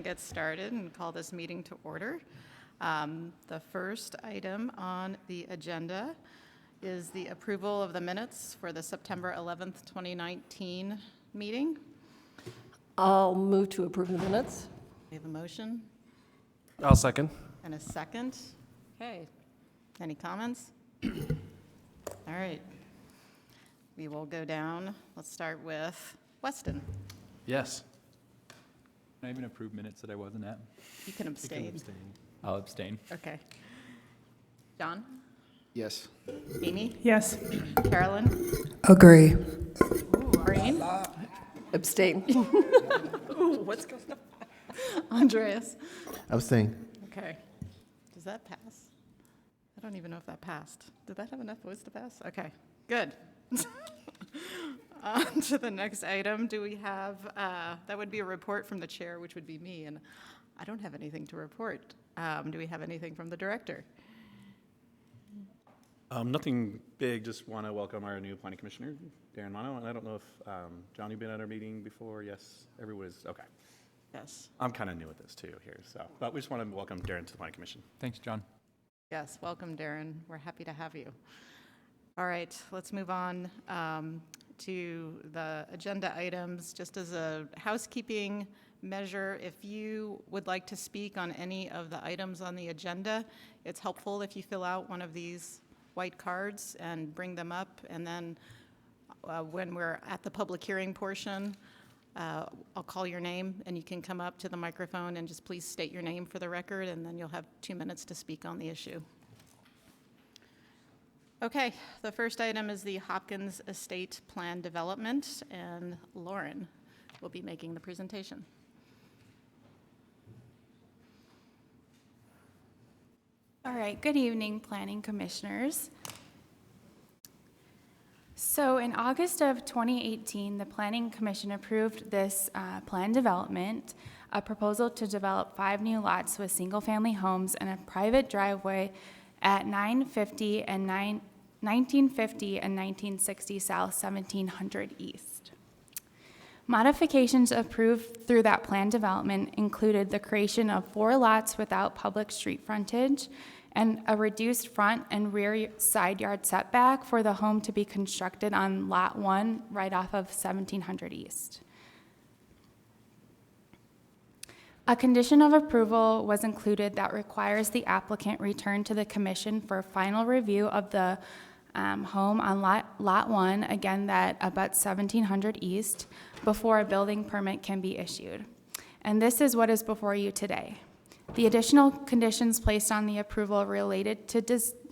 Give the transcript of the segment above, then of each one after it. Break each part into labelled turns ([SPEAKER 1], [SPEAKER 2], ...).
[SPEAKER 1] get started and call this meeting to order. The first item on the agenda is the approval of the minutes for the September 11th, 2019 meeting.
[SPEAKER 2] I'll move to approve the minutes.
[SPEAKER 1] We have a motion
[SPEAKER 3] I'll second.
[SPEAKER 1] and a second. Okay. Any comments? All right. We will go down. Let's start with Weston.
[SPEAKER 3] Yes.
[SPEAKER 4] Can I even approve minutes that I wasn't at?
[SPEAKER 1] You can abstain.
[SPEAKER 4] I'll abstain.
[SPEAKER 1] Okay. John?
[SPEAKER 5] Yes.
[SPEAKER 1] Amy?
[SPEAKER 6] Yes.
[SPEAKER 1] Carolyn?
[SPEAKER 6] Agree.
[SPEAKER 1] Ooh, Maureen?
[SPEAKER 2] Abstain.
[SPEAKER 1] Ooh, what's going on? Andreas?
[SPEAKER 5] Abstain.
[SPEAKER 1] Okay. Does that pass? I don't even know if that passed. Did that have enough votes to pass? Okay, good. On to the next item. Do we have, that would be a report from the chair, which would be me, and I don't have anything to report. Do we have anything from the director?
[SPEAKER 3] Nothing big, just want to welcome our new planning commissioner, Darren Mono. And I don't know if, John, you've been at our meeting before? Yes, everyone is, okay.
[SPEAKER 1] Yes.
[SPEAKER 3] I'm kind of new at this too here, so, but we just want to welcome Darren to the planning commission.
[SPEAKER 4] Thanks, John.
[SPEAKER 1] Yes, welcome, Darren. We're happy to have you. All right, let's move on to the agenda items. Just as a housekeeping measure, if you would like to speak on any of the items on the agenda, it's helpful if you fill out one of these white cards and bring them up. And then when we're at the public hearing portion, I'll call your name and you can come up to the microphone and just please state your name for the record, and then you'll have 2 minutes to speak on the issue. Okay, the first item is the Hopkins Estate Plan Development, and Lauren will be making the presentation.
[SPEAKER 7] All right, good evening, Planning Commissioners. So in August of 2018, the Planning Commission approved this plan development, a proposal to develop 5 new lots with single-family homes and a private driveway at 1950 and 1960 South 1700 East. Modifications approved through that plan development included the creation of 4 lots without public street frontage and a reduced front and rear side yard setback for the home to be constructed on Lot 1 right off of 1700 East. A condition of approval was included that requires the applicant return to the commission for final review of the home on lot 1, again that abuts 1700 East, before a building permit can be issued. And this is what is before you today. The additional conditions placed on the approval related to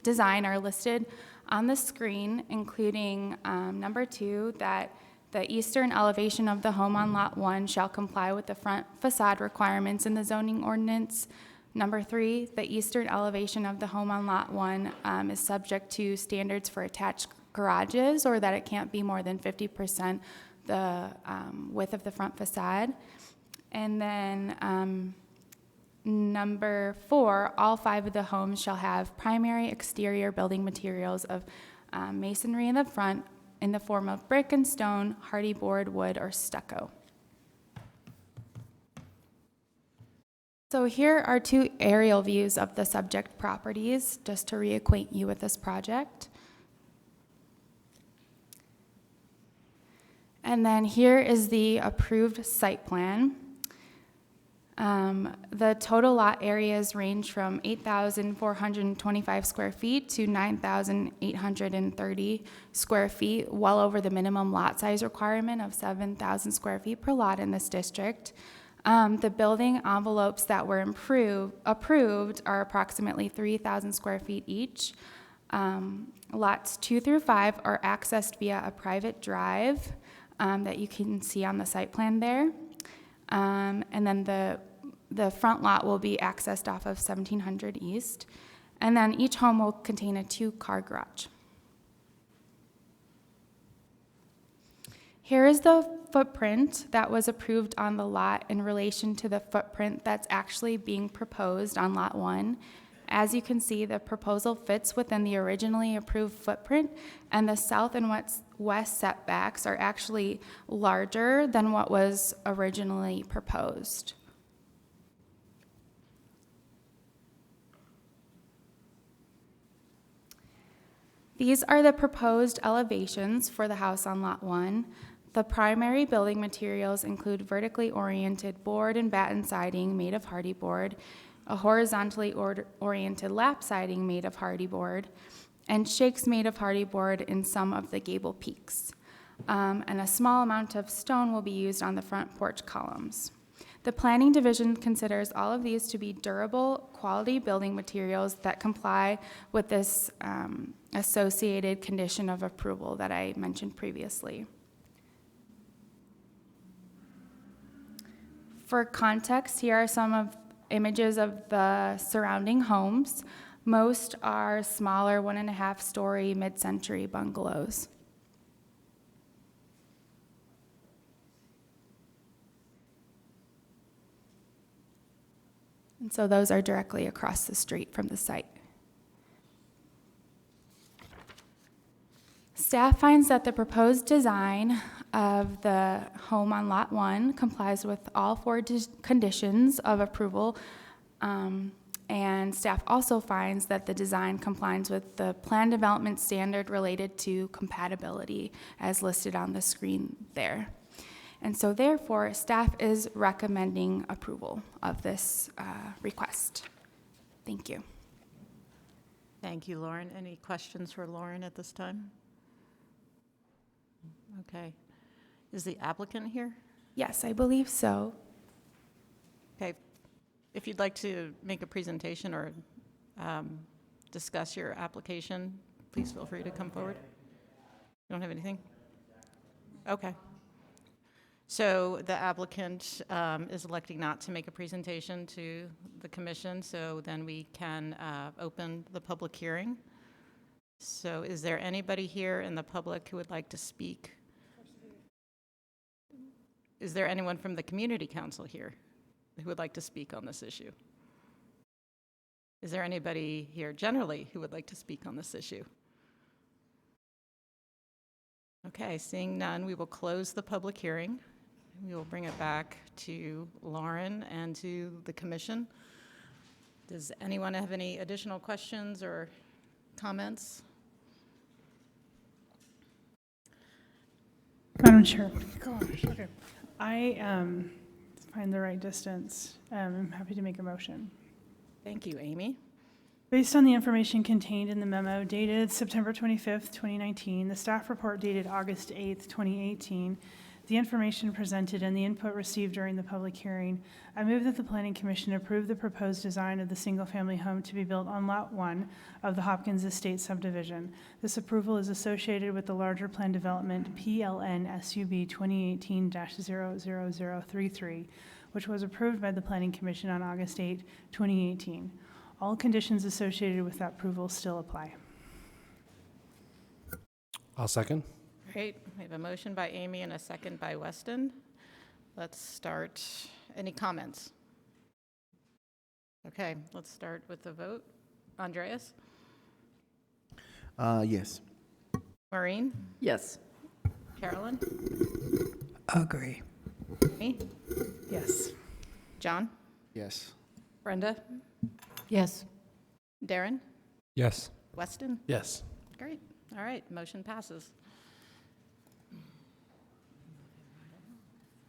[SPEAKER 7] design are listed on the screen, including number 2, that the eastern elevation of the home on Lot 1 shall comply with the front facade requirements in the zoning ordinance. Number 3, the eastern elevation of the home on Lot 1 is subject to standards for attached garages, or that it can't be more than 50% the width of the front facade. And then number 4, all 5 of the homes shall have primary exterior building materials of masonry in the front in the form of brick and stone, hardy board, wood, or stucco. So here are 2 aerial views of the subject properties, just to reacquaint you with this project. And then here is the approved site plan. The total lot areas range from 8,425 square feet to 9,830 square feet, well over the minimum lot size requirement of 7,000 square feet per lot in this district. The building envelopes that were approved are approximately 3,000 square feet each. Lots 2 through 5 are accessed via a private drive that you can see on the site plan there. And then the front lot will be accessed off of 1700 East. And then each home will contain a 2-car garage. Here is the footprint that was approved on the lot in relation to the footprint that's actually being proposed on Lot 1. As you can see, the proposal fits within the originally approved footprint, and the south and west setbacks are actually larger than what was originally proposed. These are the proposed elevations for the house on Lot 1. The primary building materials include vertically oriented board and batten siding made of hardy board, a horizontally oriented lap siding made of hardy board, and shakes made of hardy board in some of the gable peaks. And a small amount of stone will be used on the front porch columns. The Planning Division considers all of these to be durable, quality building materials that comply with this associated condition of approval that I mentioned previously. For context, here are some of images of the surrounding homes. Most are smaller 1.5-story mid-century bungalows. And so those are directly across the street from the site. Staff finds that the proposed design of the home on Lot 1 complies with all 4 conditions of approval, and staff also finds that the design complies with the plan development standard related to compatibility as listed on the screen there. And so therefore, staff is recommending approval of this request. Thank you.
[SPEAKER 1] Thank you, Lauren. Any questions for Lauren at this time? Okay. Is the applicant here?
[SPEAKER 7] Yes, I believe so.
[SPEAKER 1] Okay. If you'd like to make a presentation or discuss your application, please feel free to come forward. You don't have anything? Okay. So the applicant is electing not to make a presentation to the commission, so then we can open the public hearing. So is there anybody here in the public who would like to speak? Is there anyone from the community council here who would like to speak on this issue? Is there anybody here generally who would like to speak on this issue? Okay, seeing none, we will close the public hearing. We will bring it back to Lauren and to the commission. Does anyone have any additional questions or comments?
[SPEAKER 6] Madam Chair, gosh, okay. I find the right distance. I'm happy to make a motion.
[SPEAKER 1] Thank you, Amy.
[SPEAKER 6] Based on the information contained in the memo dated September 25th, 2019, the staff report dated August 8th, 2018, the information presented and the input received during the public hearing, I move that the Planning Commission approve the proposed design of the single-family home to be built on Lot 1 of the Hopkins Estate subdivision. This approval is associated with the larger plan development PLN SUB 2018-00033, which was approved by the Planning Commission on August 8, 2018. All conditions associated with that approval still apply.
[SPEAKER 5] I'll second.
[SPEAKER 1] Great. We have a motion by Amy and a second by Weston. Let's start. Any comments? Okay, let's start with the vote. Andreas?
[SPEAKER 5] Yes.
[SPEAKER 1] Maureen?
[SPEAKER 2] Yes.
[SPEAKER 1] Carolyn?
[SPEAKER 8] Agree.
[SPEAKER 1] Me?
[SPEAKER 6] Yes.
[SPEAKER 1] John?
[SPEAKER 5] Yes.
[SPEAKER 1] Brenda?
[SPEAKER 2] Yes.
[SPEAKER 1] Darren?
[SPEAKER 4] Yes.
[SPEAKER 1] Weston?
[SPEAKER 5] Yes.
[SPEAKER 1] Great. All right, motion passes.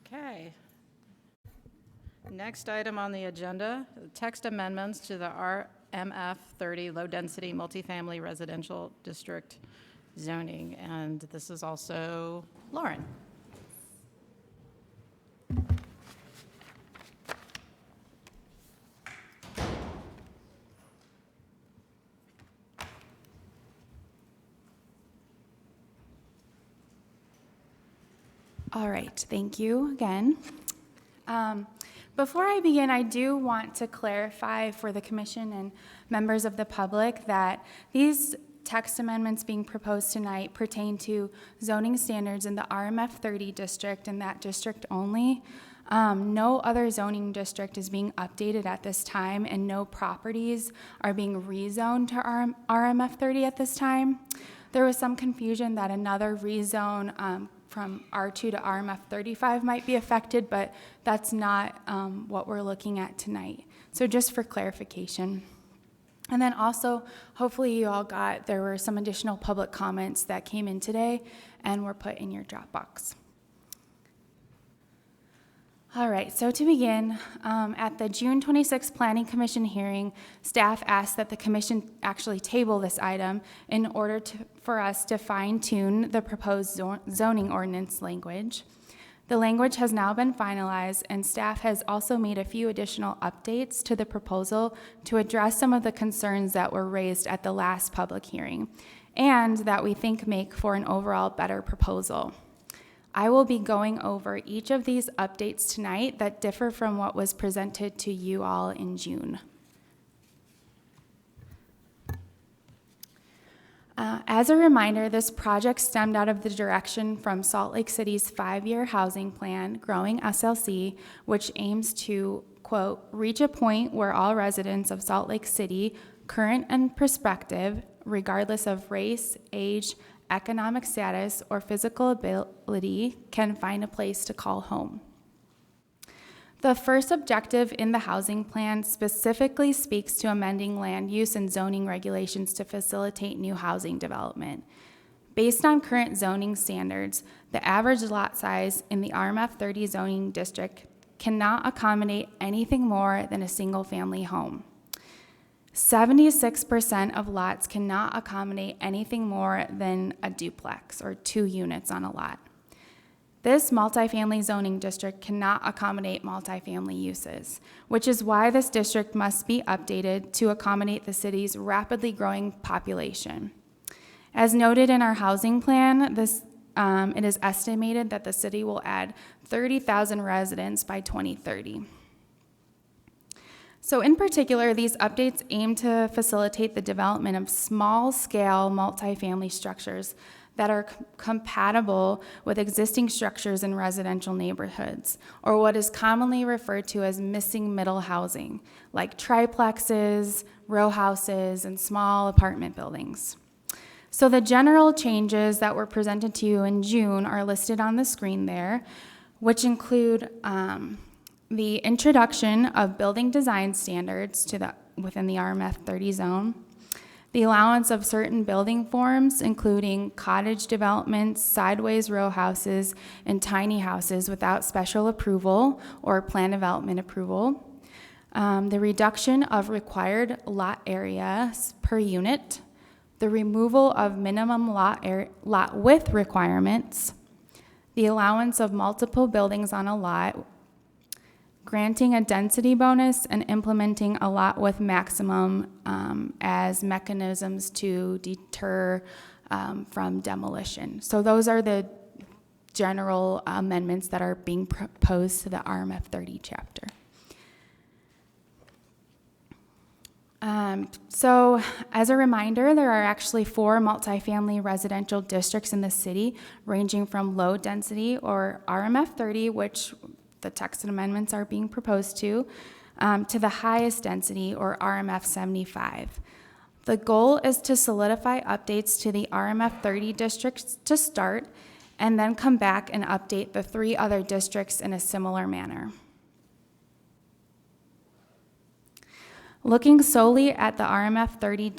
[SPEAKER 1] Okay. Next item on the agenda, text amendments to the RMF 30 low-density multifamily residential district zoning, and this is also Lauren.
[SPEAKER 7] All right, thank you again. Before I begin, I do want to clarify for the commission and members of the public that these text amendments being proposed tonight pertain to zoning standards in the RMF 30 district and that district only. No other zoning district is being updated at this time, and no properties are being rezoned to RMF 30 at this time. There was some confusion that another rezone from R2 to RMF 35 might be affected, but that's not what we're looking at tonight. So just for clarification. And then also, hopefully you all there were some additional public comments that came in today and were put in your Dropbox. All right, so to begin, at the June 26th Planning Commission hearing, staff asked that the commission actually table this item in order for us to fine-tune the proposed zoning ordinance language. The language has now been finalized, and staff has also made a few additional updates to the proposal to address some of the concerns that were raised at the last public hearing, and that we think make for an overall better proposal. I will be going over each of these updates tonight that differ from what was presented to you all in June. As a reminder, this project stemmed out of the direction from Salt Lake City's 5-year housing plan, Growing SLC, which aims to, quote, reach a point where all residents of Salt Lake City, current and prospective, regardless of race, age, economic status, or physical ability, can find a place to call home. The first objective in the housing plan specifically speaks to amending land use and zoning regulations to facilitate new housing development. Based on current zoning standards, the average lot size in the RMF 30 zoning district cannot accommodate anything more than a single-family home. 76% of lots cannot accommodate anything more than a duplex or 2 units on a lot. This multifamily zoning district cannot accommodate multifamily uses, which is why this district must be updated to accommodate the city's rapidly growing population. As noted in our housing plan, it is estimated that the city will add 30,000 residents by 2030. So in particular, these updates aim to facilitate the development of small-scale multifamily structures that are compatible with existing structures in residential neighborhoods, or what is commonly referred to as missing middle housing, like triplexes, row houses, and small apartment buildings. So the general changes that were presented to you in June are listed on the screen there, which include the introduction of building design standards within the RMF 30 zone, the allowance of certain building forms, including cottage developments, sideways row houses, and tiny houses without special approval or plan development approval, the reduction of required lot areas per unit, the removal of minimum lot width requirements, the allowance of multiple buildings on a lot, granting a density bonus, and implementing a lot width maximum as mechanisms to deter from demolition. So those are the general amendments that are being proposed to the RMF 30 chapter. So as a reminder, there are actually 4 multifamily residential districts in the city, ranging from low density or RMF 30, which the text and amendments are being proposed to the highest density or RMF 75. The goal is to solidify updates to the RMF 30 districts to start, and then come back and update the 3 other districts in a similar manner. Looking solely at the RMF 30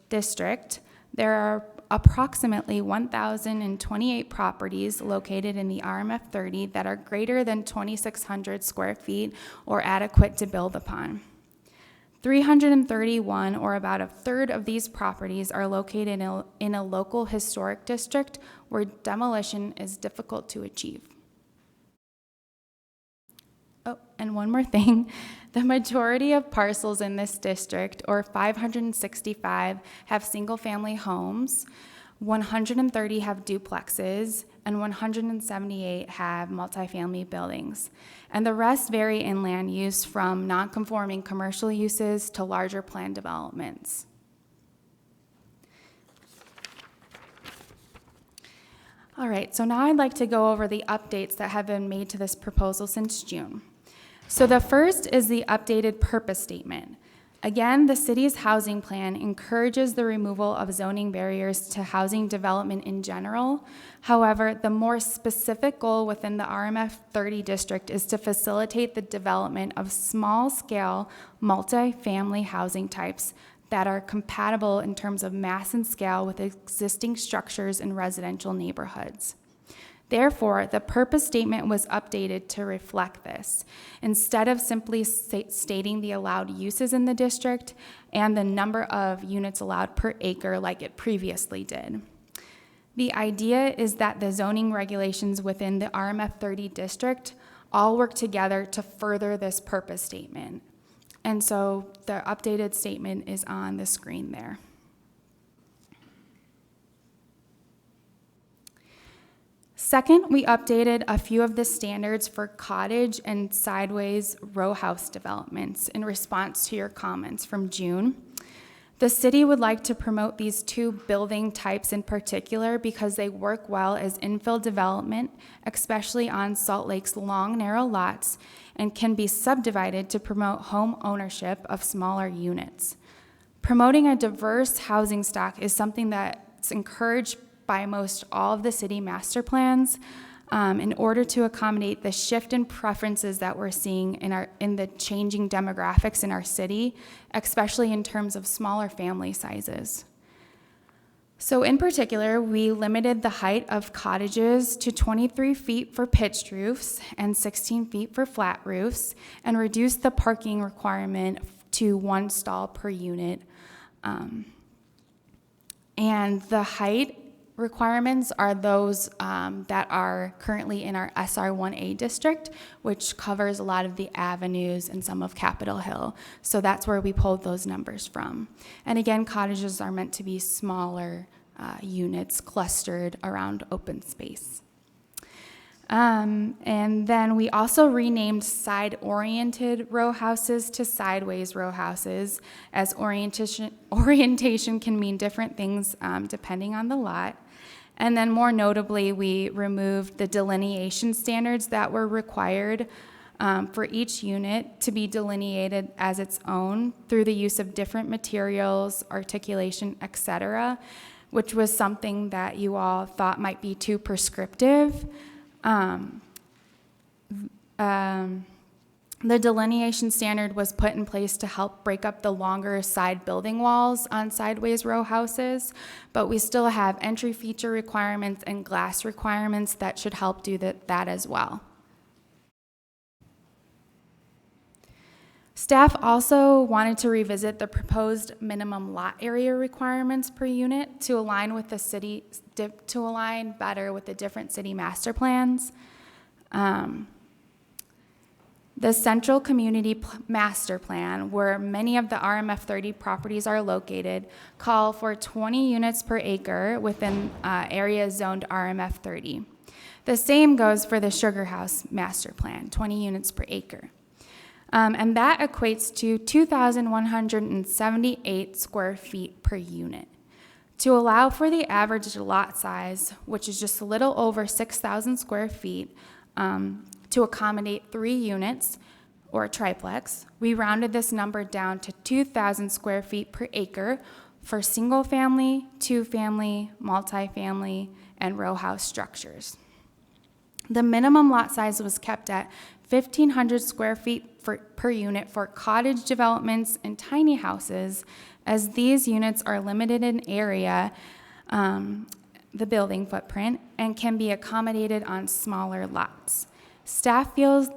[SPEAKER 7] district, there are approximately 1,028 properties located in the RMF 30 that are greater than 2,600 square feet or adequate to build upon. 331, or about a third of these properties, are located in a local historic district where demolition is difficult to achieve. Oh, and one more thing. The majority of parcels in this district, or 565, have single-family homes, 130 have duplexes, and 178 have multifamily buildings. And the rest vary in land use from non-conforming commercial uses to larger planned developments. All right, so now I'd like to go over the updates that have been made to this proposal since June. So the first is the updated purpose statement. Again, the city's housing plan encourages the removal of zoning barriers to housing development in general. However, the more specific goal within the RMF 30 district is to facilitate the development of small-scale multifamily housing types that are compatible in terms of mass and scale with existing structures in residential neighborhoods. Therefore, the purpose statement was updated to reflect this, instead of simply stating the allowed uses in the district and the number of units allowed per acre like it previously did. The idea is that the zoning regulations within the RMF 30 district all work together to further this purpose statement. And so the updated statement is on the screen there. Second, we updated a few of the standards for cottage and sideways row house developments in response to your comments from June. The city would like to promote these two building types in particular because they work well as infill development, especially on Salt Lake's long, narrow lots, and can be subdivided to promote home ownership of smaller units. Promoting a diverse housing stock is something that's encouraged by most all of the city master plans in order to accommodate the shift in preferences that we're seeing in the changing demographics in our city, especially in terms of smaller family sizes. So in particular, we limited the height of cottages to 23 feet for pitched roofs and 16 feet for flat roofs, and reduced the parking requirement to 1 stall per unit. And the height requirements are those that are currently in our SR1A district, which covers a lot of the avenues and some of Capitol Hill. So that's where we pulled those numbers from. And again, cottages are meant to be smaller units clustered around open space. And then we also renamed side-oriented row houses to sideways row houses, as orientation can mean different things depending on the lot. And then more notably, we removed the delineation standards that were required for each unit to be delineated as its own through the use of different materials, articulation, etc., which was something that you all thought might be too prescriptive. The delineation standard was put in place to help break up the longer side building walls on sideways row houses, but we still have entry feature requirements and glass requirements that should help do that as well. Staff also wanted to revisit the proposed minimum lot area requirements per unit to align with the city, to align better with the different city master plans. The Central Community Master Plan, where many of the RMF 30 properties are located, call for 20 units per acre within areas zoned RMF 30. The same goes for the Sugar House Master Plan, 20 units per acre. And that equates to 2,178 square feet per unit. To allow for the average lot size, which is just a little over 6,000 square feet, to accommodate 3 units or a triplex, we rounded this number down to 2,000 square feet per acre for single family, 2-family, multifamily, and row house structures. The minimum lot size was kept at 1,500 square feet per unit for cottage developments and tiny houses, as these units are limited in area, the building footprint, and can be accommodated on smaller lots. Staff feels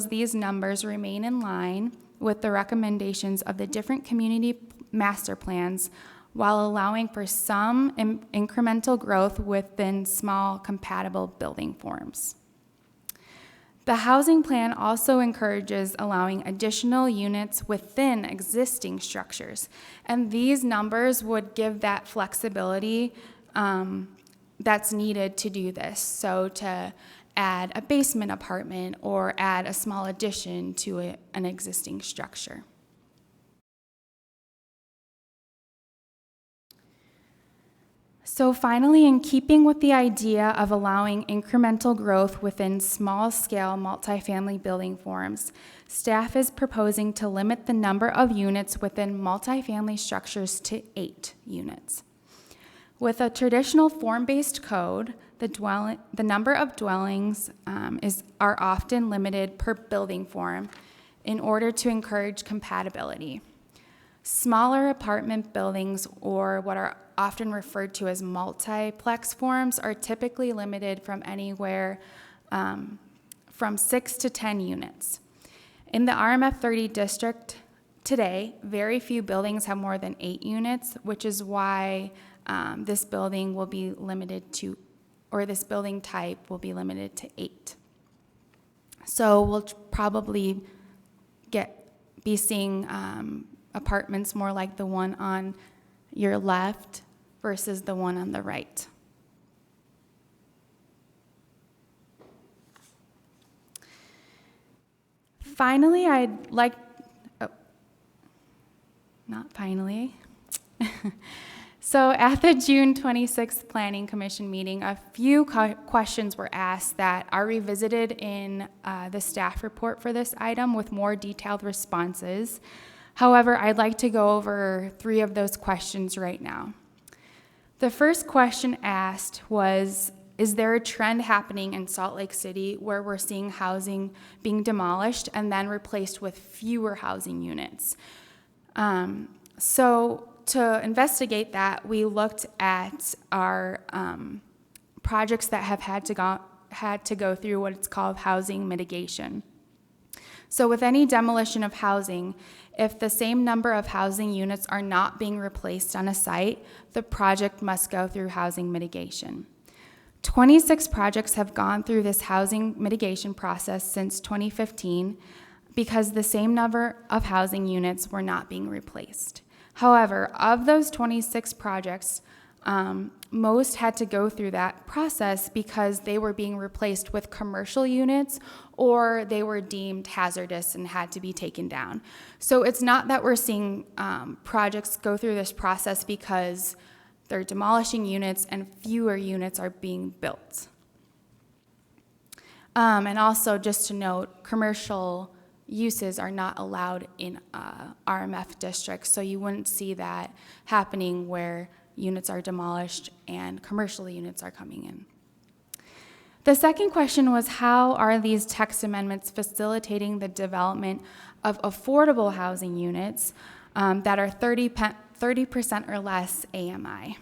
[SPEAKER 7] these numbers remain in line with the recommendations of the different community master plans, while allowing for some incremental growth within small compatible building forms. The housing plan also encourages allowing additional units within existing structures, and these numbers would give that flexibility that's needed to do this. So to add a basement apartment or add a small addition to an existing structure. So finally, in keeping with the idea of allowing incremental growth within small-scale multifamily building forms, staff is proposing to limit the number of units within multifamily structures to 8 units. With a traditional form-based code, the number of dwellings are often limited per building form in order to encourage compatibility. Smaller apartment buildings, or what are often referred to as multiplex forms, are typically limited from anywhere from 6 to 10 units. In the RMF 30 district today, very few buildings have more than 8 units, which is why this building will be limited to, or this building type will be limited to 8. So we'll probably be seeing apartments more like the one on your left versus the one on the right. Finally, not finally. So at the June 26th Planning Commission meeting, a few questions were asked that are revisited in the staff report for this item with more detailed responses. However, I'd like to go over 3 of those questions right now. The first question asked was, is there a trend happening in Salt Lake City where we're seeing housing being demolished and then replaced with fewer housing units? So to investigate that, we looked at our projects that have had to go through what it's called housing mitigation. So with any demolition of housing, if the same number of housing units are not being replaced on a site, the project must go through housing mitigation. 26 projects have gone through this housing mitigation process since 2015 because the same number of housing units were not being replaced. However, of those 26 projects, most had to go through that process because they were being replaced with commercial units or they were deemed hazardous and had to be taken down. So it's not that we're seeing projects go through this process because they're demolishing units and fewer units are being built. And also, just to note, commercial uses are not allowed in RMF districts, so you wouldn't see that happening where units are demolished and commercial units are coming in. The second question was, how are these text amendments facilitating the development of affordable housing units that are 30% or less AMI?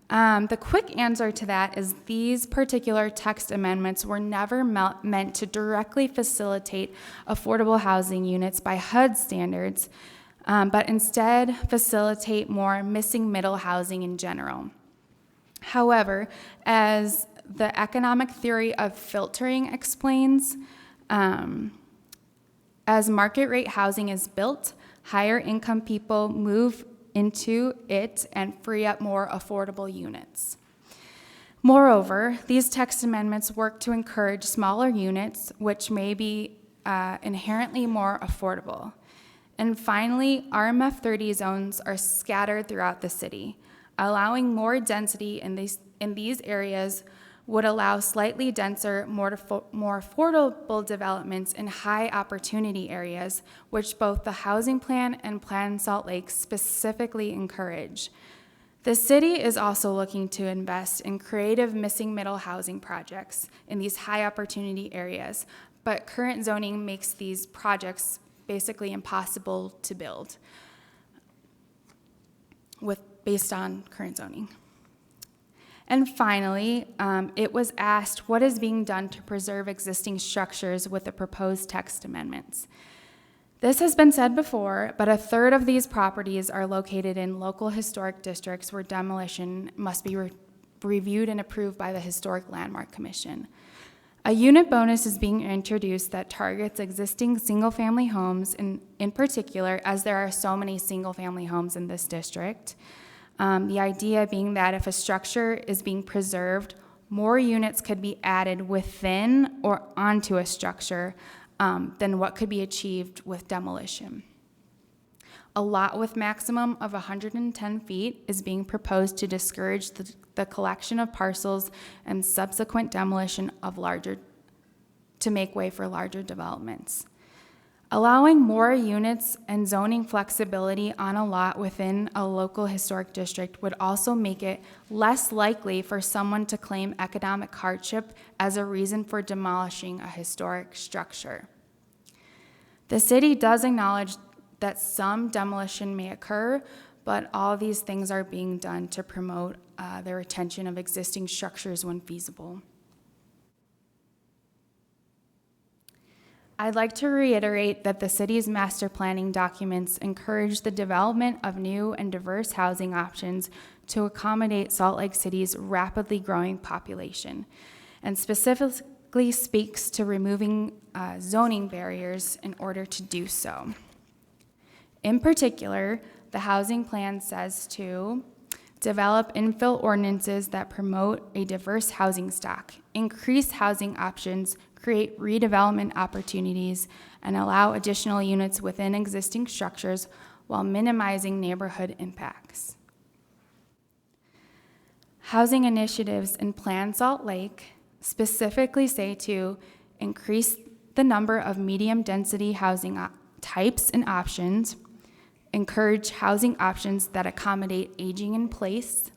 [SPEAKER 7] The quick answer to that is these particular text amendments were never meant to directly facilitate affordable housing units by HUD standards, but instead facilitate more missing middle housing in general. However, as the economic theory of filtering explains, as market rate housing is built, higher income people move into it and free up more affordable units. Moreover, these text amendments work to encourage smaller units, which may be inherently more affordable. And finally, RMF 30 zones are scattered throughout the city. Allowing more density in these areas would allow slightly denser, more affordable developments in high opportunity areas, which both the housing plan and Plan Salt Lake specifically encourage. The city is also looking to invest in creative missing middle housing projects in these high opportunity areas, but current zoning makes these projects basically impossible to build based on current zoning. And finally, it was asked what is being done to preserve existing structures with the proposed text amendments. This has been said before, but a third of these properties are located in local historic districts where demolition must be reviewed and approved by the Historic Landmark Commission. A unit bonus is being introduced that targets existing single-family homes in particular, as there are so many single-family homes in this district. The idea being that if a structure is being preserved, more units could be added within or onto a structure than what could be achieved with demolition. A lot with maximum of 110 feet is being proposed to discourage the collection of parcels and subsequent demolition of to make way for larger developments. Allowing more units and zoning flexibility on a lot within a local historic district would also make it less likely for someone to claim economic hardship as a reason for demolishing a historic structure. The city does acknowledge that some demolition may occur, but all these things are being done to promote the retention of existing structures when feasible. I'd like to reiterate that the city's master planning documents encourage the development of new and diverse housing options to accommodate Salt Lake City's rapidly growing population, and specifically speaks to removing zoning barriers in order to do so. In particular, the housing plan says to develop infill ordinances that promote a diverse housing stock, increase housing options, create redevelopment opportunities, and allow additional units within existing structures while minimizing neighborhood impacts. Housing initiatives in Plan Salt Lake specifically say to increase the number of medium-density housing types and options, encourage housing options that accommodate aging in place,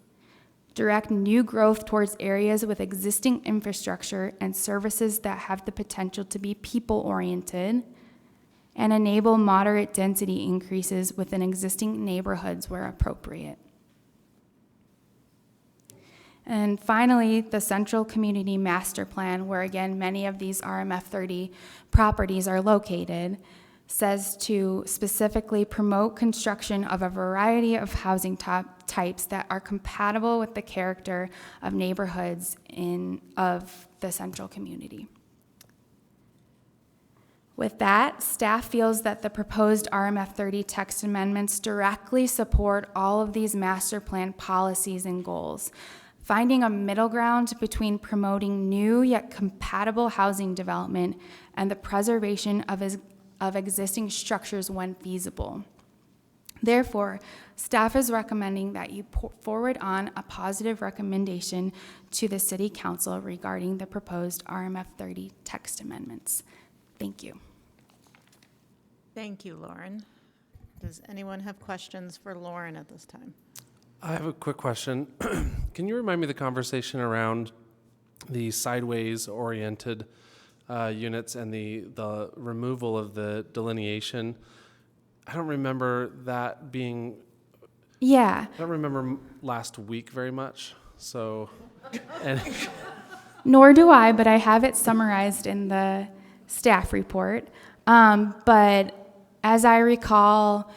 [SPEAKER 7] direct new growth towards areas with existing infrastructure and services that have the potential to be people-oriented, and enable moderate density increases within existing neighborhoods where appropriate. And finally, the Central Community Master Plan, where again many of these RMF 30 properties are located, says to specifically promote construction of a variety of housing types that are compatible with the character of neighborhoods of the central community. With that, staff feels that the proposed RMF 30 text amendments directly support all of these master plan policies and goals, finding a middle ground between promoting new yet compatible housing development and the preservation of existing structures when feasible. Therefore, staff is recommending that you forward on a positive recommendation to the City Council regarding the proposed RMF 30 text amendments. Thank you.
[SPEAKER 1] Thank you, Lauren. Does anyone have questions for Lauren at this time?
[SPEAKER 9] I have a quick question. Can you remind me the conversation around the sideways-oriented units and the removal of the delineation? I don't remember that being.
[SPEAKER 7] Yeah.
[SPEAKER 9] I don't remember last week very much. So, and
[SPEAKER 7] Nor do I, but I have it summarized in the staff report. But as I recall,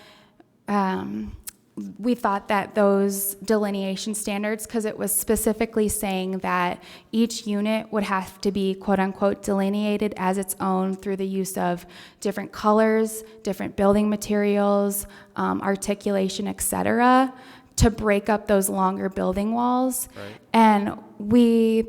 [SPEAKER 7] we thought that those delineation standards, because it was specifically saying that each unit would have to be quote unquote delineated as its own through the use of different colors, different building materials, articulation, etc., to break up those longer building walls.
[SPEAKER 9] Right.
[SPEAKER 7] And we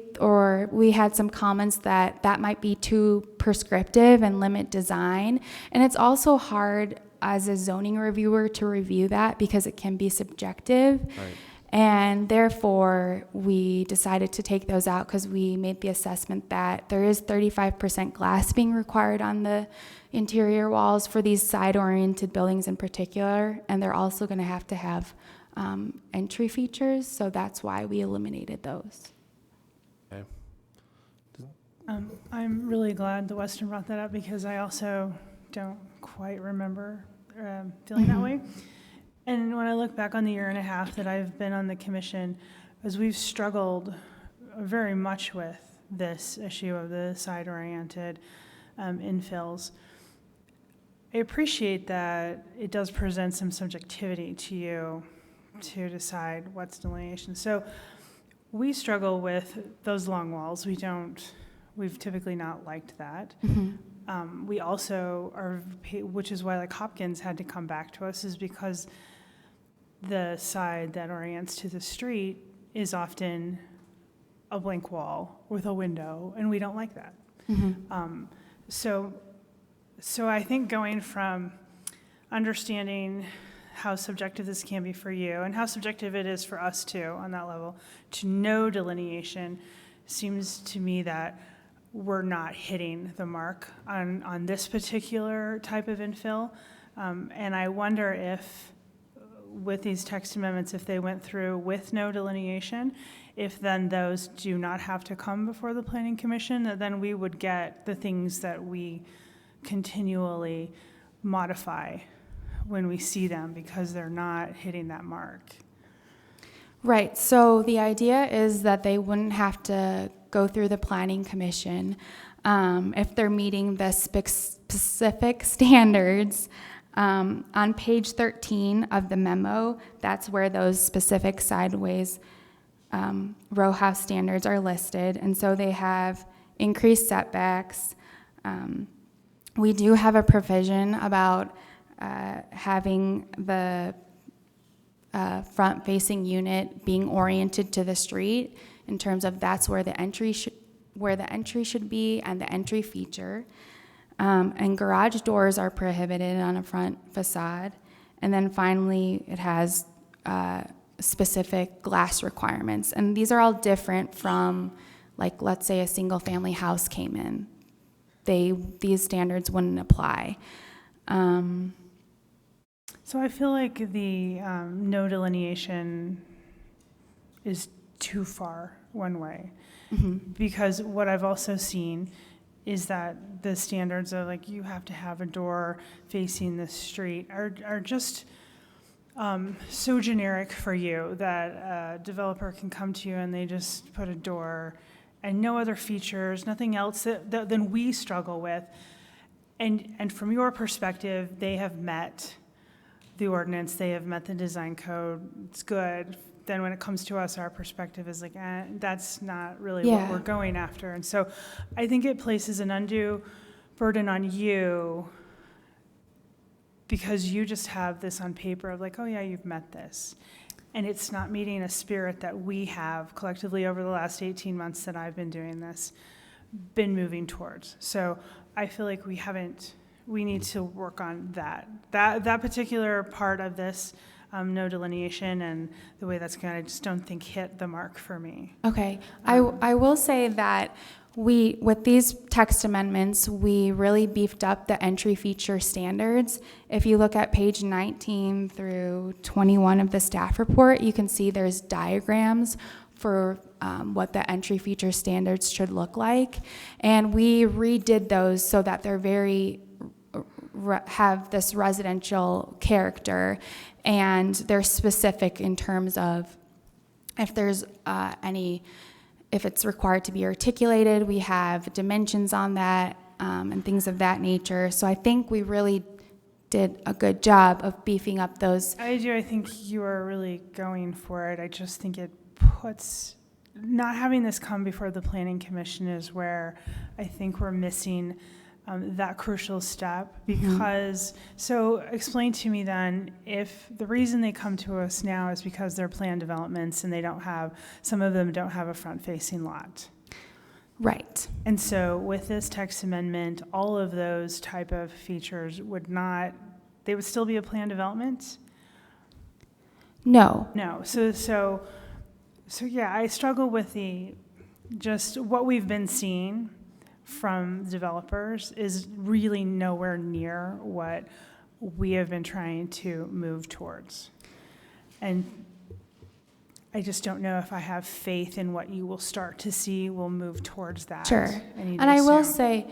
[SPEAKER 7] had some comments that that might be too prescriptive and limit design. And it's also hard as a zoning reviewer to review that because it can be subjective.
[SPEAKER 9] Right.
[SPEAKER 7] And therefore, we decided to take those out because we made the assessment that there is 35% glass being required on the interior walls for these side-oriented buildings in particular, and they're also going to have entry features, so that's why we eliminated those.
[SPEAKER 9] okay.
[SPEAKER 6] I'm really glad that Weston brought that up because I also don't quite remember feeling that way. And when I look back on the year and a half that I've been on the commission, as we've struggled very much with this issue of the side-oriented infills, I appreciate that it does present some subjectivity to you to decide what's delineation. So we struggle with those long walls. We've typically not liked that. We also which is why like Hopkins had to come back to us, is because the side that orients to the street is often a blank wall with a window, and we don't like that. So I think going from understanding how subjective this can be for you and how subjective it is for us too on that level to no delineation seems to me that we're not hitting the mark on this particular type of infill. And I wonder if with these text amendments, if they went through with no delineation, if then those do not have to come before the Planning Commission, that then we would get the things that we continually modify when we see them because they're not hitting that mark.
[SPEAKER 7] Right, so the idea is that they wouldn't have to go through the planning commission if they're meeting the specific standards. On page 13 of the memo, that's where those specific sideways row house standards are listed, and so they have increased setbacks. We do have a provision about having the front-facing unit being oriented to the street in terms of that's where the entry should be and the entry feature. And garage doors are prohibited on a front facade. And then finally, it has specific glass requirements. And these are all different from, like, let's say a single-family house came in. These standards wouldn't apply.
[SPEAKER 6] So I feel like the no delineation is too far one way. Because what I've also seen is that the standards are like, you have to have a door facing the street are just so generic for you that a developer can come to you and they just put a door and no other features, nothing else than we struggle with. And from your perspective, they have met the ordinance, they have met the design code, it's good. Then when it comes to us, our perspective is like, that's not really what we're going after. And so I think it places an undue burden on you because you just have this on paper of like, oh yeah, you've met this. And it's not meeting a spirit that we have collectively over the last 18 months that I've been doing this, been moving towards. So I feel like we need to work on that particular part of this no delineation and the way that's going, I just don't think hit the mark for me.
[SPEAKER 7] Okay, I will say that with these text amendments, we really beefed up the entry feature standards. If you look at page 19 through 21 of the staff report, you can see there's diagrams for what the entry feature standards should look like. And we redid those so that they're have this residential character, and they're specific in terms of if there's if it's required to be articulated, we have dimensions on that and things of that nature. So I think we really did a good job of beefing up those.
[SPEAKER 6] I do. I think you are really going for it. I just think it puts, not having this come before the Planning Commission is where I think we're missing that crucial step because, so explain to me then, if the reason they come to us now is because they're planned developments and they don't have, some of them don't have a front-facing lot.
[SPEAKER 7] Right.
[SPEAKER 6] And so with this text amendment, all of those type of features would not, they would still be a planned development?
[SPEAKER 7] No.
[SPEAKER 6] No. So yeah, I struggle with just what we've been seeing from developers is really nowhere near what we have been trying to move towards. And I just don't know if I have faith in what you will start to see will move towards that.
[SPEAKER 7] Sure. And I will say,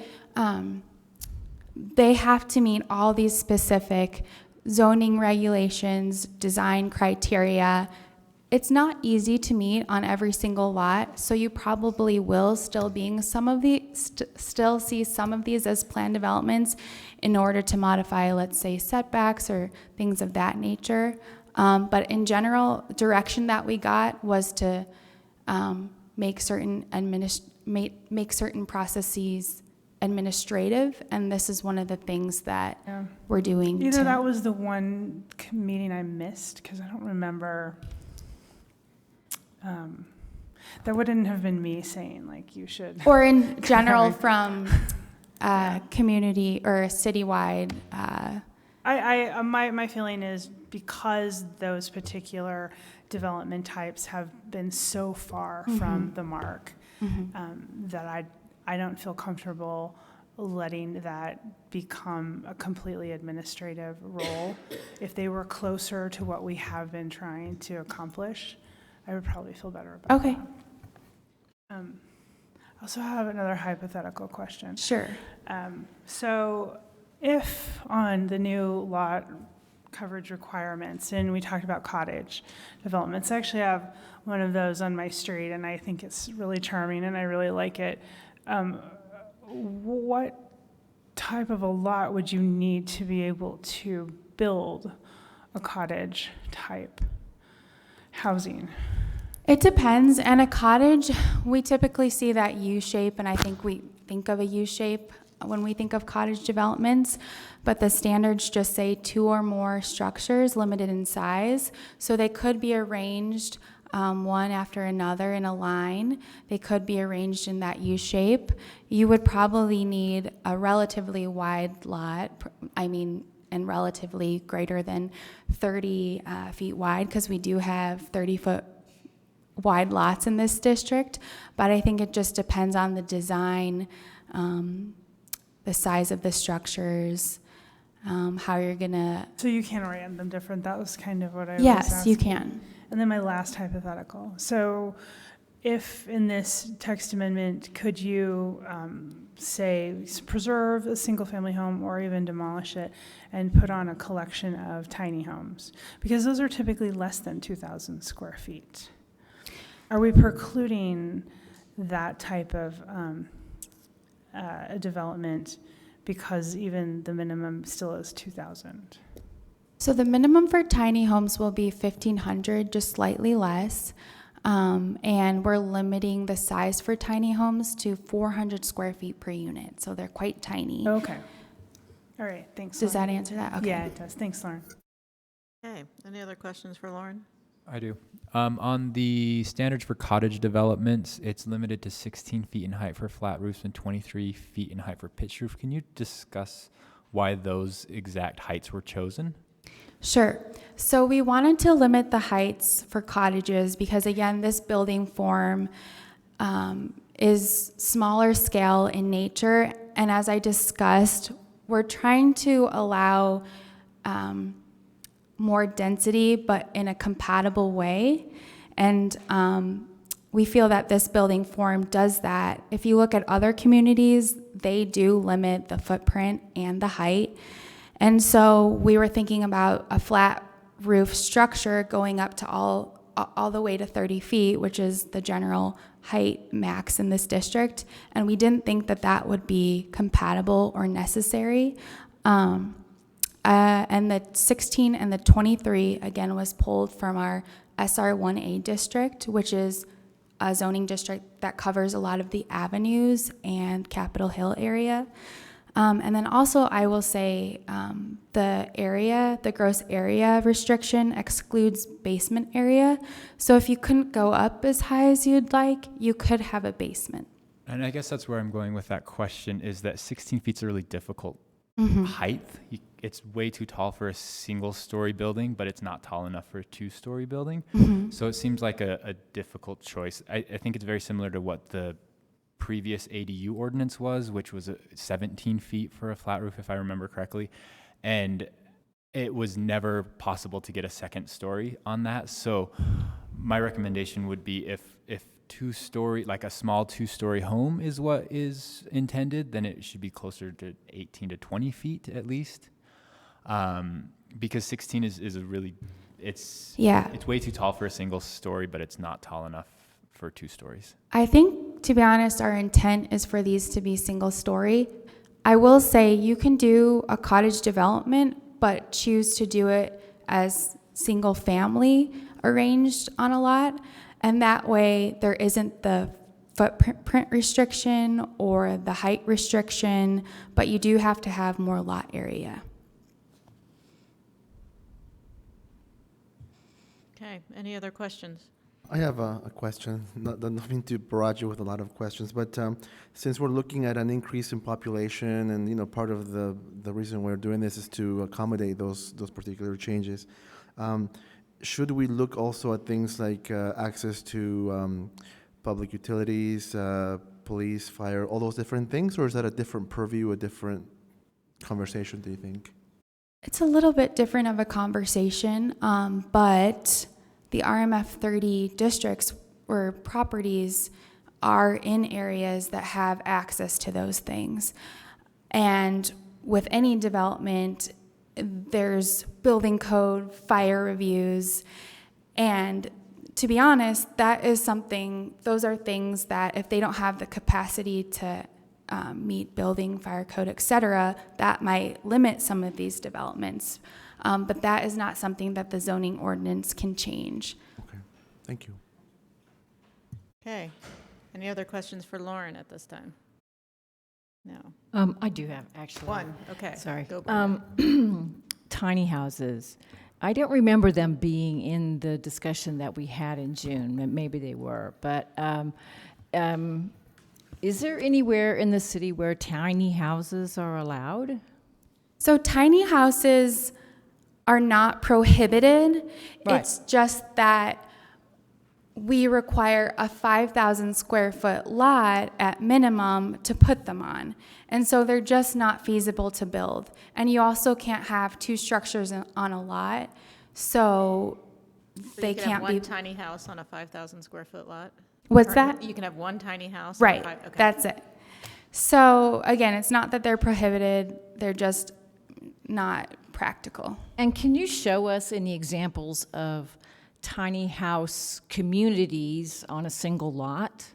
[SPEAKER 7] they have to meet all these specific zoning regulations, design criteria. It's not easy to meet on every single lot, so you probably will still still see some of these as planned developments in order to modify, let's say, setbacks or things of that nature. But in general, direction that we got was to make certain processes administrative, and this is one of the things that we're doing.
[SPEAKER 6] Either that was the one meeting I missed, because I don't remember. That wouldn't have been me saying, like, you should.
[SPEAKER 7] Or in general from community or citywide.
[SPEAKER 6] My feeling is because those particular development types have been so far from the mark that I don't feel comfortable letting that become a completely administrative role. If they were closer to what we have been trying to accomplish, I would probably feel better about
[SPEAKER 7] Okay.
[SPEAKER 6] that. I also have another hypothetical question.
[SPEAKER 7] Sure.
[SPEAKER 6] So if on the new lot coverage requirements, and we talked about cottage developments. I actually have one of those on my street, and I think it's really charming, and I really like it. What type of a lot would you need to be able to build a cottage type housing?
[SPEAKER 7] It depends. And a cottage, we typically see that U shape, and I think we think of a U shape when we think of cottage developments, but the standards just say 2 or more structures limited in size. So they could be arranged one after another in a line. They could be arranged in that U shape. You would probably need a relatively wide lot, and relatively greater than 30 feet wide, because we do have 30-foot wide lots in this district. But I think it just depends on the design, the size of the structures, how you're gonna.
[SPEAKER 6] So you can orient them different. That was kind of what I was
[SPEAKER 7] Yes,
[SPEAKER 6] asking.
[SPEAKER 7] you can.
[SPEAKER 6] And then my last hypothetical. So if in this text amendment, could you say preserve a single-family home or even demolish it and put on a collection of tiny homes? Because those are typically less than 2,000 square feet. Are we precluding that type of a development because even the minimum still is 2,000?
[SPEAKER 7] So the minimum for tiny homes will be 1,500, just slightly less. And we're limiting the size for tiny homes to 400 square feet per unit. So they're quite tiny.
[SPEAKER 6] Okay. All right, thanks,
[SPEAKER 7] Does
[SPEAKER 6] Lauren.
[SPEAKER 7] that answer that? Okay.
[SPEAKER 6] Yeah, it does. Thanks, Lauren.
[SPEAKER 1] Okay, any other questions for Lauren?
[SPEAKER 4] I do. On the standards for cottage developments, it's limited to 16 feet in height for flat roofs and 23 feet in height for pitched roof. Can you discuss why those exact heights were chosen?
[SPEAKER 7] Sure. So we wanted to limit the heights for cottages because, again, this building form is smaller scale in nature. And as I discussed, we're trying to allow more density, but in a compatible way. And we feel that this building form does that. If you look at other communities, they do limit the footprint and the height. And so we were thinking about a flat roof structure going up to all the way to 30 feet, which is the general height max in this district. And we didn't think that that would be compatible or necessary. And the 16 and the 23, again, was pulled from our SR1A district, which is a zoning district that covers a lot of the avenues and Capitol Hill area. And then also I will say the gross area restriction excludes basement area. So if you couldn't go up as high as you'd like, you could have a basement.
[SPEAKER 4] And I guess that's where I'm going with that question, is that 16 feet's a really difficult height. It's way too tall for a single-story building, but it's not tall enough for a two-story building. So it seems like a difficult choice. I think it's very similar to what the previous ADU ordinance was, which was 17 feet for a flat roof, if I remember correctly. And it was never possible to get a second story on that. So my recommendation would be if two-story, like a small two-story home is what is intended, then it should be closer to 18 to 20 feet at least. Because 16 is a really, it's way too tall for a single story, but it's not tall enough for 2 stories.
[SPEAKER 7] I think, to be honest, our intent is for these to be single story. I will say you can do a cottage development, but choose to do it as single family arranged on a lot. And that way there isn't the footprint restriction or the height restriction, but you do have to have more lot area.
[SPEAKER 1] Okay, any other questions?
[SPEAKER 5] I have a question, nothing to barrage you with a lot of questions, but since we're looking at an increase in population and, part of the reason we're doing this is to accommodate those particular changes, should we look also at things like access to public utilities, police, fire, all those different things, or is that a different purview, a different conversation, do you think?
[SPEAKER 7] It's a little bit different of a conversation, but the RMF 30 districts or properties are in areas that have access to those things. And with any development, there's building code, fire reviews, and to be honest, those are things that if they don't have the capacity to meet building, fire code, et cetera, that might limit some of these developments. But that is not something that the zoning ordinance can change.
[SPEAKER 5] Okay, thank you.
[SPEAKER 1] Okay. Any other questions for Lauren at this time? No.
[SPEAKER 10] I do have, actually.
[SPEAKER 1] One, okay.
[SPEAKER 10] Sorry.
[SPEAKER 1] Go, Brenda.
[SPEAKER 10] Tiny houses. I don't remember them being in the discussion that we had in June. Maybe they were, but is there anywhere in the city where tiny houses are allowed?
[SPEAKER 7] So tiny houses are not prohibited.
[SPEAKER 10] Right.
[SPEAKER 7] It's just that we require a 5,000 square foot lot at minimum to put them on. And so they're just not feasible to build. And you also can't have two structures on a lot, so they
[SPEAKER 1] You can have
[SPEAKER 7] can't be.
[SPEAKER 1] one tiny house on a 5,000 square foot lot?
[SPEAKER 7] What's
[SPEAKER 1] Or
[SPEAKER 7] that?
[SPEAKER 1] You can have one tiny house? on a
[SPEAKER 7] Right,
[SPEAKER 1] okay.
[SPEAKER 7] that's it. So again, it's not that they're prohibited, they're just not practical.
[SPEAKER 10] And can you show us any examples of tiny house communities on a single lot?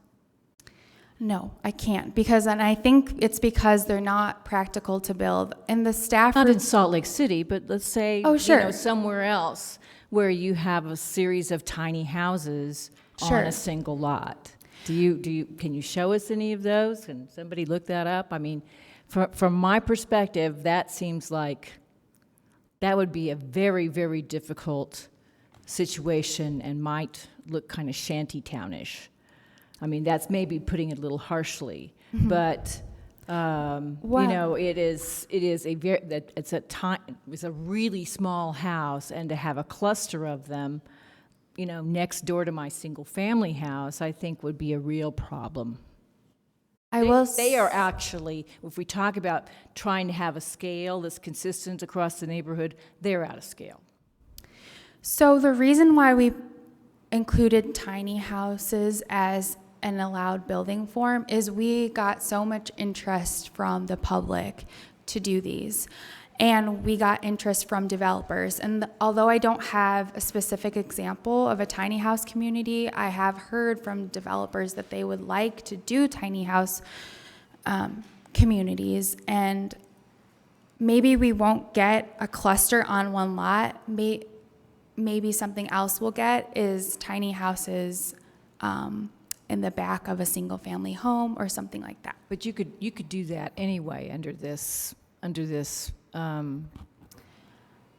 [SPEAKER 7] No, I can't, and I think it's because they're not practical to build. And the staff.
[SPEAKER 10] Not in Salt Lake City, but let's say,
[SPEAKER 7] Oh, sure.
[SPEAKER 10] somewhere else where you have a series of tiny houses on
[SPEAKER 7] Sure.
[SPEAKER 10] a single lot. Can you show us any of those? Can somebody look that up? I mean, from my perspective, that seems like that would be a very, very difficult situation and might look kind of shantytownish. I mean, that's maybe putting it a little harshly, but it is it's a really small house, and to have a cluster of them, next door to my single family house, I think would be a real problem. They are actually, if we talk about trying to have a scale that's consistent across the neighborhood, they're out of scale.
[SPEAKER 7] So the reason why we included tiny houses as an allowed building form is we got so much interest from the public to do these. And we got interest from developers. And although I don't have a specific example of a tiny house community, I have heard from developers that they would like to do tiny house communities. And maybe we won't get a cluster on one lot. Maybe something else we'll get is tiny houses in the back of a single family home or something like that.
[SPEAKER 10] But you could do that anyway under this.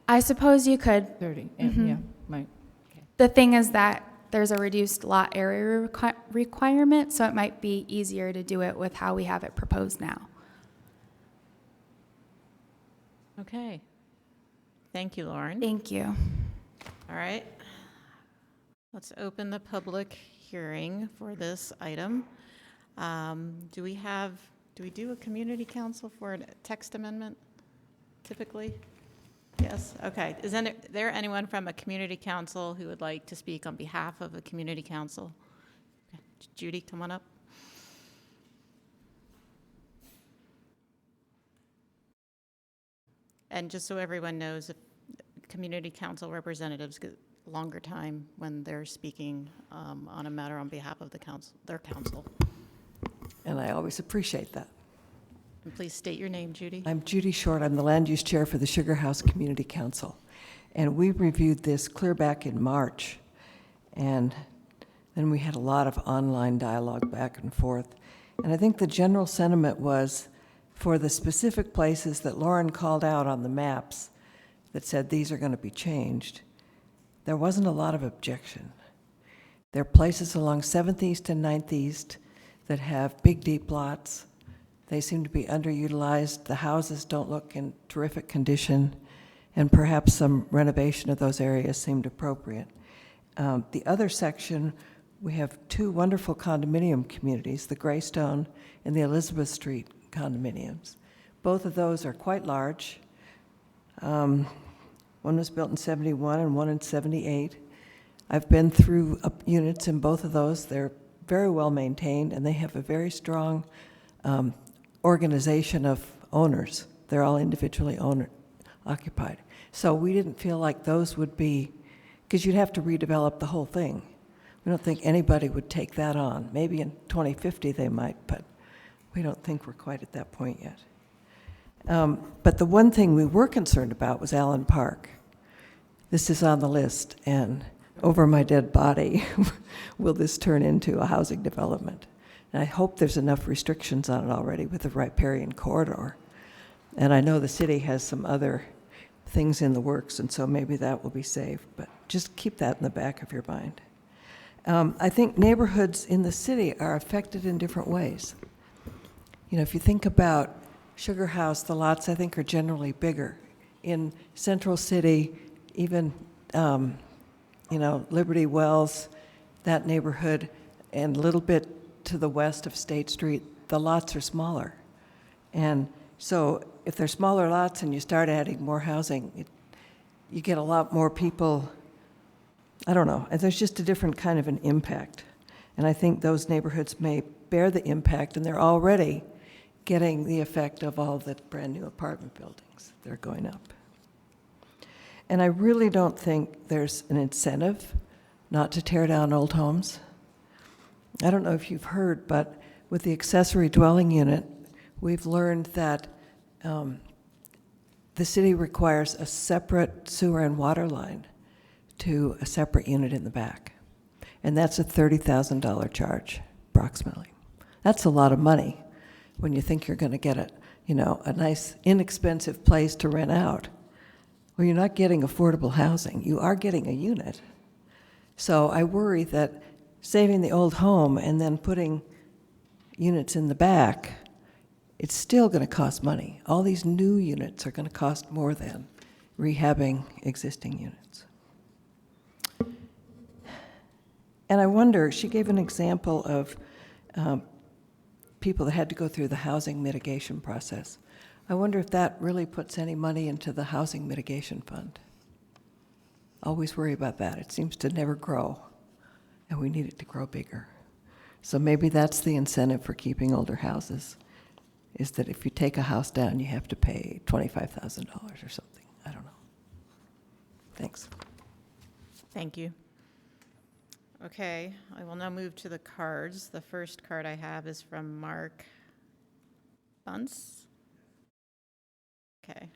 [SPEAKER 7] I suppose you could.
[SPEAKER 10] 30,
[SPEAKER 7] Mhm.
[SPEAKER 10] yeah, right.
[SPEAKER 7] The thing is that there's a reduced lot area requirement, so it might be easier to do it with how we have it proposed now.
[SPEAKER 1] Okay. Thank you, Lauren.
[SPEAKER 7] Thank you.
[SPEAKER 1] All right. Let's open the public hearing for this item. Do we do a community council for a text amendment typically? Yes, okay. Is there anyone from a community council who would like to speak on behalf of a community council? Okay. Judy, come on up. And just so everyone knows, if community council representatives get longer time when they're speaking on a matter on behalf of their council.
[SPEAKER 2] And I always appreciate that.
[SPEAKER 1] And please state your name, Judy.
[SPEAKER 2] I'm Judy Short. I'm the Land Use Chair for the Sugar House Community Council. And we reviewed this clear back in March. And then we had a lot of online dialogue back and forth. And I think the general sentiment was for the specific places that Lauren called out on the maps that said these are going to be changed, there wasn't a lot of objection. There are places along 7th East and 9th East that have big, deep lots. They seem to be underutilized. The houses don't look in terrific condition, and perhaps some renovation of those areas seemed appropriate. The other section, we have two wonderful condominium communities, the Greystone and the Elizabeth Street condominiums. Both of those are quite large. One was built in 71 and one in 78. I've been through units in both of those. They're very well maintained, and they have a very strong organization of owners. They're all individually occupied. So we didn't feel like those would be, because you'd have to redevelop the whole thing. We don't think anybody would take that on. Maybe in 2050 they might, but we don't think we're quite at that point yet. But the one thing we were concerned about was Allen Park. This is on the list, and over my dead body, will this turn into a housing development? And I hope there's enough restrictions on it already with the riparian corridor. And I know the city has some other things in the works, and so maybe that will be safe, but just keep that in the back of your mind. I think neighborhoods in the city are affected in different ways. You know, if you think about Sugar House, the lots I think are generally bigger. In Central City, even, Liberty Wells, that neighborhood, and a little bit to the west of State Street, the lots are smaller. And so if they're smaller lots and you start adding more housing, you get a lot more people. I don't know. There's just a different kind of an impact. And I think those neighborhoods may bear the impact, and they're already getting the effect of all the brand new apartment buildings that are going up. And I really don't think there's an incentive not to tear down old homes. I don't know if you've heard, but with the accessory dwelling unit, we've learned that the city requires a separate sewer and water line to a separate unit in the back. And that's a $30,000 charge, approximately. That's a lot of money when you think you're going to get a nice, inexpensive place to rent out. Well, you're not getting affordable housing. You are getting a unit. So I worry that saving the old home and then putting units in the back, it's still going to cost money. All these new units are going to cost more than rehabbing existing units. And I wonder, she gave an example of people that had to go through the housing mitigation process. I wonder if that really puts any money into the housing mitigation fund. Always worry about that. It seems to never grow, and we need it to grow bigger. So maybe that's the incentive for keeping older houses, is that if you take a house down, you have to pay $25,000 or something. I don't know. Thanks.
[SPEAKER 1] Thank you. Okay, I will now move to the cards. The first card I have is from Mark Bunce. Okay.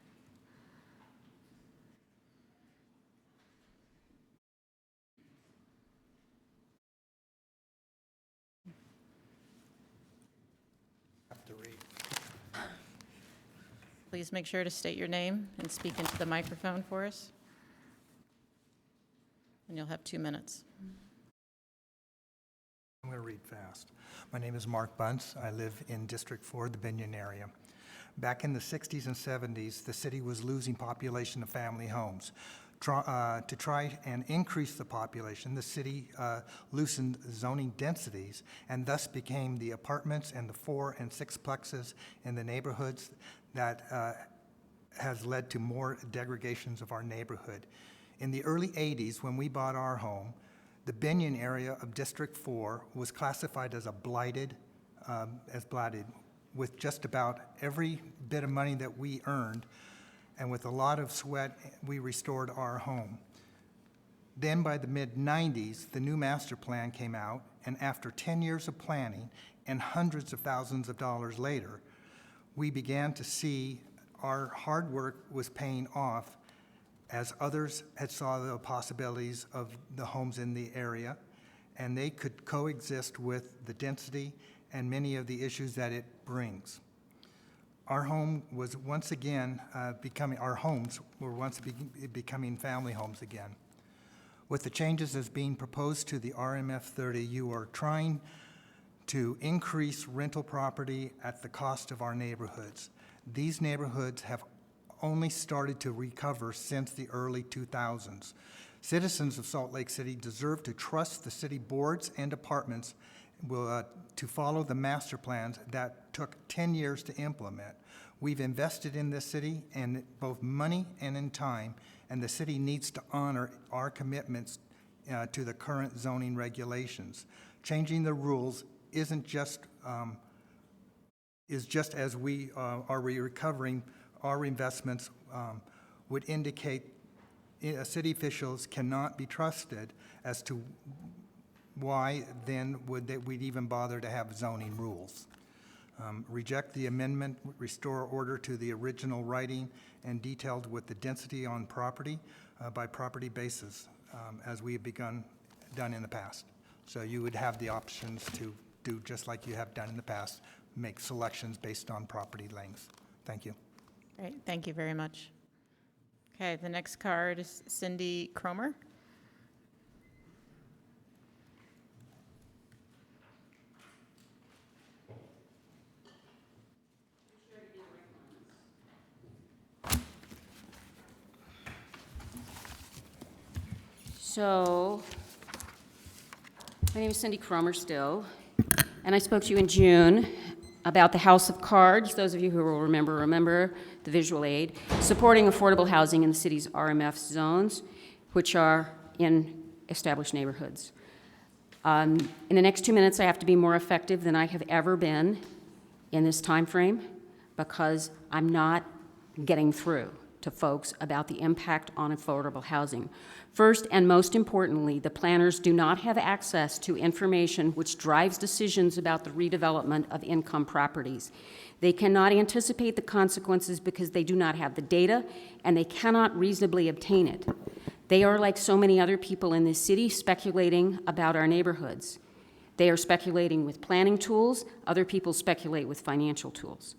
[SPEAKER 1] Please make sure to state your name and speak into the microphone for us. And you'll have 2 minutes.
[SPEAKER 8] I'm going to read fast. My name is Mark Bunce. I live in District 4, the Binion area. Back in the 60s and 70s, the city was losing population of family homes. To try and increase the population, the city loosened zoning densities and thus became the apartments and the 4 and 6 plexes in the neighborhoods that has led to more degradations of our neighborhood. In the early 80s, when we bought our home, the Binion area of District 4 was classified as blighted, with just about every bit of money that we earned, and with a lot of sweat, we restored our home. Then by the mid-90s, the new master plan came out, and after 10 years of planning and hundreds of thousands of dollars later, we began to see our hard work was paying off as others had saw the possibilities of the homes in the area, and they could coexist with the density and many of the issues that it brings. Our home was once again our homes were once becoming family homes again. With the changes as being proposed to the RMF 30, you are trying to increase rental property at the cost of our neighborhoods. These neighborhoods have only started to recover since the early 2000s. Citizens of Salt Lake City deserve to trust the city boards and departments to follow the master plans that took 10 years to implement. We've invested in this city in both money and in time, and the city needs to honor our commitments to the current zoning regulations. Changing the rules isn't just as we are recovering our investments would indicate city officials cannot be trusted as to why then we'd even bother to have zoning rules. Reject the amendment, restore order to the original writing and detailed with the density on property by property basis, as we have done in the past. So you would have the options to do just like you have done in the past, make selections based on property length. Thank you.
[SPEAKER 1] Great, thank you very much. Okay, the next card is Cindy Cromer.
[SPEAKER 11] So, my name is Cindy Cromer still, and I spoke to you in June about the House of Cards. Those of you who will remember the visual aid, supporting affordable housing in the city's RMF zones, which are in established neighborhoods. In the next 2 minutes, I have to be more effective than I have ever been in this time frame because I'm not getting through to folks about the impact on affordable housing. First and most importantly, the planners do not have access to information which drives decisions about the redevelopment of income properties. They cannot anticipate the consequences because they do not have the data and they cannot reasonably obtain it. They are like so many other people in this city speculating about our neighborhoods. They are speculating with planning tools, other people speculate with financial tools.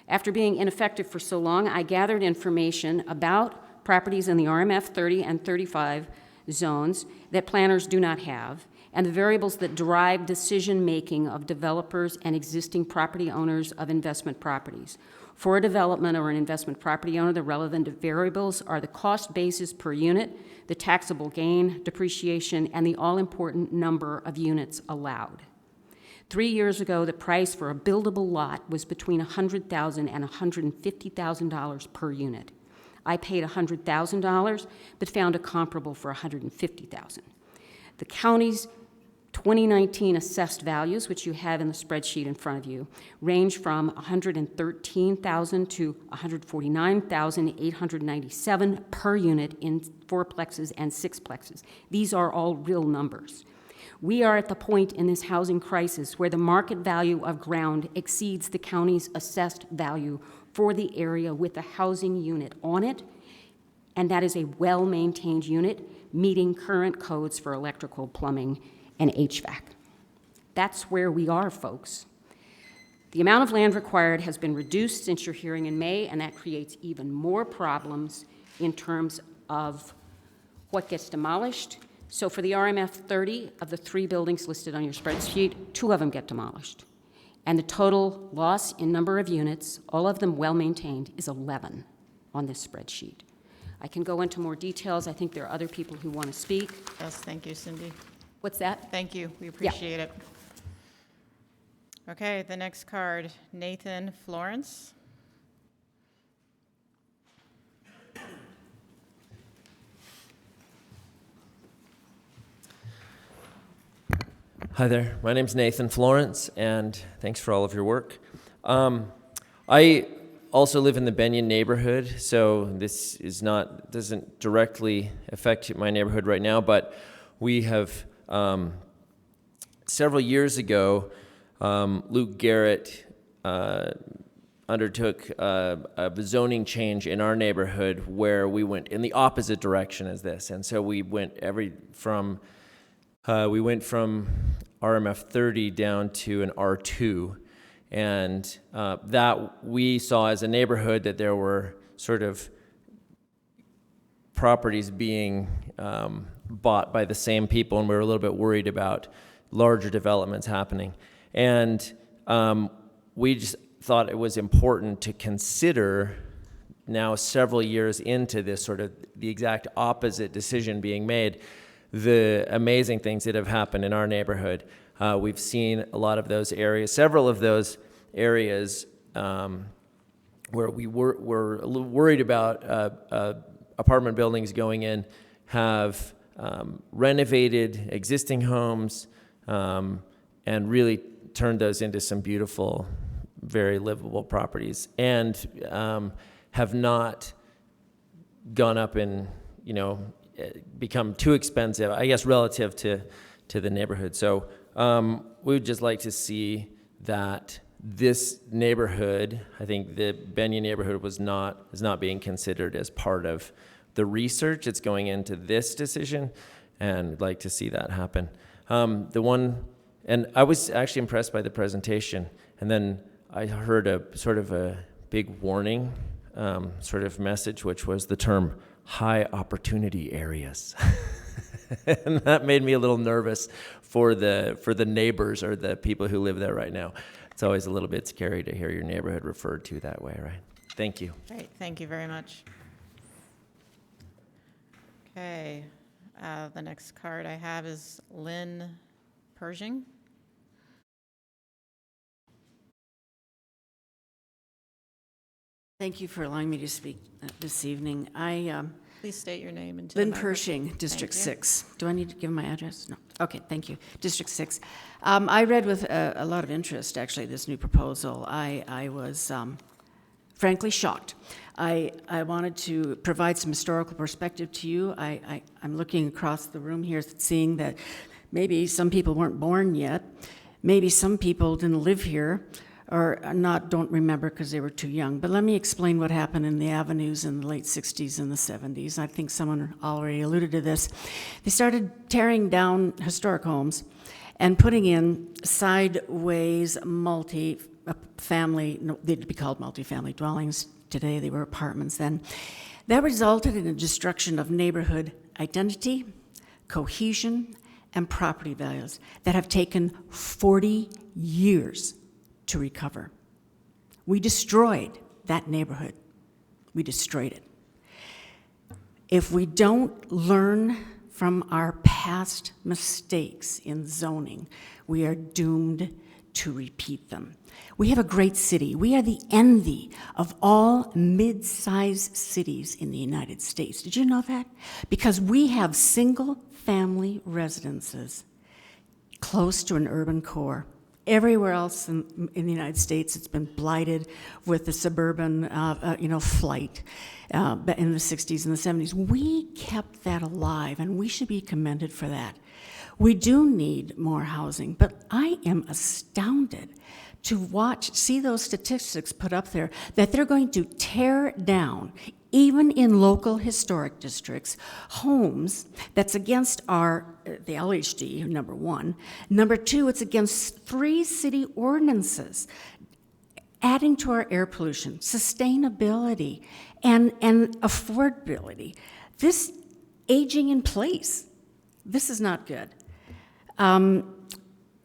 [SPEAKER 11] After being ineffective for so long, I gathered information about properties in the RMF 30 and 35 zones that planners do not have, and the variables that drive decision-making of developers and existing property owners of investment properties. For a development or an investment property owner, the relevant variables are the cost basis per unit, the taxable gain, depreciation, and the all-important number of units allowed. 3 years ago, the price for a buildable lot was between $100,000 and $150,000 per unit. I paid $100,000, but found a comparable for $150,000. The county's 2019 assessed values, which you have in the spreadsheet in front of you, range from $113,000 to $149,897 per unit in fourplexes and sixplexes. These are all real numbers. We are at the point in this housing crisis where the market value of ground exceeds the county's assessed value for the area with a housing unit on it, and that is a well-maintained unit meeting current codes for electrical, plumbing, and HVAC. That's where we are, folks. The amount of land required has been reduced since your hearing in May, and that creates even more problems in terms of what gets demolished. So for the RMF 30, of the 3 buildings listed on your spreadsheet, 2 of them get demolished. And the total loss in number of units, all of them well-maintained, is 11 on this spreadsheet. I can go into more details. I think there are other people who want to speak.
[SPEAKER 1] Yes, thank you, Cindy.
[SPEAKER 11] What's that?
[SPEAKER 1] Thank you, we appreciate it. Okay, the next card, Nathan Florence.
[SPEAKER 12] Hi there, my name's Nathan Florence, and thanks for all of your work. I also live in the Benyon neighborhood, so this doesn't directly affect my neighborhood right now, but we have, several years ago, Luke Garrett undertook a zoning change in our neighborhood where we went in the opposite direction as this, and so we went from RMF 30 down to an R2, and that we saw as a neighborhood that there were sort of properties being bought by the same people, and we were a little bit worried about larger developments happening. And we just thought it was important to consider, now several years into this sort of the exact opposite decision being made, the amazing things that have happened in our neighborhood. We've seen a lot of those areas, several of those areas where we were a little worried about apartment buildings going in, have renovated existing homes and really turned those into some beautiful, very livable properties, and have not gone up and, become too expensive, I guess, relative to the neighborhood. So we would just like to see that this neighborhood, I think the Benya neighborhood is not being considered as part of the research. It's going into this decision, and I'd like to see that happen. And I was actually impressed by the presentation, and then I heard a sort of a big warning sort of message, which was the term high opportunity areas. And that made me a little nervous for the neighbors or the people who live there right now. It's always a little bit scary to hear your neighborhood referred to that way, right? Thank you.
[SPEAKER 1] Great, thank you very much. Okay, the next card I have is Lynn Pershing.
[SPEAKER 13] Thank you for allowing me to speak this evening.
[SPEAKER 1] Please state your name and.
[SPEAKER 13] Lynn Pershing, District 6. Do I need to give my address? No. Okay, thank you. District 6. I read with a lot of interest, actually, this new proposal. I was frankly shocked. I wanted to provide some historical perspective to you. I'm looking across the room here, seeing that maybe some people weren't born yet. Maybe some people didn't live here, or don't remember because they were too young. But let me explain what happened in the avenues in the late 60s and the 70s. I think someone already alluded to this. They started tearing down historic homes and putting in sideways multi-family, they'd be called multifamily dwellings. Today they were apartments then. That resulted in a destruction of neighborhood identity, cohesion, and property values that have taken 40 years to recover. We destroyed that neighborhood. We destroyed it. If we don't learn from our past mistakes in zoning, we are doomed to repeat them. We have a great city. We are the envy of all mid-sized cities in the United States. Did you know that? Because we have single-family residences close to an urban core. Everywhere else in the United States, it's been blighted with the suburban, flight in the 60s and the 70s. We kept that alive, and we should be commended for that. We do need more housing, but I am astounded to see those statistics put up there that they're going to tear down, even in local historic districts, homes that's against the LHD, number one. Number two, it's against 3 city ordinances, adding to our air pollution, sustainability, and affordability. This aging in place, this is not good.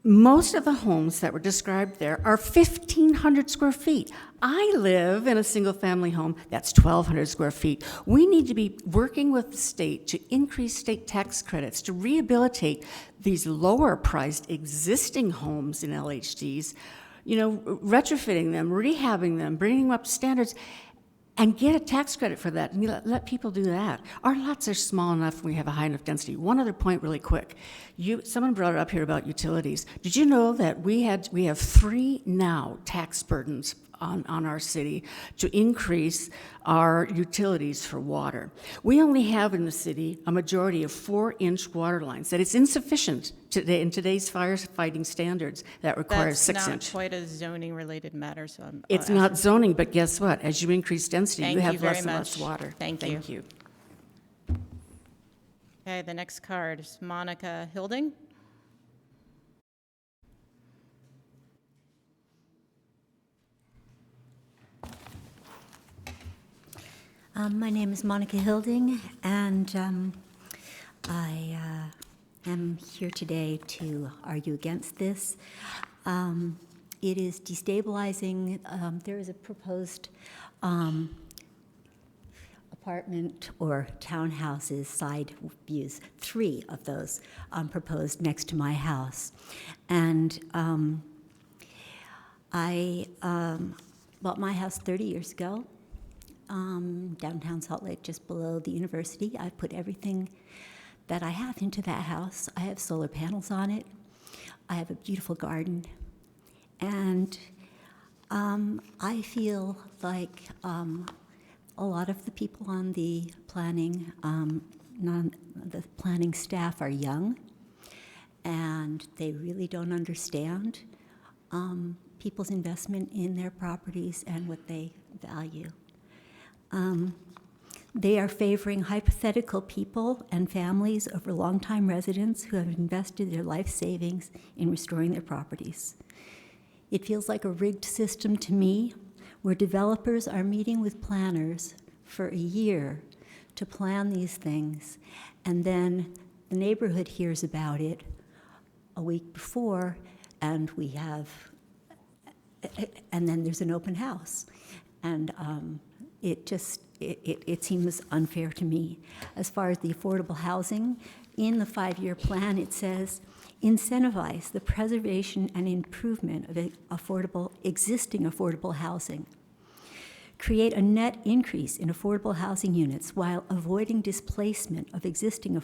[SPEAKER 13] Most of the homes that were described there are 1,500 square feet. I live in a single-family home that's 1,200 square feet. We need to be working with the state to increase state tax credits, to rehabilitate these lower-priced existing homes in LHDs, retrofitting them, rehabbing them, bringing them up to standards, and get a tax credit for that, and let people do that. Our lots are small enough, we have a high enough density. One other point really quick. Someone brought it up here about utilities. Did you know that we have 3 now tax burdens on our city to increase our utilities for water? We only have in the city a majority of 4-inch water lines, that it's insufficient today in today's firefighting standards that require 6-inch.
[SPEAKER 1] That's not quite a zoning-related matter, so
[SPEAKER 13] It's not zoning, but guess what? As you increase density, you have less and
[SPEAKER 1] very
[SPEAKER 13] less
[SPEAKER 1] much.
[SPEAKER 13] water.
[SPEAKER 1] Thank you. Okay, the next card is Monica Hilding.
[SPEAKER 14] My name is Monica Hilding, and I am here today to argue against this. It is destabilizing. There is a proposed apartment or townhouses, side views, 3 of those proposed next to my house. And I bought my house 30 years ago. Downtown Salt Lake, just below the university. I put everything that I have into that house. I have solar panels on it. I have a beautiful garden. And I feel like a lot of the people on the planning, the planning staff are young, and they really don't understand people's investment in their properties and what they value. They are favoring hypothetical people and families over longtime residents who have invested their life savings in restoring their properties. It feels like a rigged system to me, where developers are meeting with planners for a year to plan these things, and then the neighborhood hears about it a week before, and then there's an open house. And it seems unfair to me. As far as the affordable housing, in the 5-year plan, it says, incentivize the preservation and improvement of existing affordable housing. Create a net increase in affordable housing units while avoiding displacement of existing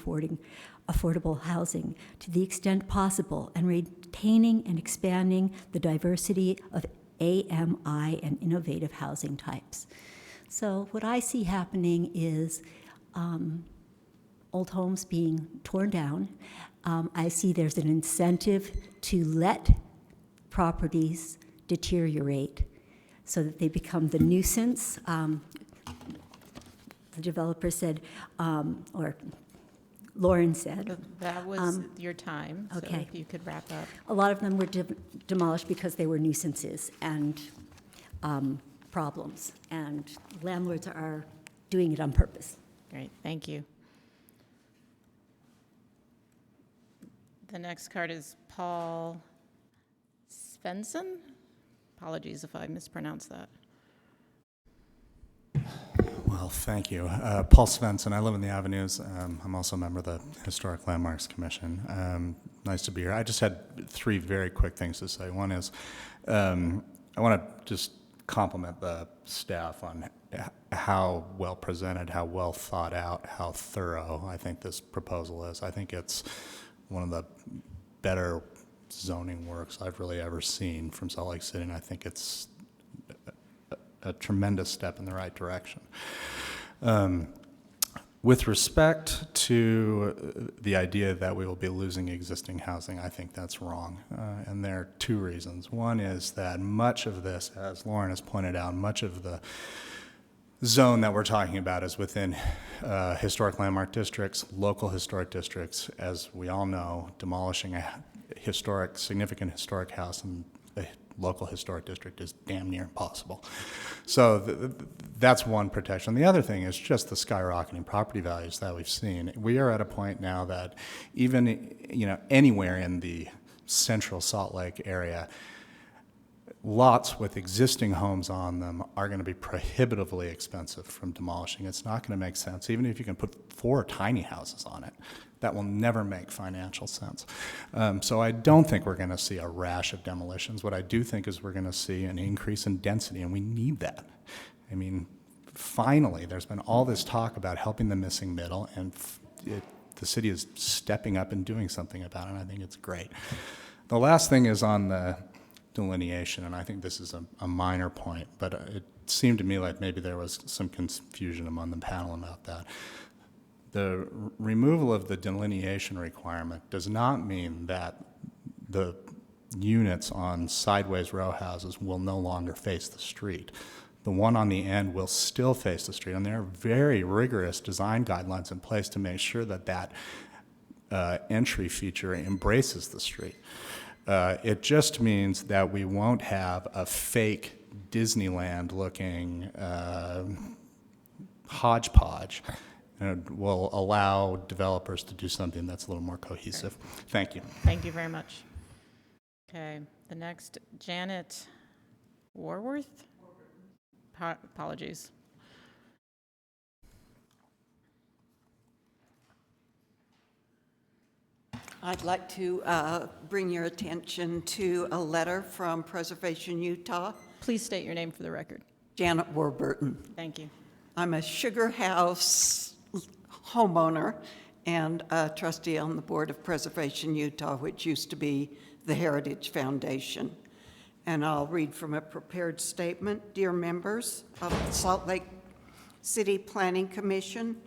[SPEAKER 14] affordable housing to the extent possible, and retaining and expanding the diversity of AMI and innovative housing types. So what I see happening is old homes being torn down. I see there's an incentive to let properties deteriorate so that they become the nuisance. The developer said, or Lauren said.
[SPEAKER 1] That was your time, so
[SPEAKER 14] okay.
[SPEAKER 1] if you could wrap up.
[SPEAKER 14] A lot of them were demolished because they were nuisances and problems, and landlords are doing it on purpose.
[SPEAKER 1] Great, thank you. The next card is Paul Svensson. Apologies if I mispronounced that.
[SPEAKER 15] Well, thank you. Paul Svensson, I live in the Avenues. I'm also a member of the Historic Landmarks Commission. Nice to be here. I just had 3 very quick things to say. One is, I want to just compliment the staff on how well presented, how well thought out, how thorough I think this proposal is. I think it's one of the better zoning works I've really ever seen from Salt Lake City, and I think it's a tremendous step in the right direction. With respect to the idea that we will be losing existing housing, I think that's wrong, and there are 2 reasons. One is that much of this, as Lauren has pointed out, much of the zone that we're talking about is within historic landmark districts, local historic districts. As we all know, demolishing a significant historic house in a local historic district is damn near impossible. So that's one protection. The other thing is just the skyrocketing property values that we've seen. We are at a point now that even anywhere in the central Salt Lake area, lots with existing homes on them are going to be prohibitively expensive from demolishing. It's not going to make sense. Even if you can put 4 tiny houses on it, that will never make financial sense. So I don't think we're going to see a rash of demolitions. What I do think is we're going to see an increase in density, and we need that. I mean, finally, there's been all this talk about helping the missing middle, and the city is stepping up and doing something about it, and I think it's great. The last thing is on the delineation, and I think this is a minor point, but it seemed to me like maybe there was some confusion among the panel about that. The removal of the delineation requirement does not mean that the units on sideways row houses will no longer face the street. The one on the end will still face the street, and there are very rigorous design guidelines in place to make sure that that entry feature embraces the street. It just means that we won't have a fake Disneyland-looking hodgepodge, and will allow developers to do something that's a little more cohesive. Thank you.
[SPEAKER 1] Thank you very much. Okay, the next, Janet Warworth? Apologies.
[SPEAKER 16] I'd like to bring your attention to a letter from Preservation Utah.
[SPEAKER 1] Please state your name for the record.
[SPEAKER 16] Janet Warburton.
[SPEAKER 1] Thank you.
[SPEAKER 16] I'm a Sugar House homeowner and a trustee on the board of Preservation Utah, which used to be the Heritage Foundation. And I'll read from a prepared statement. Dear members of the Salt Lake City Planning Commission,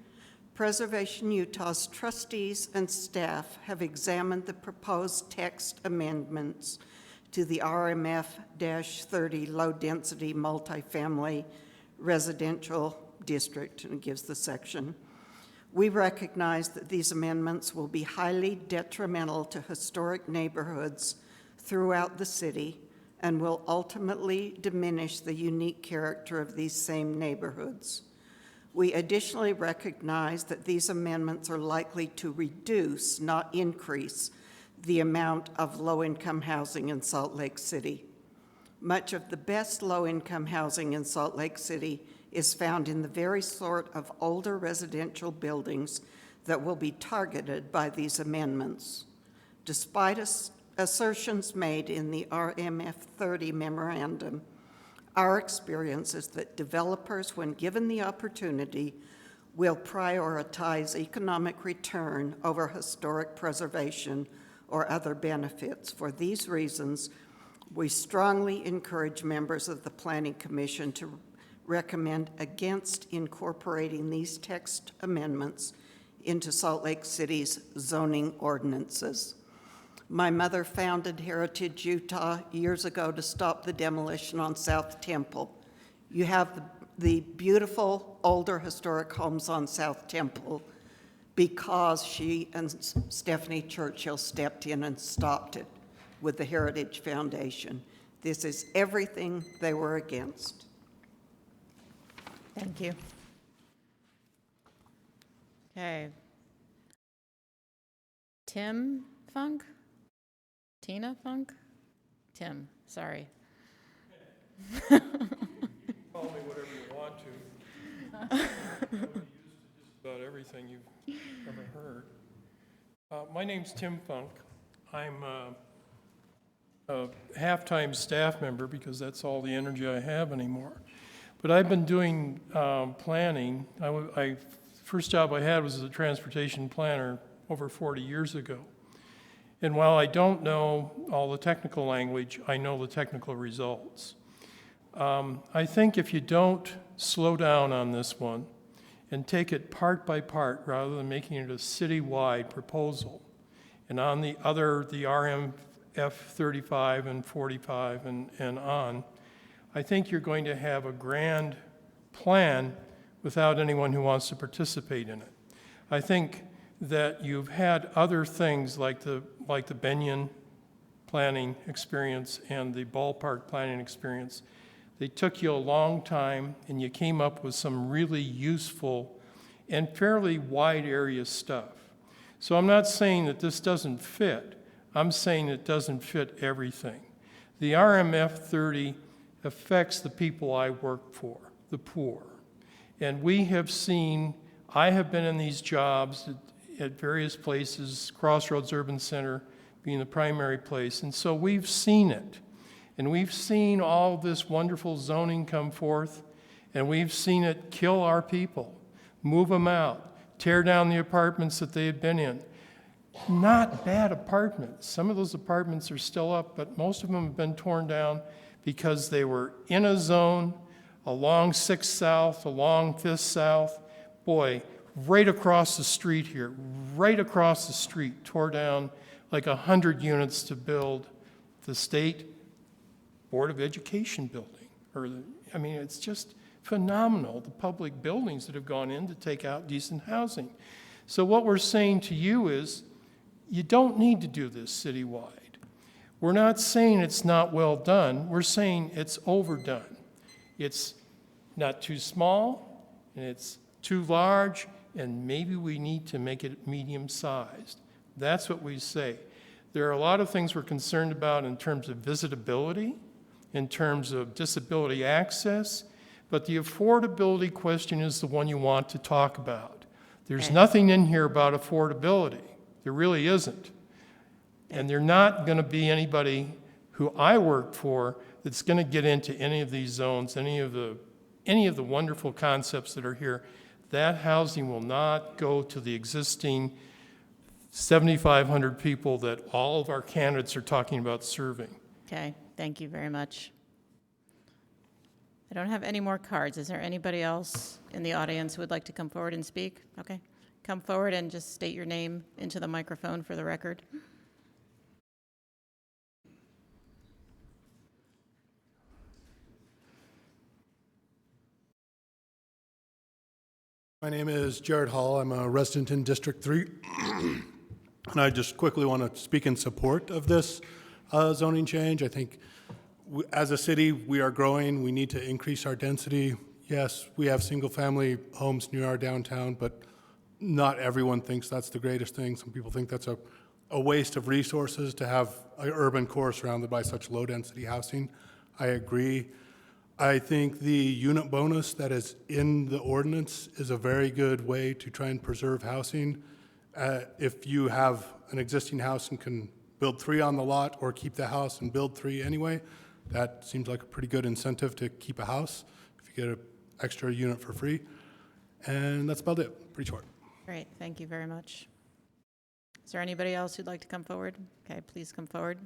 [SPEAKER 16] Preservation Utah's trustees and staff have examined the proposed text amendments to the RMF-30 low-density multifamily residential district, and it gives the section. We recognize that these amendments will be highly detrimental to historic neighborhoods throughout the city and will ultimately diminish the unique character of these same neighborhoods. We additionally recognize that these amendments are likely to reduce, not increase, the amount of low-income housing in Salt Lake City. Much of the best low-income housing in Salt Lake City is found in the very sort of older residential buildings that will be targeted by these amendments. Despite assertions made in the RMF-30 memorandum, our experience is that developers, when given the opportunity, will prioritize economic return over historic preservation or other benefits. For these reasons, we strongly encourage members of the Planning Commission to recommend against incorporating these text amendments into Salt Lake City's zoning ordinances. My mother founded Heritage Utah years ago to stop the demolition on South Temple. You have the beautiful older historic homes on South Temple because she and Stephanie Churchill stepped in and stopped it with the Heritage Foundation. This is everything they were against.
[SPEAKER 1] Thank you. Okay. Tim Funk? Tina Funk? Tim, sorry.
[SPEAKER 17] Call me whatever you want to. I'm used to just about everything you've ever heard. My name's Tim Funk. I'm a half-time staff member because that's all the energy I have anymore. But I've been doing planning. First job I had was as a transportation planner over 40 years ago. And while I don't know all the technical language, I know the technical results. I think if you don't slow down on this one and take it part by part rather than making it a citywide proposal, and on the other, the RMF 35 and 45 and on, I think you're going to have a grand plan without anyone who wants to participate in it. I think that you've had other things like the Benyon planning experience and the ballpark planning experience. They took you a long time, and you came up with some really useful and fairly wide area stuff. So I'm not saying that this doesn't fit. I'm saying it doesn't fit everything. The RMF 30 affects the people I work for, the poor. And we have seen, I have been in these jobs at various places, Crossroads Urban Center being the primary place, and so we've seen it. And we've seen all this wonderful zoning come forth, and we've seen it kill our people, move them out, tear down the apartments that they had been in. Not bad apartments. Some of those apartments are still up, but most of them have been torn down because they were in a zone along 6th South, along 5th South. Boy, right across the street here, right across the street, tore down like 100 units to build the State Board of Education building. It's just phenomenal, the public buildings that have gone in to take out decent housing. So what we're saying to you is, you don't need to do this citywide. We're not saying it's not well done. We're saying it's overdone. It's not too small, and it's too large, and maybe we need to make it medium-sized. That's what we say. There are a lot of things we're concerned about in terms of visitability, in terms of disability access, but the affordability question is the one you want to talk about. There's nothing in here about affordability. There really isn't. And there's not going to be anybody who I work for that's going to get into any of these zones, any of the wonderful concepts that are here. That housing will not go to the existing 7,500 people that all of our candidates are talking about serving.
[SPEAKER 1] Okay, thank you very much. I don't have any more cards. Is there anybody else in the audience who would like to come forward and speak? Okay. Come forward and just state your name into the microphone for the record.
[SPEAKER 18] My name is Jared Hall. I'm a resident in District 3. And I just quickly want to speak in support of this zoning change. I think as a city, we are growing. We need to increase our density. Yes, we have single-family homes near our downtown, but not everyone thinks that's the greatest thing. Some people think that's a waste of resources to have an urban core surrounded by such low-density housing. I agree. I think the unit bonus that is in the ordinance is a very good way to try and preserve housing. If you have an existing house and can build 3 on the lot or keep the house and build 3 anyway, that seems like a pretty good incentive to keep a house if you get an extra unit for free. And that's about it, pretty short.
[SPEAKER 1] Great, thank you very much. Is there anybody else who'd like to come forward? Okay, please come forward.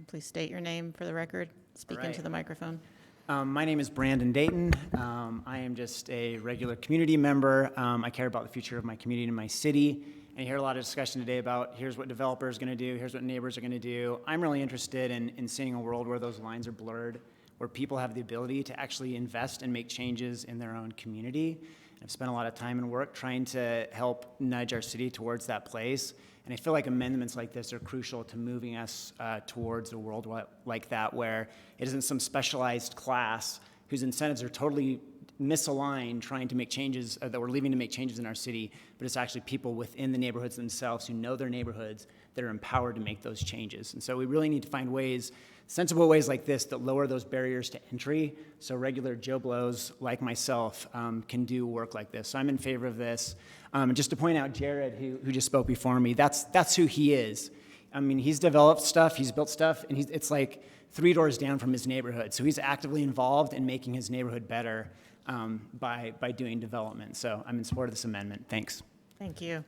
[SPEAKER 1] Please state your name for the record. Speak into the microphone.
[SPEAKER 19] My name is Brandon Dayton. I am just a regular community member. I care about the future of my community and my city. And you hear a lot of discussion today about here's what developers are going to do, here's what neighbors are going to do. I'm really interested in seeing a world where those lines are blurred, where people have the ability to actually invest and make changes in their own community. I've spent a lot of time and work trying to help nudge our city towards that place. And I feel like amendments like this are crucial to moving us towards a world like that, where it isn't some specialized class whose incentives are totally misaligned trying to make changes, that we're leaving to make changes in our city, but it's actually people within the neighborhoods themselves who know their neighborhoods that are empowered to make those changes. And so we really need to find ways, sensible ways like this, that lower those barriers to entry so regular Joe Blows like myself can do work like this. So I'm in favor of this. And just to point out Jared, who just spoke before me, that's who he is. I mean, he's developed stuff, he's built stuff, and it's like 3 doors down from his neighborhood. So he's actively involved in making his neighborhood better by doing development. So I'm in support of this amendment. Thanks.
[SPEAKER 1] Thank you.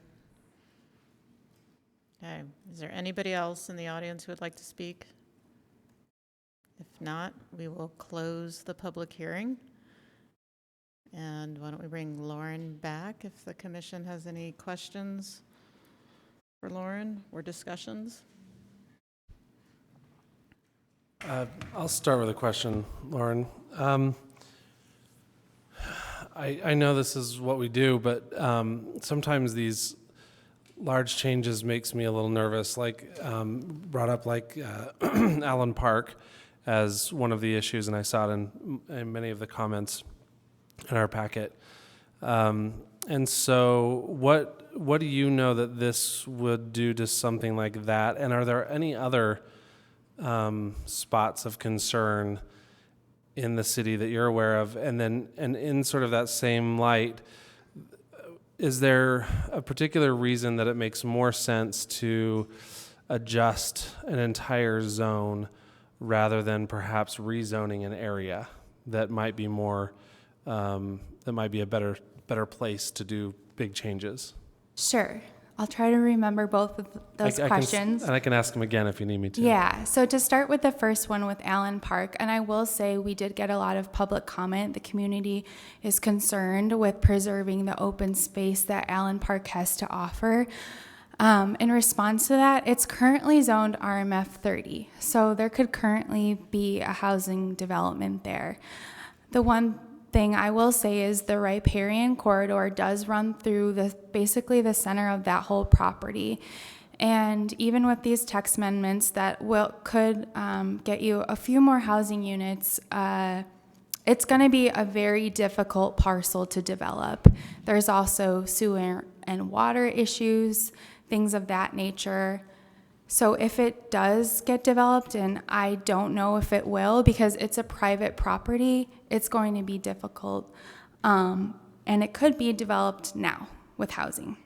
[SPEAKER 1] Okay, is there anybody else in the audience who would like to speak? If not, we will close the public hearing. And why don't we bring Lauren back if the commission has any questions for Lauren or discussions?
[SPEAKER 9] I'll start with a question, Lauren. I know this is what we do, but sometimes these large changes makes me a little nervous, like brought up like Allen Park as one of the issues, and I saw it in many of the comments in our packet. And so what do you know that this would do to something like that? And are there any other spots of concern in the city that you're aware of? And in sort of that same light, is there a particular reason that it makes more sense to adjust an entire zone rather than perhaps rezoning an area that might be more that might be a better place to do big changes?
[SPEAKER 7] Sure. I'll try to remember both of those questions.
[SPEAKER 9] And I can ask them again if you need me to.
[SPEAKER 7] Yeah. So to start with the first one with Allen Park, and I will say we did get a lot of public comment. The community is concerned with preserving the open space that Allen Park has to offer. In response to that, it's currently zoned RMF 30. So there could currently be a housing development there. The one thing I will say is the riparian corridor does run through basically the center of that whole property. And even with these text amendments that could get you a few more housing units, it's going to be a very difficult parcel to develop. There's also sewer and water issues, things of that nature. So if it does get developed, and I don't know if it will because it's a private property, it's going to be difficult. And it could be developed now with housing.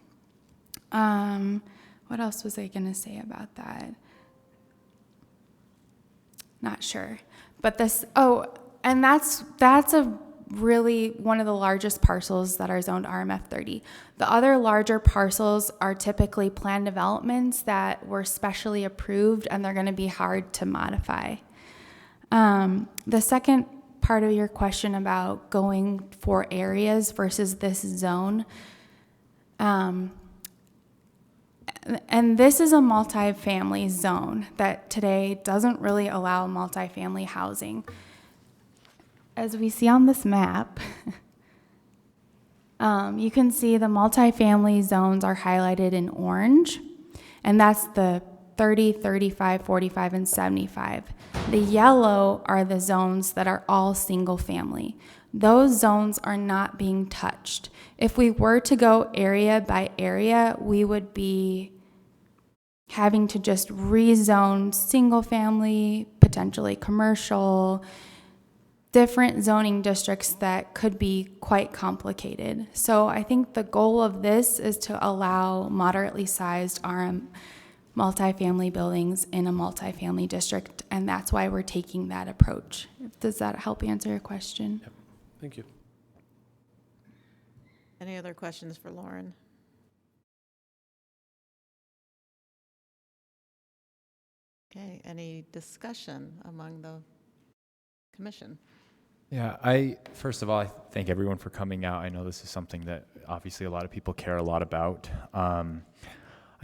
[SPEAKER 7] What else was I going to say about that? Not sure. But and that's a really one of the largest parcels that are zoned RMF 30. The other larger parcels are typically planned developments that were specially approved, and they're going to be hard to modify. The second part of your question about going for areas versus this zone, and this is a multifamily zone that today doesn't really allow multifamily housing. As we see on this map, you can see the multifamily zones are highlighted in orange, and that's the 30, 35, 45, and 75. The yellow are the zones that are all single family. Those zones are not being touched. If we were to go area by area, we would be having to just rezone single family, potentially commercial, different zoning districts that could be quite complicated. So I think the goal of this is to allow moderately sized RM multifamily buildings in a multifamily district, and that's why we're taking that approach. Does that help answer your question?
[SPEAKER 9] Yep. Thank you.
[SPEAKER 1] Any other questions for Lauren? Okay, any discussion among the commission?
[SPEAKER 4] Yeah, first of all, I thank everyone for coming out. I know this is something that obviously a lot of people care a lot about.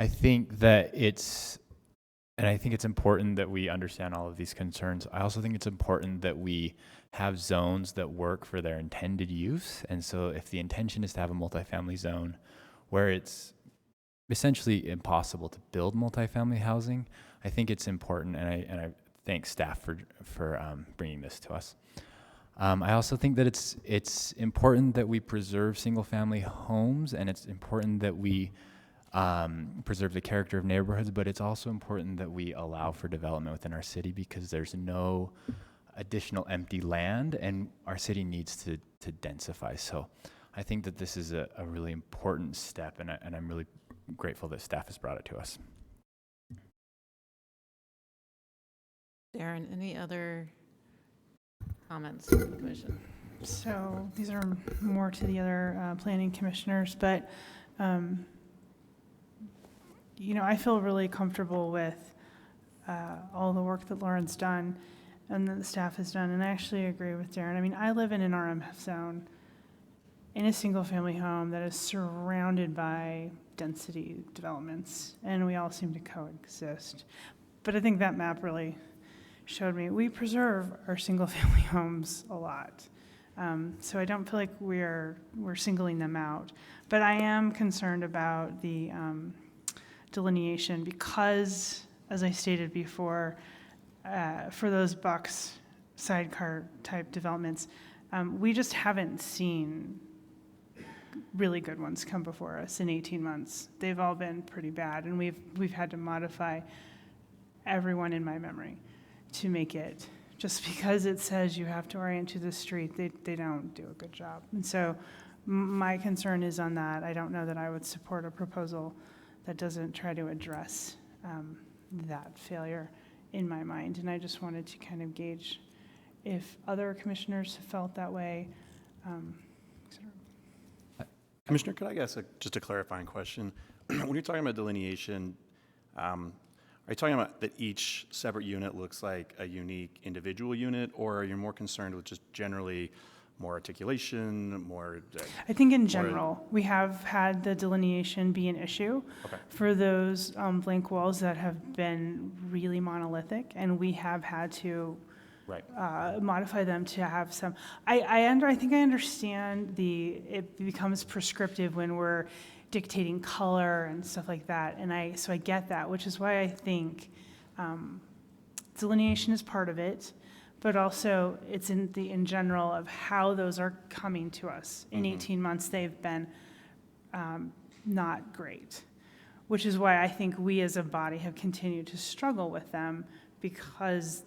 [SPEAKER 4] I think that it's important that we understand all of these concerns. I also think it's important that we have zones that work for their intended use. And so if the intention is to have a multifamily zone where it's essentially impossible to build multifamily housing, I think it's important, and I thank staff for bringing this to us. I also think that it's important that we preserve single-family homes, and it's important that we preserve the character of neighborhoods, but it's also important that we allow for development within our city because there's no additional empty land, and our city needs to densify. So I think that this is a really important step, and I'm really grateful that staff has brought it to us.
[SPEAKER 1] Darren, any other comments from the commission?
[SPEAKER 6] So these are more to the other planning commissioners, but I feel really comfortable with all the work that Lauren's done and that the staff has done, and I actually agree with Darren. I mean, I live in an RMF zone in a single-family home that is surrounded by density developments, and we all seem to coexist. But I think that map really showed me we preserve our single-family homes a lot. So I don't feel like we're singling them out. But I am concerned about the delineation because, as I stated before, for those box sidecar type developments, we just haven't seen really good ones come before us in 18 months. They've all been pretty bad, and we've had to modify every one in my memory to make it. Just because it says you have to orient to the street, they don't do a good job. And so my concern is on that. I don't know that I would support a proposal that doesn't try to address that failure in my mind. And I just wanted to kind of gauge if other commissioners felt that way.
[SPEAKER 3] Commissioner, could I ask just a clarifying question? When you're talking about delineation, are you talking about that each separate unit looks like a unique individual unit, or are you more concerned with just generally more articulation, more?
[SPEAKER 6] I think in general, we have had the delineation be an issue for those blank walls that have been really monolithic, and we have had to modify them to have some. I think I understand it becomes prescriptive when we're dictating color and stuff like that, and so I get that, which is why I think delineation is part of it, but also it's in general of how those are coming to us. In 18 months, they've been not great, which is why I think we as a body have continued to struggle with them because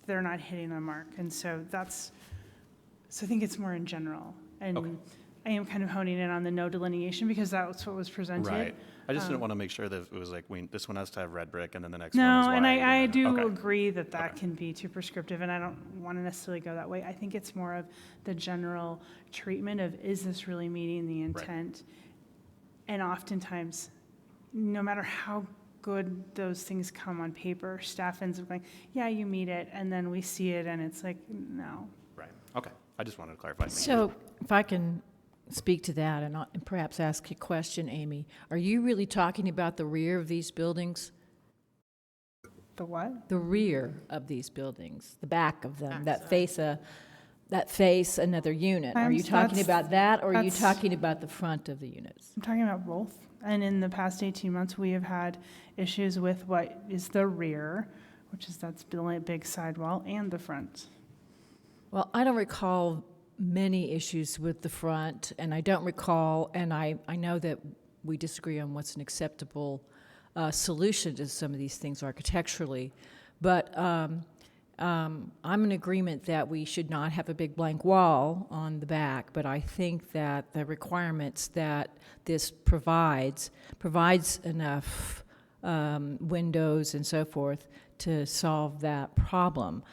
[SPEAKER 6] they're not hitting the mark. And so I think it's more in general. And I am kind of honing in on the no delineation because that's what was presented.
[SPEAKER 3] Right. I just didn't want to make sure that it was like this one has to have red brick and then the next one is
[SPEAKER 6] No,
[SPEAKER 3] white.
[SPEAKER 6] and I do agree that can be too prescriptive, and I don't want to necessarily go that way. I think it's more of the general treatment of, is this really meeting the intent? And oftentimes, no matter how good those things come on paper. Staff ends up going, yeah, you meet it, and then we see it, and it's like, no.
[SPEAKER 3] Right, okay. I just wanted to clarify. Thank you.
[SPEAKER 10] So if I can speak to that and perhaps ask a question, Amy, are you really talking about the rear of these buildings?
[SPEAKER 6] The what?
[SPEAKER 10] The rear of these buildings, the back of them, that face another unit. Are you talking about that, or are you talking about the front of the units?
[SPEAKER 6] I'm talking about both. And in the past 18 months, we have had issues with what is the rear, which is that's big sidewall, and the front.
[SPEAKER 10] Well, I don't recall many issues with the front, and I don't recall, and I know that we disagree on what's an acceptable solution to some of these things architecturally, but I'm in agreement that we should not have a big blank wall on the back, but I think that the requirements that this provides enough windows and so forth to solve that problem.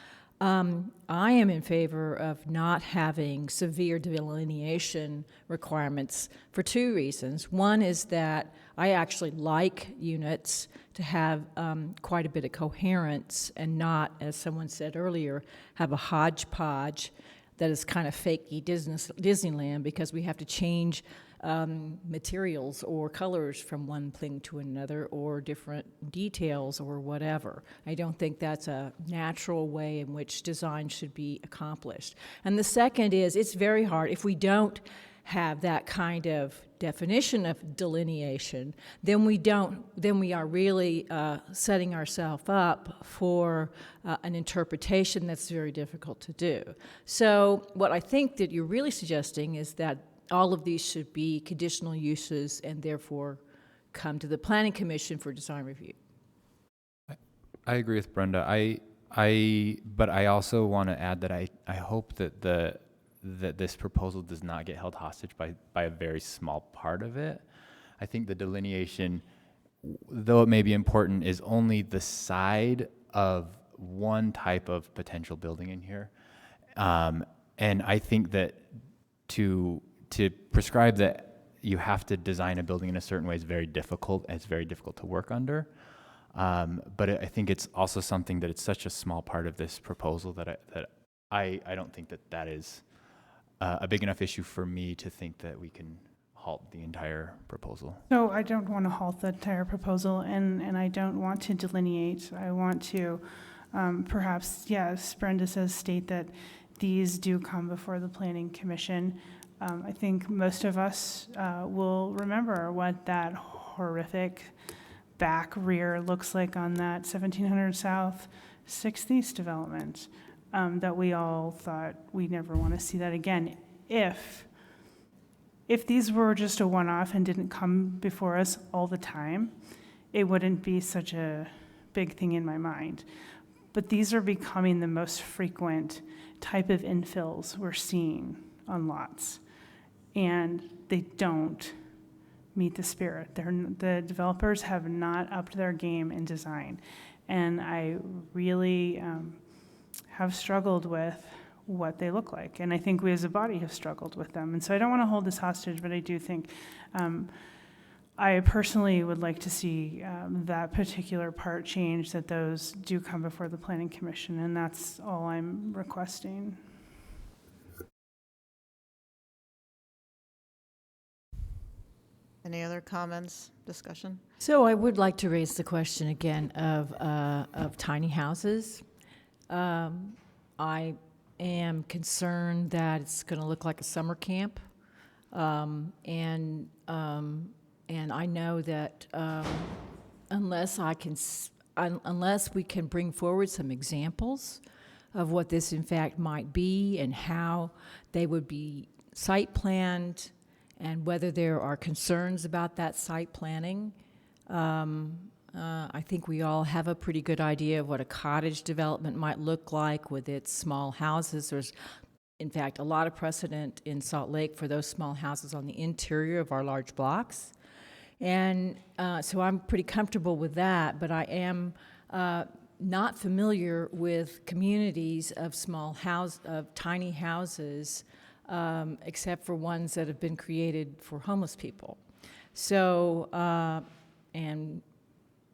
[SPEAKER 10] I am in favor of not having severe delineation requirements for two reasons. One is that I actually like units to have quite a bit of coherence and not, as someone said earlier, have a hodgepodge that is kind of fakey Disneyland because we have to change materials or colors from one thing to another or different details or whatever. I don't think that's a natural way in which design should be accomplished. And the second is it's very hard if we don't have that kind of definition of delineation, then we are really setting ourselves up for an interpretation that's very difficult to do. So what I think that you're really suggesting is that all of these should be conditional uses and therefore come to the Planning Commission for design review.
[SPEAKER 4] I agree with Brenda. But I also want to add that I hope that that this proposal does not get held hostage by a very small part of it. I think the delineation, though it may be important, is only the side of one type of potential building in here. And I think that to prescribe that you have to design a building in a certain way is very difficult. It's very difficult to work under. But I think it's also something that it's such a small part of this proposal that I don't think that is a big enough issue for me to think that we can halt the entire proposal.
[SPEAKER 6] So I don't want to halt the entire proposal, and I don't want to delineate. I want to perhaps, yes, Brenda says state that these do come before the Planning Commission. I think most of us will remember what that horrific back rear looks like on that 1700 South 6th East development. That we all thought we never want to see that again. If these were just a one-off and didn't come before us all the time, it wouldn't be such a big thing in my mind. But these are becoming the most frequent type of infills we're seeing on lots. And they don't meet the spirit. The developers have not upped their game in design. And I really have struggled with what they look like. And I think we as a body have struggled with them. And so I don't want to hold this hostage, but I do think I personally would like to see that particular part change, that those do come before the Planning Commission, and that's all I'm requesting.
[SPEAKER 1] Any other comments, discussion?
[SPEAKER 10] So I would like to raise the question again of tiny houses. I am concerned that it's going to look like a summer camp, and I know that unless we can bring forward some examples of what this in fact might be and how they would be site planned and whether there are concerns about that site planning. I think we all have a pretty good idea of what a cottage development might look like with its small houses. There's, in fact, a lot of precedent in Salt Lake for those small houses on the interior of our large blocks. And so I'm pretty comfortable with that, but I am not familiar with communities of tiny houses, except for ones that have been created for homeless people. So, and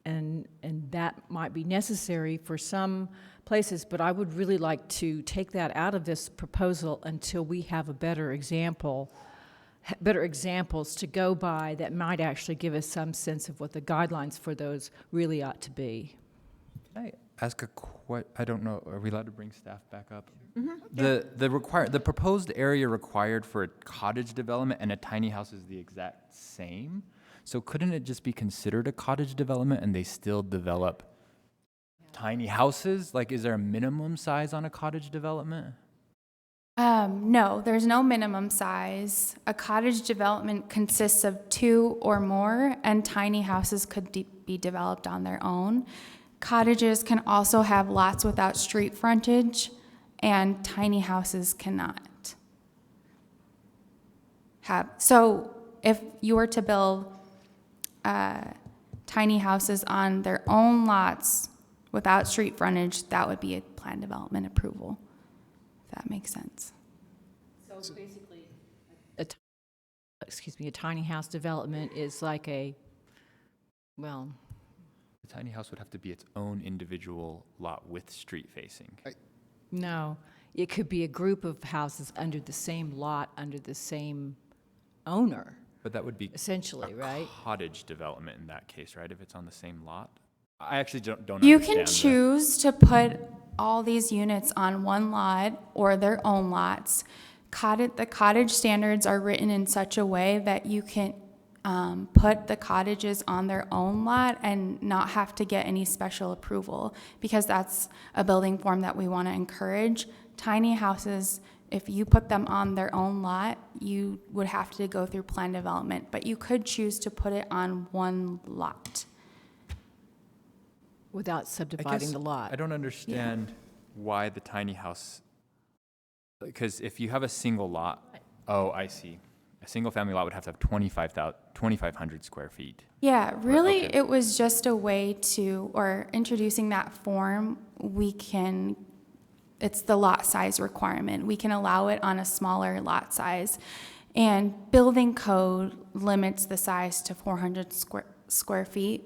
[SPEAKER 10] and that might be necessary for some places, but I would really like to take that out of this proposal until we have a better examples to go by that might actually give us some sense of what the guidelines for those really ought to be.
[SPEAKER 4] Can I ask I don't know, are we allowed to bring staff back up?
[SPEAKER 10] Mm-hmm.
[SPEAKER 4] The proposed area required for a cottage development and a tiny house is the exact same. So couldn't it just be considered a cottage development and they still develop tiny houses? Like, is there a minimum size on a cottage development?
[SPEAKER 7] No, there's no minimum size. A cottage development consists of 2 or more, and tiny houses could be developed on their own. Cottages can also have lots without street frontage, and tiny houses cannot have. So if you were to build tiny houses on their own lots without street frontage, that would be a plan development approval, if that makes sense.
[SPEAKER 10] So basically, a tiny house development is like a
[SPEAKER 4] tiny house would have to be its own individual lot with street facing.
[SPEAKER 10] no, it could be a group of houses under the same lot, under the same owner,
[SPEAKER 4] But that would be
[SPEAKER 10] essentially, right?
[SPEAKER 4] cottage development in that case, right? If it's on the same lot? I actually don't
[SPEAKER 7] You
[SPEAKER 4] understand
[SPEAKER 7] can choose to put all these units on one lot or their own lots. The cottage standards are written in such a way that you can put the cottages on their own lot and not have to get any special approval, because that's a building form that we want to encourage. Tiny houses, if you put them on their own lot, you would have to go through plan development, but you could choose to put it on one lot.
[SPEAKER 10] Without subdividing the lot.
[SPEAKER 4] I don't understand why the tiny house, because if you have a single lot, oh, I see. A single family lot would have to have 2,500 square feet.
[SPEAKER 7] Yeah, really,
[SPEAKER 4] okay.
[SPEAKER 7] it was just a way to, or introducing that form, it's the lot size requirement. We can allow it on a smaller lot size. And building code limits the size to 400 square feet,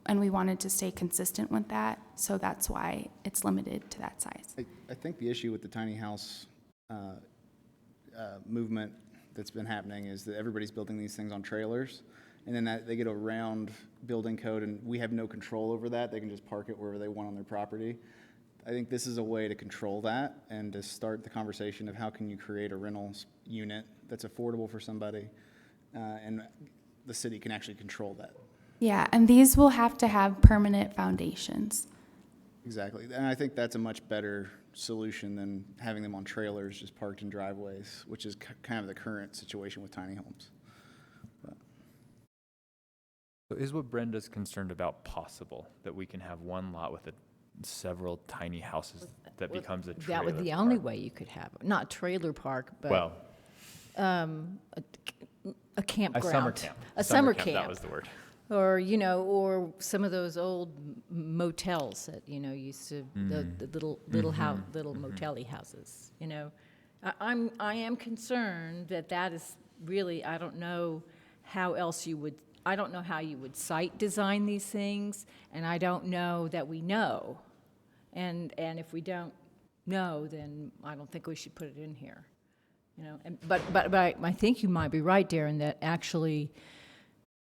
[SPEAKER 7] and we wanted to stay consistent with that, so that's why it's limited to that size.
[SPEAKER 20] I think the issue with the tiny house movement that's been happening is that everybody's building these things on trailers, and then they get around building code, and we have no control over that. They can just park it wherever they want on their property. I think this is a way to control that and to start the conversation of how can you create a rental unit that's affordable for somebody, and the city can actually control that.
[SPEAKER 7] Yeah, and these will have to have permanent foundations.
[SPEAKER 20] Exactly, and I think that's a much better solution than having them on trailers just parked in driveways, which is kind of the current situation with tiny homes.
[SPEAKER 4] So is what Brenda's concerned about possible, that we can have one lot with several tiny houses that becomes a trailer
[SPEAKER 10] That would be the only way you could have it. Not trailer park, but
[SPEAKER 4] Well,
[SPEAKER 10] a campground.
[SPEAKER 4] a summer camp.
[SPEAKER 10] A summer camp.
[SPEAKER 4] That was the word.
[SPEAKER 10] Or, or some of those old motels that, used to, the little motel-y houses, I am concerned that is really, I don't know how you would site design these things, and I don't know that we know. And if we don't know, then I don't think we should put it in here, But I think you might be right, Darren, that actually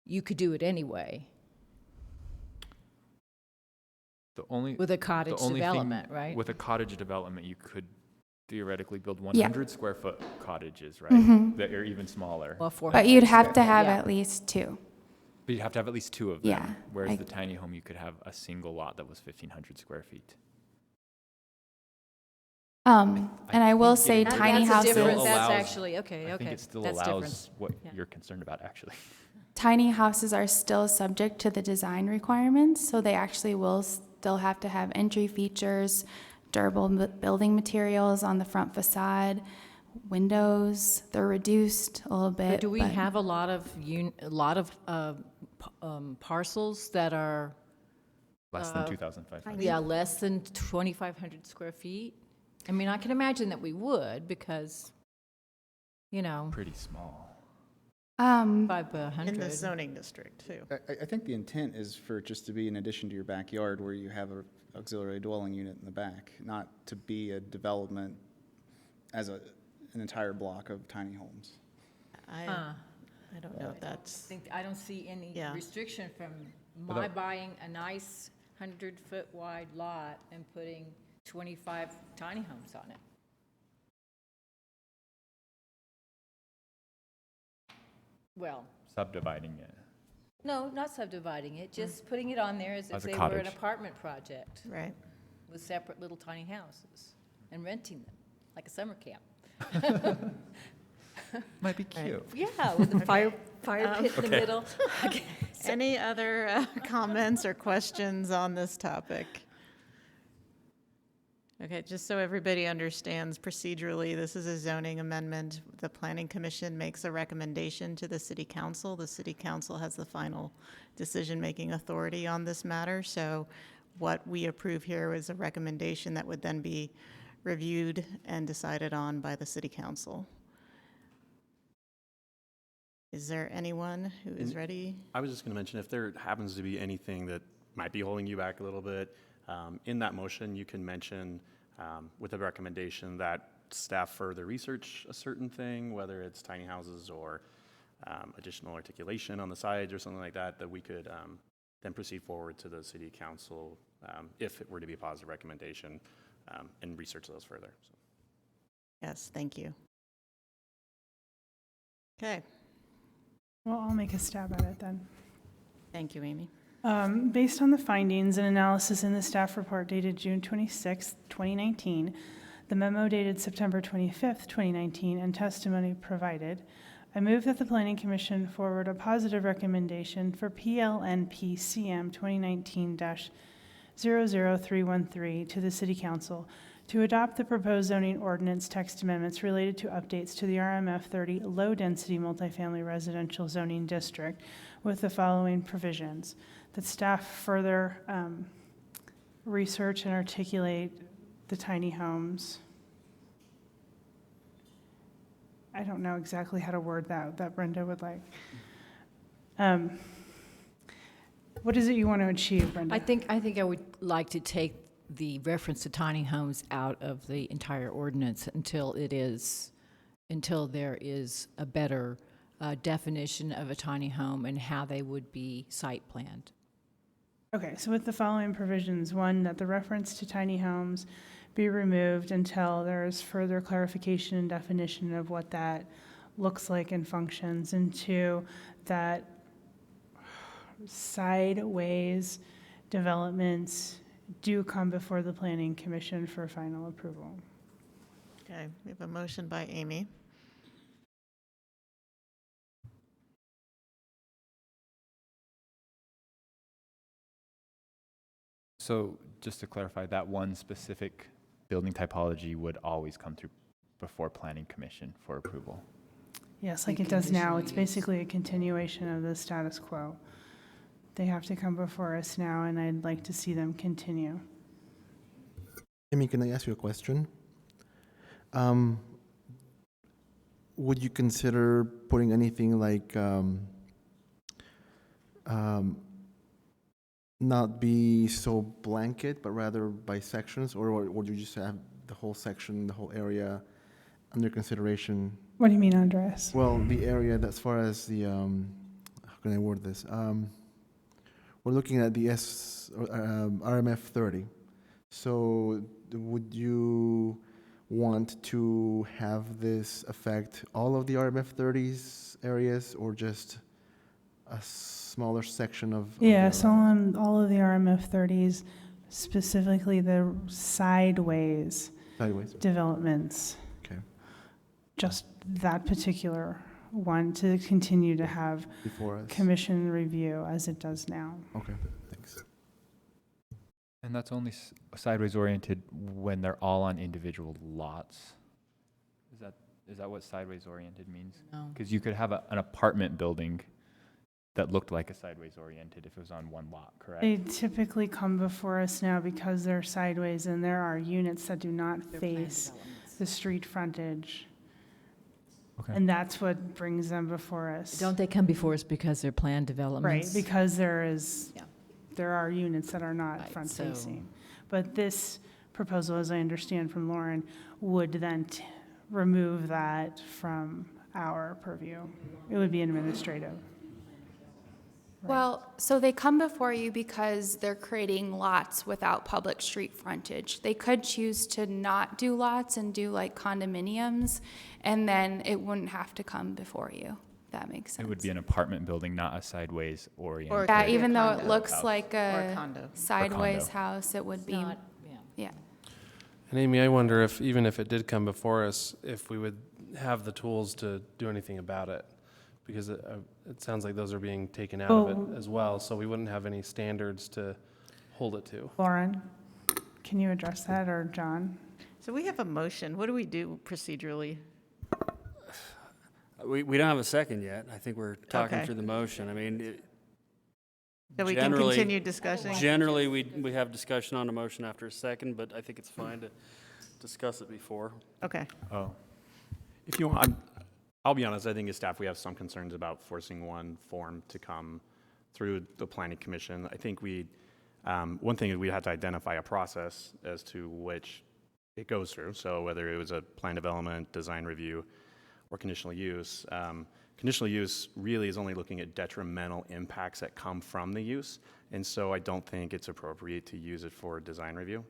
[SPEAKER 10] you could do it anyway. With a cottage development, right?
[SPEAKER 4] With a cottage development, you could theoretically build
[SPEAKER 7] Yeah.
[SPEAKER 4] 100 square foot cottages, right?
[SPEAKER 7] Mhm.
[SPEAKER 4] That are even smaller.
[SPEAKER 10] Well,
[SPEAKER 7] But you'd have to have at least 2.
[SPEAKER 4] But you'd have to have at least 2 of them.
[SPEAKER 7] Yeah,
[SPEAKER 4] Whereas the tiny home, you could have a single lot that was 1,500 square feet.
[SPEAKER 7] And I will say
[SPEAKER 4] That's
[SPEAKER 7] tiny
[SPEAKER 4] a
[SPEAKER 7] houses.
[SPEAKER 4] difference.
[SPEAKER 10] That's
[SPEAKER 4] allows-
[SPEAKER 10] actually, okay.
[SPEAKER 4] I think it still
[SPEAKER 10] That's
[SPEAKER 4] allows
[SPEAKER 10] different.
[SPEAKER 4] what
[SPEAKER 10] Yeah.
[SPEAKER 4] you're concerned about, actually.
[SPEAKER 7] Tiny houses are still subject to the design requirements, so they actually will still have to have entry features, durable building materials on the front facade, windows. They're reduced a little bit.
[SPEAKER 10] But do we have a lot of parcels that are
[SPEAKER 4] Less than 2,500.
[SPEAKER 10] Yeah, less than 2,500 square feet? I mean, I can imagine that we would, because,
[SPEAKER 4] Pretty small.
[SPEAKER 10] 5 by
[SPEAKER 1] In
[SPEAKER 10] 100.
[SPEAKER 1] the zoning district, too.
[SPEAKER 20] I think the intent is for it just to be in addition to your backyard where you have a auxiliary dwelling unit in the back, not to be a development as an entire block of tiny homes.
[SPEAKER 1] I don't know if that's,
[SPEAKER 10] I don't see any
[SPEAKER 1] Yeah.
[SPEAKER 10] restriction from
[SPEAKER 4] But
[SPEAKER 10] my
[SPEAKER 4] that-
[SPEAKER 10] buying a nice 100-foot wide lot and putting 25 tiny homes on it. Well,
[SPEAKER 4] Subdividing it.
[SPEAKER 10] no, not subdividing it, just putting it on there as if
[SPEAKER 4] As a
[SPEAKER 10] they were an
[SPEAKER 4] cottage.
[SPEAKER 10] apartment project
[SPEAKER 1] right.
[SPEAKER 10] with separate little tiny houses and renting them, like a summer camp.
[SPEAKER 4] Might be cute.
[SPEAKER 10] Yeah, with the fire pit in the
[SPEAKER 4] Okay.
[SPEAKER 10] middle.
[SPEAKER 1] Any other comments or questions on this topic? Okay, just so everybody understands procedurally, this is a zoning amendment. The Planning Commission makes a recommendation to the City Council. The City Council has the final decision-making authority on this matter. So what we approve here is a recommendation that would then be reviewed and decided on by the City Council. Is there anyone who is ready?
[SPEAKER 3] I was just going to mention, if there happens to be anything that might be holding you back a little bit, in that motion, you can mention with a recommendation that staff further research a certain thing, whether it's tiny houses or additional articulation on the sides or something like that, that we could then proceed forward to the City Council if it were to be a positive recommendation and research those further. So.
[SPEAKER 1] Yes, thank you. Okay,
[SPEAKER 6] Well, I'll make a stab at it then.
[SPEAKER 1] thank you, Amy.
[SPEAKER 6] Based on the findings and analysis in the staff report dated June 26, 2019, the memo dated September 25, 2019, and testimony provided, I move that the Planning Commission forward a positive recommendation for PLNP CM 2019-00313 to the City Council to adopt the proposed zoning ordinance text amendments related to updates to the RMF 30 low-density multifamily residential zoning district with the following provisions. That staff further research and articulate the tiny homes. I don't know exactly how to word that Brenda would like. What is it you want to achieve, Brenda?
[SPEAKER 10] I think I would like to take the reference to tiny homes out of the entire ordinance until there is a better definition of a tiny home and how they would be site planned.
[SPEAKER 6] Okay, so with the following provisions: one, that the reference to tiny homes be removed until there is further clarification and definition of what that looks like and functions, and two, that sideways developments do come before the Planning Commission for final approval.
[SPEAKER 1] Okay, we have a motion by Amy.
[SPEAKER 4] So just to clarify, that one specific building typology would always come through before Planning Commission for approval.
[SPEAKER 6] Yes, like it does now. It's basically a continuation of the status quo. They have to come before us now, and I'd like to see them continue.
[SPEAKER 5] Amy, can I ask you a question? Would you consider putting anything like not be so blanket, but rather by sections, or would you just have the whole section, the whole area under consideration?
[SPEAKER 6] What do you mean, Andres?
[SPEAKER 5] Well, the area, as far as the, how can I word this? We're looking at the RMF 30. So would you want to have this affect all of the RMF 30s areas, or just a smaller section of?
[SPEAKER 6] Yeah, so on all of the RMF 30s, specifically the sideways developments.
[SPEAKER 5] Okay.
[SPEAKER 6] Just that particular one to continue to have
[SPEAKER 5] Before us.
[SPEAKER 6] commission review as it does now.
[SPEAKER 5] Okay, thanks.
[SPEAKER 4] And that's only sideways oriented when they're all on individual lots? Is that what sideways oriented means?
[SPEAKER 10] No.
[SPEAKER 4] Because you could have an apartment building that looked like a sideways oriented if it was on one lot, correct?
[SPEAKER 6] They typically come before us now because they're sideways, and there are units that do not face the street frontage.
[SPEAKER 4] Okay.
[SPEAKER 6] And that's what brings them before us.
[SPEAKER 10] Don't they come before us because they're planned
[SPEAKER 6] Right,
[SPEAKER 10] developments?
[SPEAKER 6] because there are units that are not
[SPEAKER 10] Right,
[SPEAKER 6] front
[SPEAKER 10] so-
[SPEAKER 6] facing. But this proposal, as I understand from Lauren, would then remove that from our purview. It would be administrative.
[SPEAKER 7] Well, so they come before you because they're creating lots without public street frontage. They could choose to not do lots and do like condominiums, and then it wouldn't have to come before you. That makes sense.
[SPEAKER 4] It would be an apartment building, not a sideways oriented.
[SPEAKER 7] Yeah, even though it
[SPEAKER 1] condo.
[SPEAKER 7] looks
[SPEAKER 4] House.
[SPEAKER 7] like
[SPEAKER 1] Or a
[SPEAKER 7] a
[SPEAKER 1] condo.
[SPEAKER 7] sideways
[SPEAKER 4] condo.
[SPEAKER 7] house, it would be,
[SPEAKER 10] Not, yeah.
[SPEAKER 7] yeah.
[SPEAKER 9] And Amy, I wonder if, even if it did come before us, if we would have the tools to do anything about it. Because it sounds like those are being taken out of
[SPEAKER 6] Oh.
[SPEAKER 9] it as well, so we wouldn't have any standards to hold it to.
[SPEAKER 6] Lauren, can you address that, or John?
[SPEAKER 1] So we have a motion. What do we do procedurally?
[SPEAKER 21] We don't have a second yet. I think we're talking
[SPEAKER 1] Okay.
[SPEAKER 21] through the motion. I mean,
[SPEAKER 1] So we can
[SPEAKER 21] generally-
[SPEAKER 1] continue discussing?
[SPEAKER 21] Generally, we have discussion on a motion after a second, but I think it's fine to discuss it before.
[SPEAKER 1] Okay.
[SPEAKER 4] Oh,
[SPEAKER 3] If you want, I'll be honest, I think as staff, we have some concerns about forcing one form to come through the planning commission. I think one thing is we'd have to identify a process as to which it goes through. So whether it was a plan development, design review, or conditional use. Conditional use really is only looking at detrimental impacts that come from the use. And so I don't think it's appropriate to use it for design review.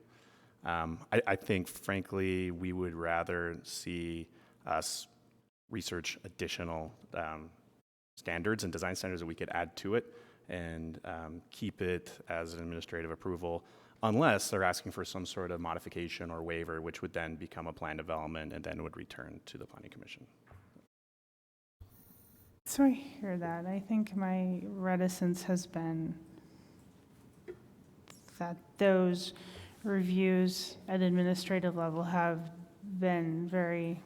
[SPEAKER 3] I think, frankly, we would rather see us research additional standards and design standards that we could add to it and keep it as an administrative approval, unless they're asking for some sort of modification or waiver, which would then become a plan development and then would return to the planning commission.
[SPEAKER 6] So I hear that. I think my reticence has been that those reviews at administrative level have been very,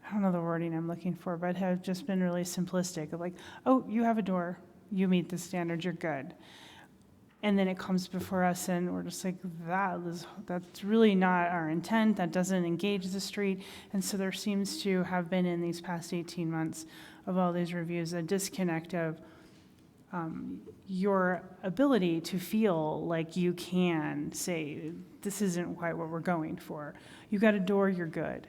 [SPEAKER 6] I don't know the wording I'm looking for, but have just been really simplistic of like, oh, you have a door, you meet the standards, you're good. And then it comes before us and we're just like, that's really not our intent, that doesn't engage the street. And so there seems to have been in these past 18 months of all these reviews, a disconnect of your ability to feel like you can say, this isn't quite what we're going for. You got a door, you're good.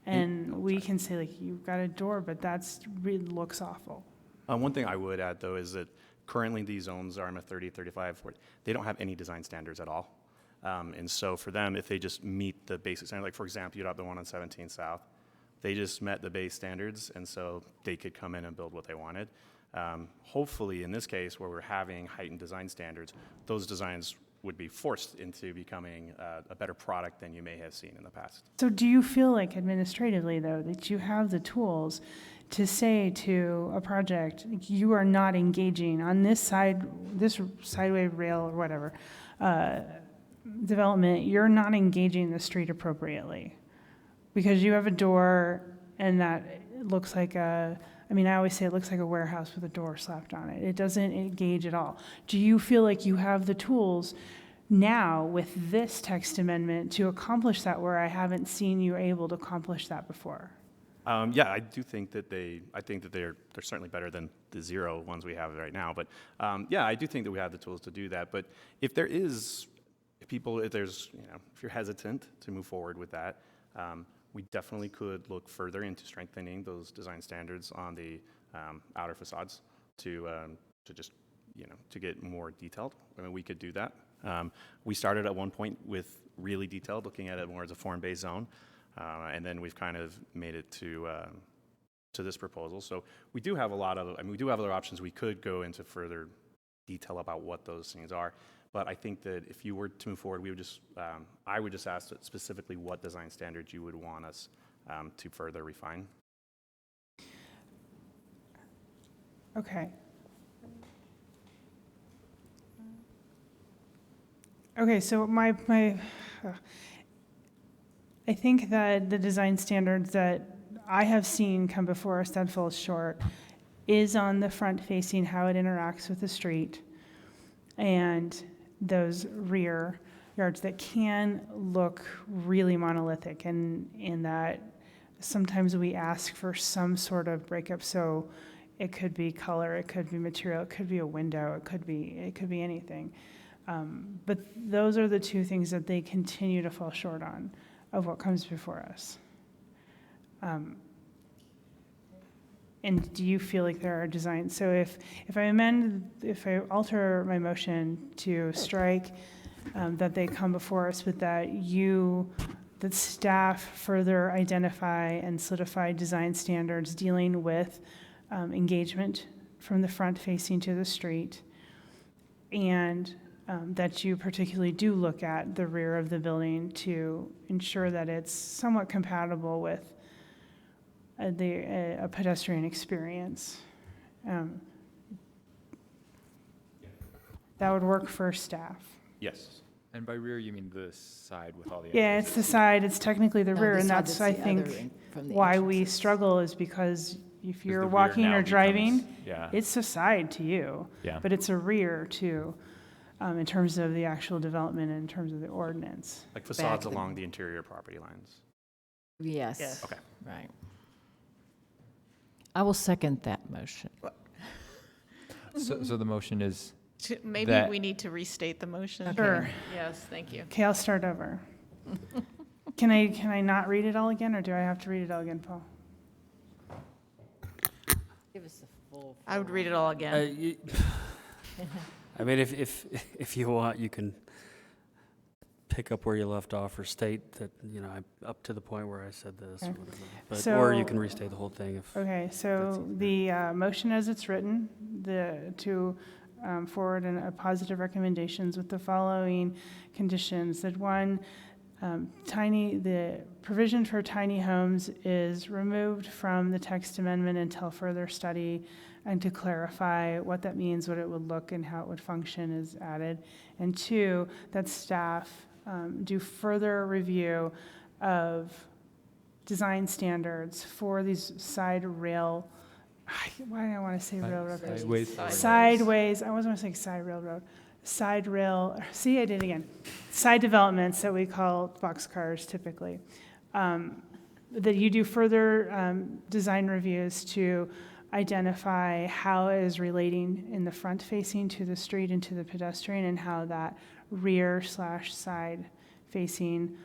[SPEAKER 6] And we can say like, you've got a door, but that's really looks awful.
[SPEAKER 3] One thing I would add, though, is that currently these zones are RMF 30, 35, 40. They don't have any design standards at all. And so for them, if they just meet the basic standard, like for example, you'd have the one on 17 South, they just met the base standards, and so they could come in and build what they wanted. Hopefully, in this case, where we're having heightened design standards, those designs would be forced into becoming a better product than you may have seen in the past.
[SPEAKER 6] So do you feel like administratively, though, that you have the tools to say to a project, you are not engaging on this side, this sideway rail or whatever, development, you're not engaging the street appropriately? Because you have a door and that looks like I always say it looks like a warehouse with a door slapped on it. It doesn't engage at all. Do you feel like you have the tools now with this text amendment to accomplish that where I haven't seen you able to accomplish that before?
[SPEAKER 3] Yeah, I do think that they're certainly better than the zero ones we have right now. But yeah, I do think that we have the tools to do that. But if if you're hesitant to move forward with that, we definitely could look further into strengthening those design standards on the outer facades to just, to get more detailed. I mean, we could do that. We started at one point with really detailed, looking at it more as a form-based zone, and then we've kind of made it to this proposal. So we do have we do have other options. We could go into further detail about what those things are. But I think that if you were to move forward, I would just ask specifically what design standards you would want us to further refine.
[SPEAKER 6] Okay. Okay, so I think that the design standards that I have seen come before us that falls short is on the front facing, how it interacts with the street, and those rear yards that can look really monolithic, and in that sometimes we ask for some sort of breakup. So it could be color, it could be material, it could be a window, it could be anything. But those are the two things that they continue to fall short on of what comes before us. And do you feel like there are designs? So if I alter my motion to strike that they come before us, but that staff further identify and solidify design standards dealing with engagement from the front facing to the street, and that you particularly do look at the rear of the building to ensure that it's somewhat compatible with a pedestrian experience. That would work for staff.
[SPEAKER 4] Yes. And by rear, you mean the side with all the...
[SPEAKER 6] Yeah, it's the side, it's technically the
[SPEAKER 10] No,
[SPEAKER 6] rear,
[SPEAKER 10] the
[SPEAKER 6] and
[SPEAKER 10] side
[SPEAKER 6] that's,
[SPEAKER 10] that's
[SPEAKER 6] I
[SPEAKER 10] the
[SPEAKER 6] think,
[SPEAKER 10] other end from the
[SPEAKER 6] why we
[SPEAKER 10] entrances.
[SPEAKER 6] struggle is because if you're
[SPEAKER 4] the rear
[SPEAKER 6] walking
[SPEAKER 4] now
[SPEAKER 6] or driving,
[SPEAKER 4] becomes- yeah.
[SPEAKER 6] it's a side to you.
[SPEAKER 4] Yeah.
[SPEAKER 6] But it's a rear too, in terms of the actual development and in terms of the ordinance.
[SPEAKER 3] Like facades along the interior property lines.
[SPEAKER 10] Yes.
[SPEAKER 3] Okay.
[SPEAKER 10] Right. I will second that motion.
[SPEAKER 4] So the motion is
[SPEAKER 1] Maybe
[SPEAKER 4] that-
[SPEAKER 1] we need to restate the motion.
[SPEAKER 6] Sure.
[SPEAKER 1] Yes, thank you.
[SPEAKER 6] Okay, I'll start over. Can I not read it all again, or do I have to read it all again, Paul?
[SPEAKER 10] Give us the full.
[SPEAKER 1] I would read it all again.
[SPEAKER 21] I mean, if you want, you can pick up where you left off or state that, I'm up to the point where I said this or
[SPEAKER 6] Okay.
[SPEAKER 21] whatever. Or you
[SPEAKER 6] So-
[SPEAKER 21] can restate the whole thing if.
[SPEAKER 6] Okay, so the motion as it's written, to forward a positive recommendations with the following conditions. That one, the provision for tiny homes is removed from the text amendment until further study and to clarify what that means, what it would look and how it would function is added. And two, that staff do further review of design standards for these side rail, why do I want to say railroad? Sideways, I wasn't going to say side railroad. Side rail, see, I did it again. Side developments that we call boxcars typically. That you do further design reviews to identify how it is relating in the front facing to the street and to the pedestrian, and how that rear/side facing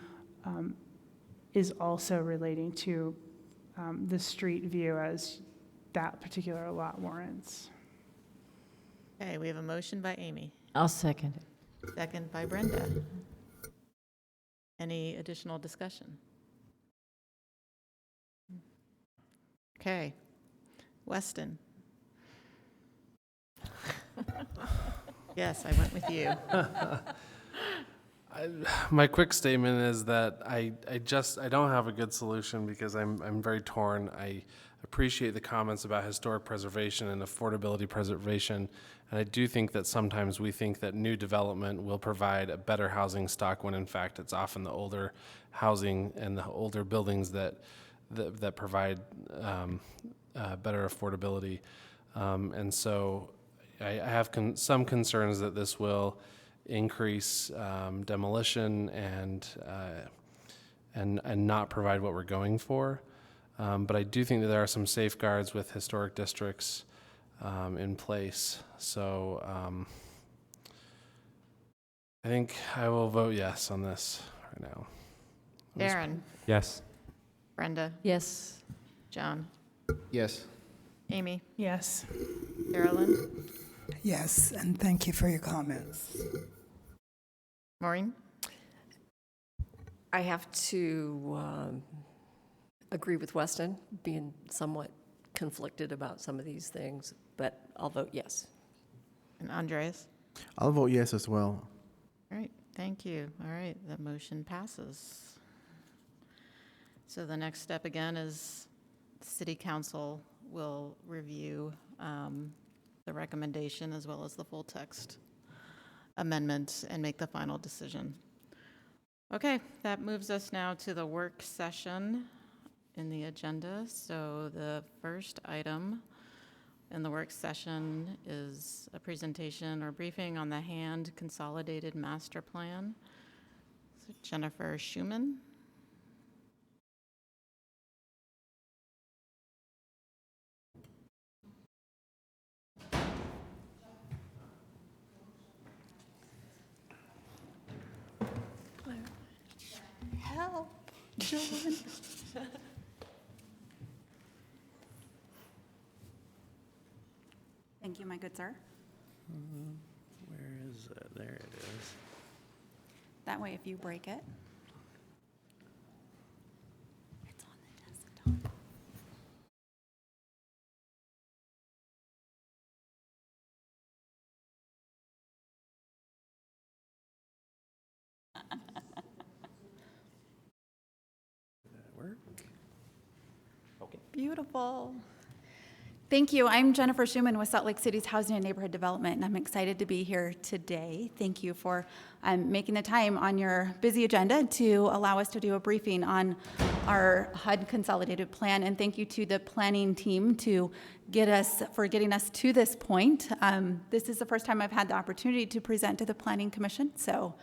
[SPEAKER 6] is also relating to the street view as that particular lot warrants.
[SPEAKER 1] Okay, we have a motion by Amy,
[SPEAKER 10] I'll second it.
[SPEAKER 1] second by Brenda. Any additional discussion? Okay, Weston. Yes, I went with you.
[SPEAKER 9] My quick statement is that I don't have a good solution because I'm very torn. I appreciate the comments about historic preservation and affordability preservation, and I do think that sometimes we think that new development will provide a better housing stock when in fact it's often the older housing and the older buildings that provide better affordability. And so I have some concerns that this will increase demolition and not provide what we're going for. But I do think that there are some safeguards with historic districts in place. So I think I will vote yes on this right now.
[SPEAKER 1] Darren,
[SPEAKER 4] Yes.
[SPEAKER 1] Brenda,
[SPEAKER 10] Yes.
[SPEAKER 1] John,
[SPEAKER 20] Yes.
[SPEAKER 1] Amy,
[SPEAKER 6] Yes.
[SPEAKER 1] Carolyn,
[SPEAKER 2] Yes, and thank you for your comments.
[SPEAKER 1] Maureen?
[SPEAKER 22] I have to agree with Weston, being somewhat conflicted about some of these things, but I'll vote yes.
[SPEAKER 1] And Andres?
[SPEAKER 5] I'll vote yes as well.
[SPEAKER 1] All right, thank you. All right, the motion passes. So the next step again is City Council will review the recommendation as well as the full text amendment and make the final decision. Okay, that moves us now to the work session in the agenda. So the first item in the work session is a presentation or briefing on the Hand Consolidated Master Plan. So Jennifer Schuman.
[SPEAKER 8] John. Thank you, my good sir.
[SPEAKER 12] Where is it? There it is.
[SPEAKER 8] That way, if you break it, it's on the desktop. Beautiful. Thank you. I'm Jennifer Schuman with Salt Lake City's Housing and Neighborhood Development, and I'm excited to be here today. Thank you for making the time on your busy agenda to allow us to do a briefing on our HUD consolidated plan, and thank you to the planning team to getting us to this point. This is the first time I've had the opportunity to present to the Planning Commission, so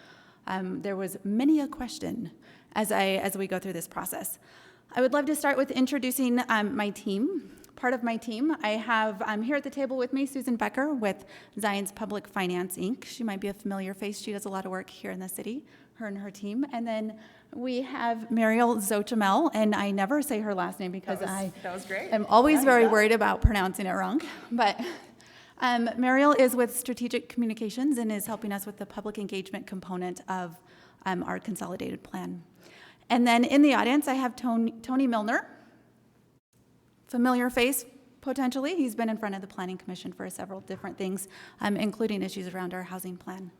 [SPEAKER 8] there was many a question as we go through this process. I would love to start with introducing my team. Part of my team, I have here at the table with me Susan Becker with Zions Public Finance, Inc. She might be a familiar face. She does a lot of work here in the city, her and her team. And then we have Mariel Xochimel, and I never say her last name because that was great. I'm always very worried about pronouncing it wrong. But Mariel is with Strategic Communications and is helping us with the public engagement component of our consolidated plan. And then in the audience, I have Tony Milner. Familiar face, potentially. He's been in front of the Planning Commission for several different things, including issues around our housing plan.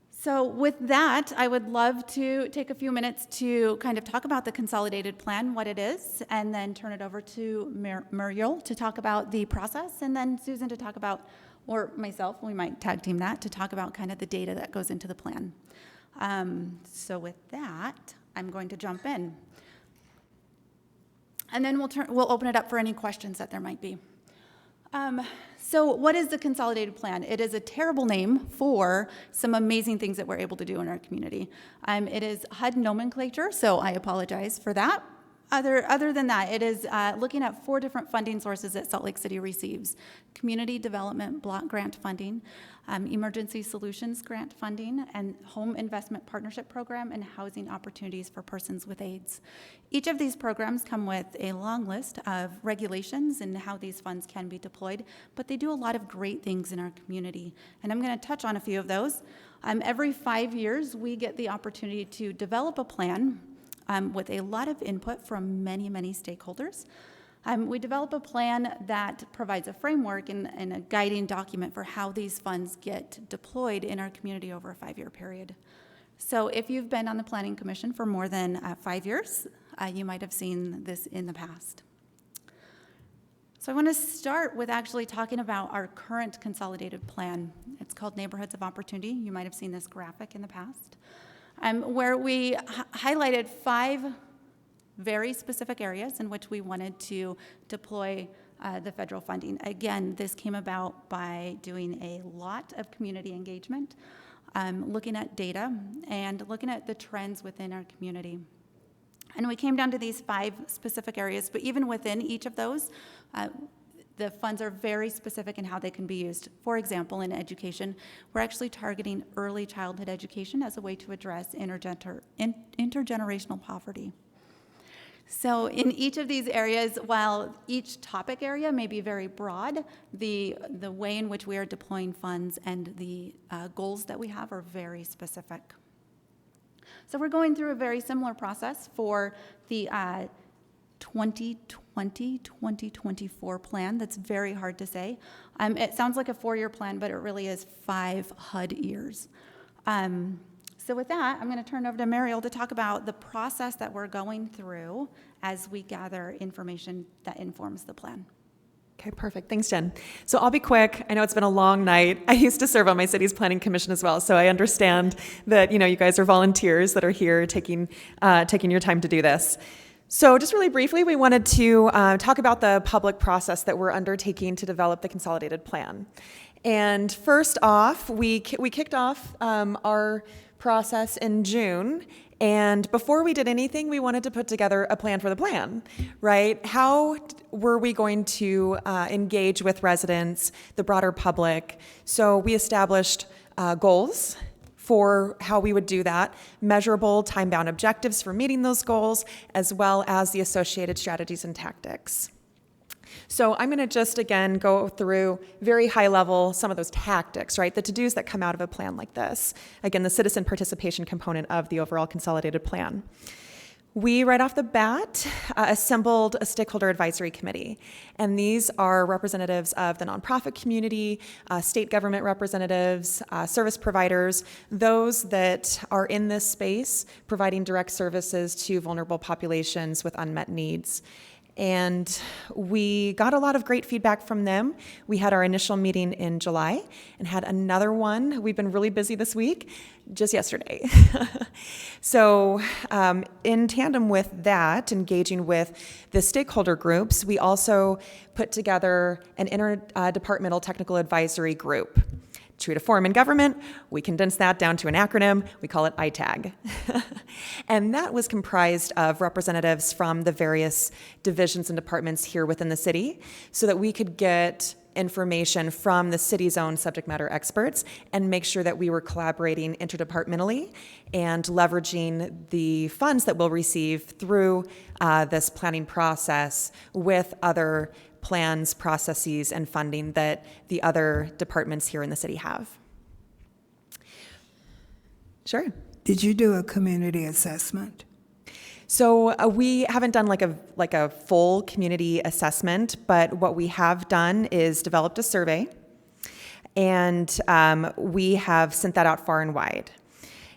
[SPEAKER 8] So with that, I would love to take a few minutes to kind of talk about the consolidated plan, what it is, and then turn it over to Muriel to talk about the process, and then Susan to talk about, or myself, we might tag team that, to talk about kind of the data that goes into the plan. So with that, I'm going to jump in. And then we'll open it up for any questions that there might be. So what is the consolidated plan? It is a terrible name for some amazing things that we're able to do in our community. It is HUD nomenclature, so I apologize for that. Other than that, it is looking at 4 different funding sources that Salt Lake City receives: Community Development Block Grant Funding, Emergency Solutions Grant Funding, and Home Investment Partnership Program, and Housing Opportunities for Persons with AIDS. Each of these programs come with a long list of regulations and how these funds can be deployed, but they do a lot of great things in our community, and I'm going to touch on a few of those. Every 5 years, we get the opportunity to develop a plan with a lot of input from many, many stakeholders. We develop a plan that provides a framework and a guiding document for how these funds get deployed in our community over a 5-year period. So if you've been on the Planning Commission for more than 5 years, you might have seen this in the past. So I want to start with actually talking about our current consolidated plan. It's called Neighborhoods of Opportunity. You might have seen this graphic in the past. Where we highlighted 5 very specific areas in which we wanted to deploy the federal funding. Again, this came about by doing a lot of community engagement, looking at data, and looking at the trends within our community. And we came down to these 5 specific areas, but even within each of those, the funds are very specific in how they can be used. For example, in education, we're actually targeting early childhood education as a way to address intergenerational poverty. So in each of these areas, while each topic area may be very broad, the way in which we are deploying funds and the goals that we have are very specific. So we're going through a very similar process for the 2020-2024 plan. That's very hard to say. It sounds like a 4-year plan, but it really is 5 HUD years. So with that, I'm going to turn over to Mariel to talk about the process that we're going through as we gather information that informs the plan.
[SPEAKER 11] Okay, perfect. Thanks, Jen. So I'll be quick. I know it's been a long night. I used to serve on my city's planning commission as well, so I understand that you guys are volunteers that are here taking your time to do this. So just really briefly, we wanted to talk about the public process that we're undertaking to develop the consolidated plan. And first off, we kicked off our process in June. And before we did anything, we wanted to put together a plan for the plan, right? How were we going to engage with residents, the broader public? So we established goals for how we would do that, measurable time-bound objectives for meeting those goals, as well as the associated strategies and tactics. So I'm going to just, again, go through very high level some of those tactics, right? The to-dos that come out of a plan like this. Again, the citizen participation component of the overall consolidated plan. We, right off the bat, assembled a stakeholder advisory committee. And these are representatives of the nonprofit community, state government representatives, service providers, those that are in this space providing direct services to vulnerable populations with unmet needs. And we got a lot of great feedback from them. We had our initial meeting in July and had another one. We've been really busy this week, just yesterday. So in tandem with that, engaging with the stakeholder groups, we also put together an interdepartmental technical advisory group. True to form in government, we condensed that down to an acronym. We call it ITAG. And that was comprised of representatives from the various divisions and departments here within the city so that we could get information from the city's own subject matter experts and make sure that we were collaborating interdepartmentally and leveraging the funds that we'll receive through this planning process with other plans, processes, and funding that the other departments here in the city have. Sure.
[SPEAKER 2] Did you do a community assessment?
[SPEAKER 11] So we haven't done like a full community assessment, but what we have done is developed a survey, and we have sent that out far and wide.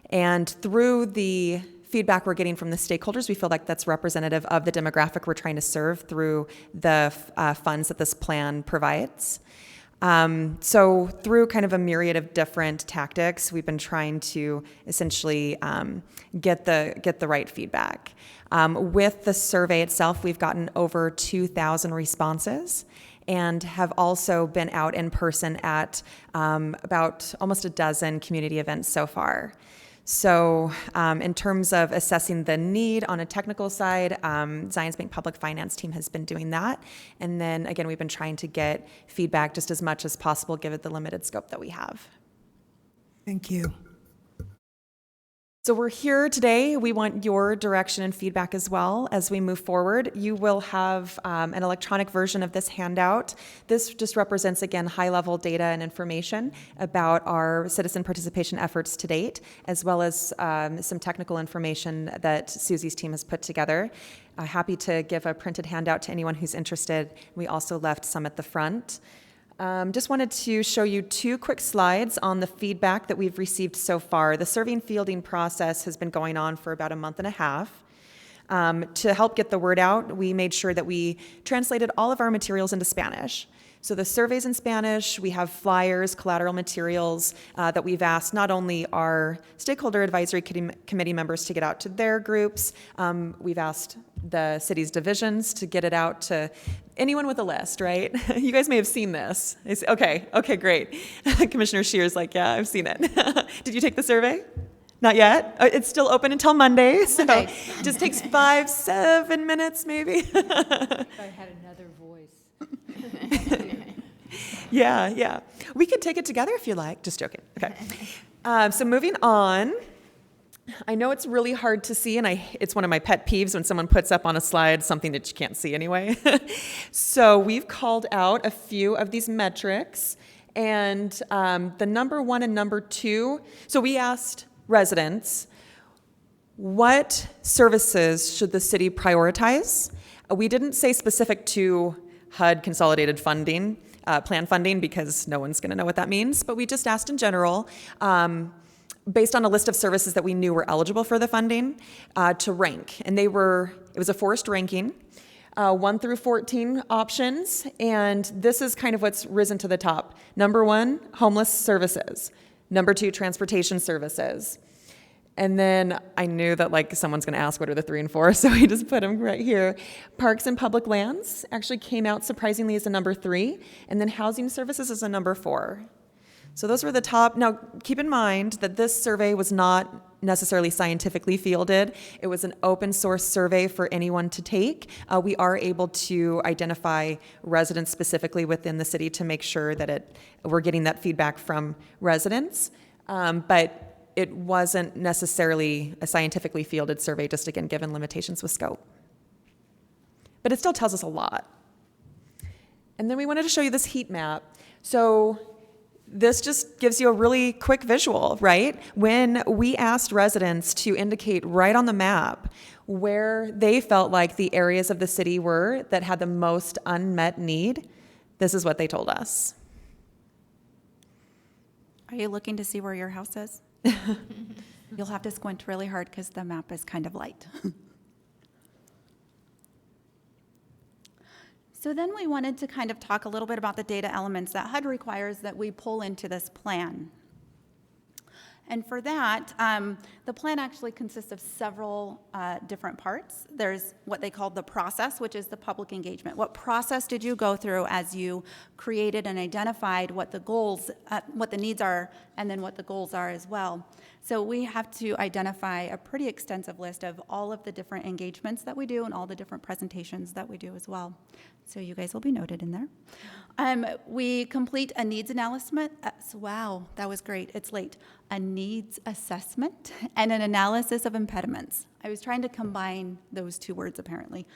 [SPEAKER 11] And through the feedback we're getting from the stakeholders, we feel like that's representative of the demographic we're trying to serve through the funds that this plan provides. So through kind of a myriad of different tactics, we've been trying to essentially get the right feedback. With the survey itself, we've gotten over 2,000 responses and have also been out in person at about almost a dozen community events so far. So in terms of assessing the need on a technical side, Zions Bank Public Finance team has been doing that. And then again, we've been trying to get feedback just as much as possible given the limited scope that we have.
[SPEAKER 2] Thank you.
[SPEAKER 11] So we're here today. We want your direction and feedback as well as we move forward. You will have an electronic version of this handout. This just represents, again, high-level data and information about our citizen participation efforts to date, as well as some technical information that Susie's team has put together. Happy to give a printed handout to anyone who's interested. We also left some at the front. Just wanted to show you two quick slides on the feedback that we've received so far. The survey and fielding process has been going on for about a month and a half. To help get the word out, we made sure that we translated all of our materials into Spanish. So the survey's in Spanish, we have flyers, collateral materials that we've asked not only our stakeholder advisory committee members to get out to their groups, we've asked the city's divisions to get it out to anyone with a list, right? You guys may have seen this. Okay, great. Commissioner Scheer's like, yeah, I've seen it. Did you take the survey? Not yet. It's still open until Monday, so it just takes 5-7 minutes maybe.
[SPEAKER 10] If I had another voice.
[SPEAKER 11] Yeah. We could take it together if you like. Just joking. Okay. So moving on. I know it's really hard to see, and it's one of my pet peeves when someone puts up on a slide something that you can't see anyway. So we've called out a few of these metrics, and the number 1 and number 2. So we asked residents, what services should the city prioritize? We didn't say specific to HUD consolidated funding, plan funding, because no one's going to know what that means, but we just asked in general, based on a list of services that we knew were eligible for the funding, to rank. And it was a forced ranking, 1 through 14 options, and this is kind of what's risen to the top. Number 1, homeless services. Number 2, transportation services. And then I knew that someone's going to ask what are the 3 and 4, so I just put them right here. Parks and public lands actually came out surprisingly as a number 3, and then housing services as a number 4. So those were the top. Now, keep in mind that this survey was not necessarily scientifically fielded. It was an open source survey for anyone to take. We are able to identify residents specifically within the city to make sure that we're getting that feedback from residents. But it wasn't necessarily a scientifically fielded survey, just again, given limitations with scope. But it still tells us a lot. And then we wanted to show you this heat map. So this just gives you a really quick visual, right? When we asked residents to indicate right on the map where they felt like the areas of the city were that had the most unmet need, this is what they told us.
[SPEAKER 8] Are you looking to see where your house is? You'll have to squint really hard because the map is kind of light. So then we wanted to kind of talk a little bit about the data elements that HUD requires that we pull into this plan. And for that, the plan actually consists of several different parts. There's what they call the process, which is the public engagement. What process did you go through as you created and identified what the goals, what the needs are, and then what the goals are as well? So we have to identify a pretty extensive list of all of the different engagements that we do and all the different presentations that we do as well. So you guys will be noted in there. We complete a needs analysis. Wow, that was great. It's late. A needs assessment and an analysis of impediments. I was trying to combine those two words apparently.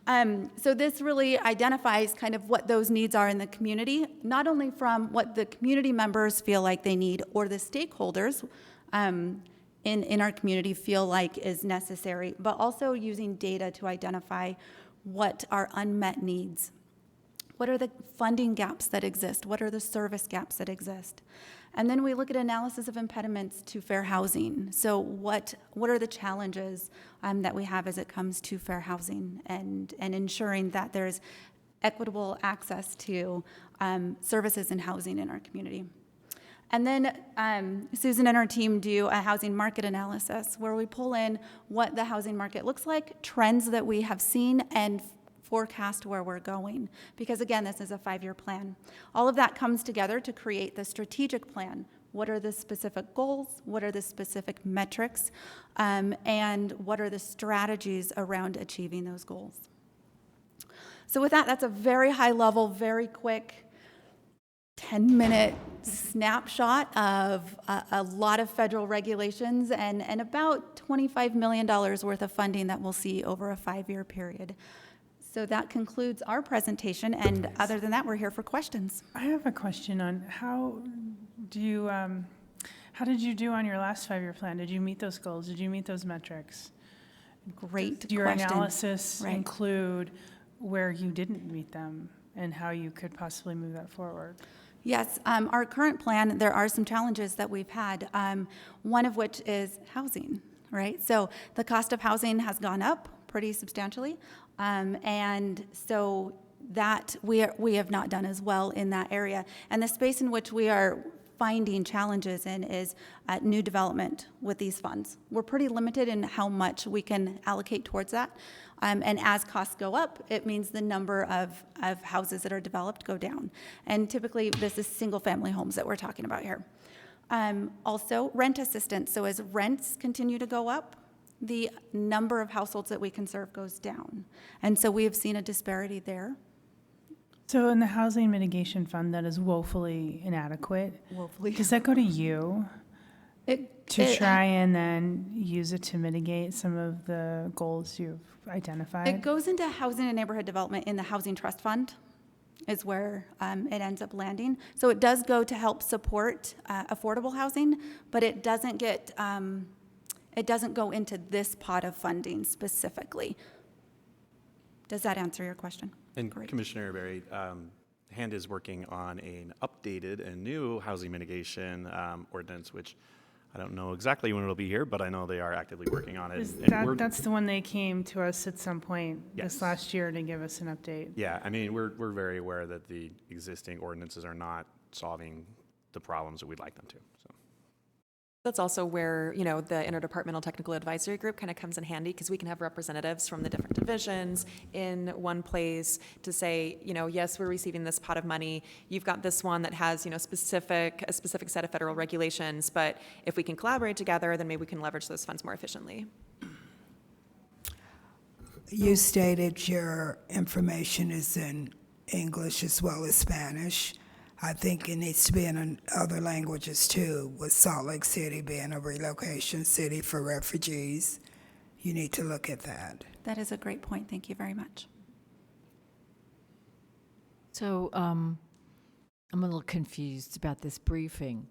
[SPEAKER 8] So this really identifies kind of what those needs are in the community, not only from what the community members feel like they need or the stakeholders in our community feel like is necessary, but also using data to identify what are unmet needs. What are the funding gaps that exist? What are the service gaps that exist? And then we look at analysis of impediments to fair housing. So what are the challenges that we have as it comes to fair housing and ensuring that there's equitable access to services and housing in our community. And then Susan and her team do a housing market analysis where we pull in what the housing market looks like, trends that we have seen, and forecast where we're going. Because again, this is a 5-year plan. All of that comes together to create the strategic plan. What are the specific goals? What are the specific metrics? And what are the strategies around achieving those goals? So with that, that's a very high level, very quick 10-minute snapshot of a lot of federal regulations and about $25 million worth of funding that we'll see over a 5-year period. So that concludes our presentation, and other than that, we're here for questions.
[SPEAKER 6] I have a question on how did you do on your last 5-year plan? Did you meet those goals? Did you meet those metrics?
[SPEAKER 8] Great
[SPEAKER 6] Did your
[SPEAKER 8] question.
[SPEAKER 6] analysis
[SPEAKER 8] Right.
[SPEAKER 6] include where you didn't meet them and how you could possibly move that forward?
[SPEAKER 8] Yes, our current plan, there are some challenges that we've had, one of which is housing, right? So the cost of housing has gone up pretty substantially, and so that we have not done as well in that area. And the space in which we are finding challenges in is new development with these funds. We're pretty limited in how much we can allocate towards that. And as costs go up, it means the number of houses that are developed go down. And typically, this is single-family homes that we're talking about here. Also, rent assistance. So as rents continue to go up, the number of households that we can serve goes down. And so we have seen a disparity there.
[SPEAKER 6] So in the housing mitigation fund that is woefully inadequate, does that go to you to try and then use it to mitigate some of the goals you've identified?
[SPEAKER 8] It goes into housing and neighborhood development in the Housing Trust Fund is where it ends up landing. So it does go to help support affordable housing, but it doesn't go into this pot of funding specifically. Does that answer your question?
[SPEAKER 3] And
[SPEAKER 8] Great.
[SPEAKER 3] Commissioner Berry, HAND is working on an updated and new housing mitigation ordinance, which I don't know exactly when it'll be here, but I know they are actively working on it.
[SPEAKER 6] That's the one they came to us at some point this last year to give us an update.
[SPEAKER 3] Yeah, I mean, we're very aware that the existing ordinances are not solving the problems that we'd like them to. So.
[SPEAKER 11] That's also where, the Interdepartmental Technical Advisory Group kind of comes in handy, because we can have representatives from the different divisions in one place to say, yes, we're receiving this pot of money. You've got this one that has, a specific set of federal regulations, but if we can collaborate together, then maybe we can leverage those funds more efficiently.
[SPEAKER 2] You stated your information is in English as well as Spanish. I think it needs to be in other languages too, with Salt Lake City being a relocation city for refugees. You need to look at that.
[SPEAKER 8] That is a great point. Thank you very much.
[SPEAKER 10] So I'm a little confused about this briefing.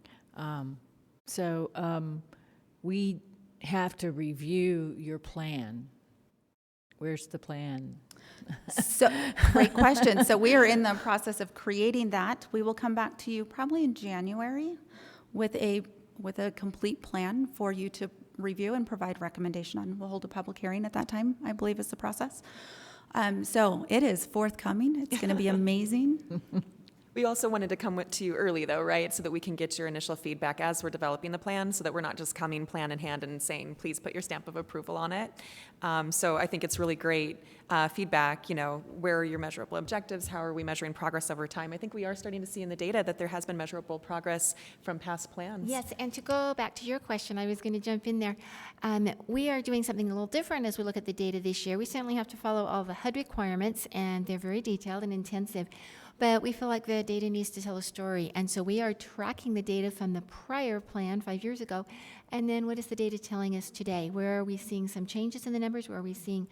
[SPEAKER 10] We have to review your plan. Where's the plan?
[SPEAKER 8] So, great question. So we are in the process of creating that. We will come back to you probably in January with a complete plan for you to review and provide recommendation on. We'll hold a public hearing at that time, I believe is the process. So it is forthcoming. It's going to be amazing.
[SPEAKER 11] We also wanted to come to you early, though, right? So that we can get your initial feedback as we're developing the plan, so that we're not just coming plan in hand and saying, please put your stamp of approval on it. So I think it's really great feedback, where are your measurable objectives? How are we measuring progress over time? I think we are starting to see in the data that there has been measurable progress from past plans.
[SPEAKER 13] Yes, and to go back to your question, I was going to jump in there. We are doing something a little different as we look at the data this year. We certainly have to follow all the HUD requirements, and they're very detailed and intensive. But we feel like the data needs to tell a story. And so we are tracking the data from the prior plan 5 years ago. And then what is the data telling us today? Where are we seeing some changes in the numbers? Where are we seeing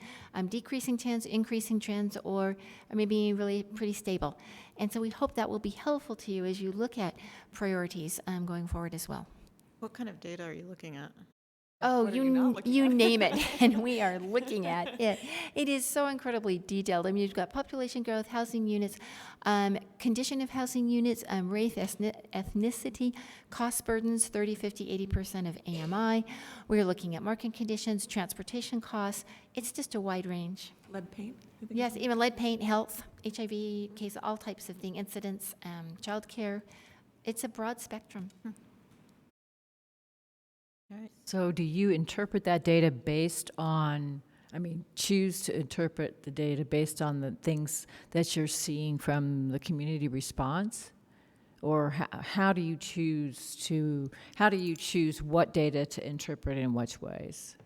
[SPEAKER 13] decreasing trends, increasing trends, or maybe really pretty stable? And so we hope that will be helpful to you as you look at priorities going forward as well.
[SPEAKER 1] What kind of data are you looking at?
[SPEAKER 13] Oh,
[SPEAKER 1] What are you not
[SPEAKER 13] you
[SPEAKER 1] looking at?
[SPEAKER 13] name it, and we are looking at it. It is so incredibly detailed. I mean, you've got population growth, housing units, condition of housing units, race, ethnicity, cost burdens, 30, 50, 80% of AMI. We're looking at market conditions, transportation costs. It's just a wide range.
[SPEAKER 11] Lead paint?
[SPEAKER 13] Yes, even lead paint, health, HIV case, all types of things, incidents, childcare. It's a broad spectrum.
[SPEAKER 10] So do you interpret that data based on, choose to interpret the data based on the things that you're seeing from the community response? Or how do you choose what data to interpret in which ways? I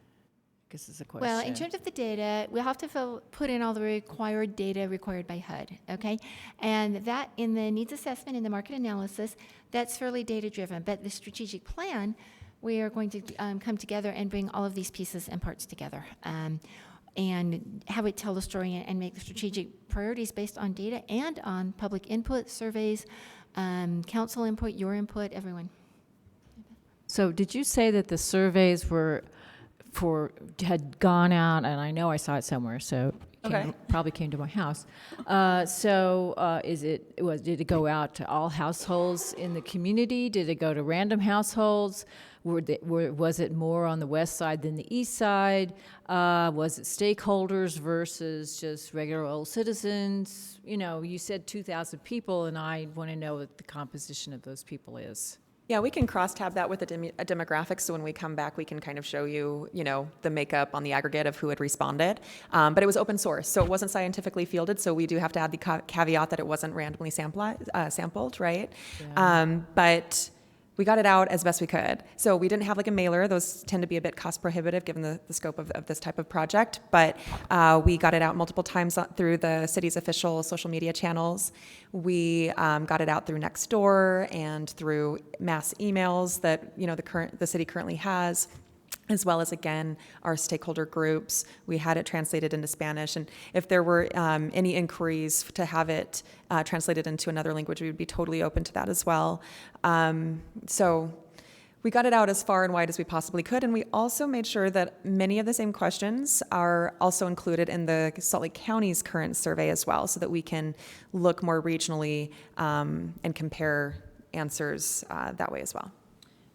[SPEAKER 10] guess is a question.
[SPEAKER 13] Well, in terms of the data, we'll have to put in all the required data required by HUD, okay? And that in the needs assessment, in the market analysis, that's fairly data-driven. But the strategic plan, we are going to come together and bring all of these pieces and parts together and have it tell the story and make the strategic priorities based on data and on public input, surveys, council input, your input, everyone.
[SPEAKER 10] So did you say that the surveys had gone out, and I know I saw it somewhere, so probably came to my house. Did it go out to all households in the community? Did it go to random households? Was it more on the west side than the east side? Was it stakeholders versus just regular old citizens? You said 2,000 people, and I want to know what the composition of those people is.
[SPEAKER 11] Yeah, we can cross-tab that with a demographic, so when we come back, we can kind of show you, the makeup on the aggregate of who had responded. But it was open source, so it wasn't scientifically fielded, so we do have to add the caveat that it wasn't randomly sampled, right?
[SPEAKER 10] Yeah.
[SPEAKER 11] But we got it out as best we could. So we didn't have like a mailer. Those tend to be a bit cost prohibitive given the scope of this type of project. But we got it out multiple times through the city's official social media channels. We got it out through Nextdoor and through mass emails that the city currently has, as well as, again, our stakeholder groups. We had it translated into Spanish. And if there were any inquiries to have it translated into another language, we would be totally open to that as well. So we got it out as far and wide as we possibly could. And we also made sure that many of the same questions are also included in the Salt Lake County's current survey as well, so that we can look more regionally and compare answers that way as well.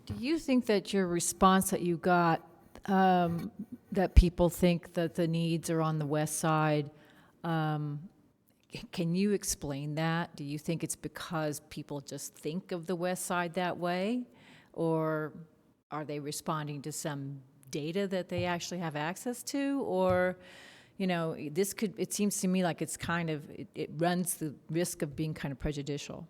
[SPEAKER 10] Do you think that your response that you got, that people think that the needs are on the west side, can you explain that? Do you think it's because people just think of the west side that way? Or are they responding to some data that they actually have access to? Or, it seems to me like it's it runs the risk of being kind of prejudicial.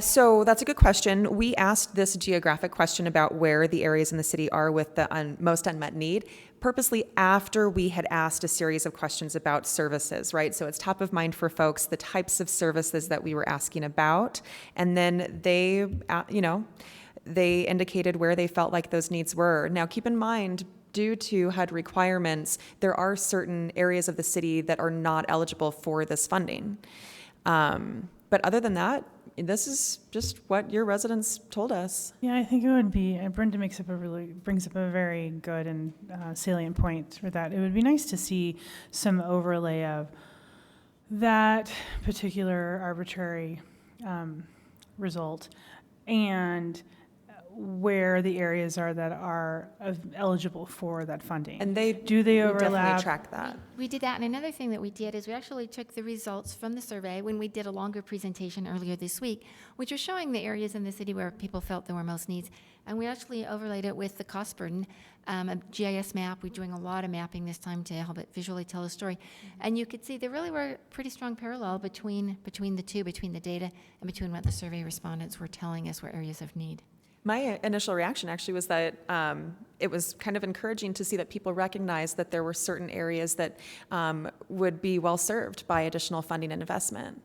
[SPEAKER 11] So that's a good question. We asked this geographic question about where the areas in the city are with the most unmet need, purposely after we had asked a series of questions about services, right? So it's top of mind for folks, the types of services that we were asking about. And then they, they indicated where they felt like those needs were. Now, keep in mind, due to HUD requirements, there are certain areas of the city that are not eligible for this funding. But other than that, this is just what your residents told us.
[SPEAKER 6] Yeah, I think it would be, Brenda brings up a very good and salient point for that. It would be nice to see some overlay of that particular arbitrary result and where the areas are that are eligible for that funding.
[SPEAKER 11] And they
[SPEAKER 6] do they
[SPEAKER 11] we
[SPEAKER 6] overlap?
[SPEAKER 11] definitely track that.
[SPEAKER 13] We did that, and another thing that we did is we actually took the results from the survey when we did a longer presentation earlier this week, which was showing the areas in the city where people felt there were most needs, and we actually overlaid it with the cost burden, a GIS map. We're doing a lot of mapping this time to help it visually tell a story, and you could see there really were pretty strong parallel between the two, between the data and between what the survey respondents were telling us were areas of need.
[SPEAKER 11] My initial reaction actually was that it was kind of encouraging to see that people recognized that there were certain areas that would be well served by additional funding and investment.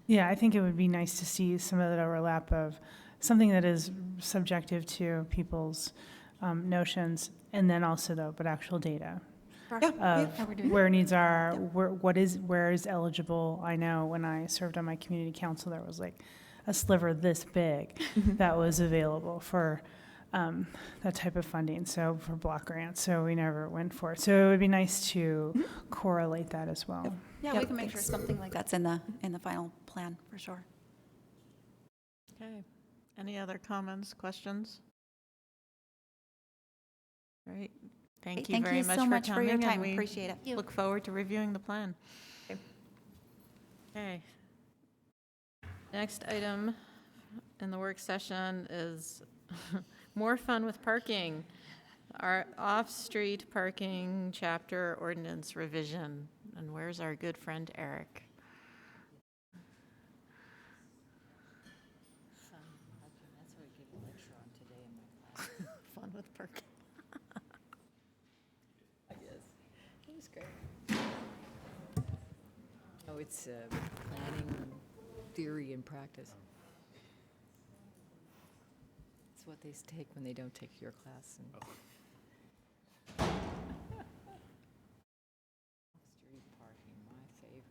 [SPEAKER 6] Yeah, I think it would be nice to see some of that overlap of something that is subjective to people's notions, and then also though, but actual data. Of where needs are, where is eligible. I know when I served on my community council, there was like a sliver this big that was available for that type of funding, so for block grants, so we never went for it. So it would be nice to correlate that as well.
[SPEAKER 8] Yeah, we can make sure something like that's in the final plan, for sure.
[SPEAKER 1] Okay. Any other comments, questions? All right. Thank you very much
[SPEAKER 8] so
[SPEAKER 1] for
[SPEAKER 8] much for
[SPEAKER 1] coming,
[SPEAKER 8] your time.
[SPEAKER 1] and we
[SPEAKER 8] Appreciate it.
[SPEAKER 1] look forward to reviewing the plan. Okay. Next item in the work session is more fun with parking. Our off-street parking chapter ordinance revision. And where's our good friend Eric? Fun with parking.
[SPEAKER 22] I guess. It was great. Oh, it's planning, theory, and practice. It's what they take when they don't take your class. Street parking, my favorite.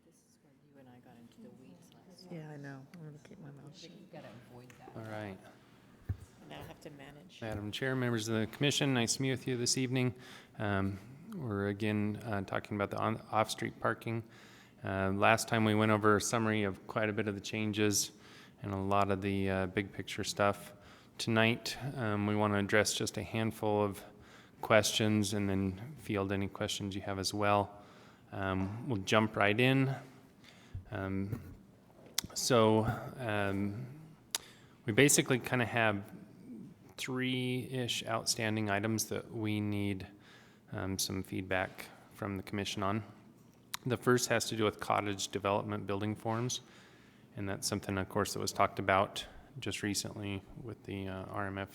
[SPEAKER 22] This is where you and I got into the weeds last
[SPEAKER 1] Yeah, I know. I'm going to keep my mouth shut.
[SPEAKER 22] You've got to avoid that.
[SPEAKER 14] All right.
[SPEAKER 1] Now I have to manage.
[SPEAKER 14] Madam Chair, members of the commission, nice to meet with you this evening. We're again talking about the off-street parking. Last time we went over a summary of quite a bit of the changes and a lot of the big picture stuff. Tonight, we want to address just a handful of questions and then field any questions you have as well. We'll jump right in. We basically kind of have three-ish outstanding items that we need some feedback from the commission on. The first has to do with cottage development building forms, and that's something, of course, that was talked about just recently with the RMF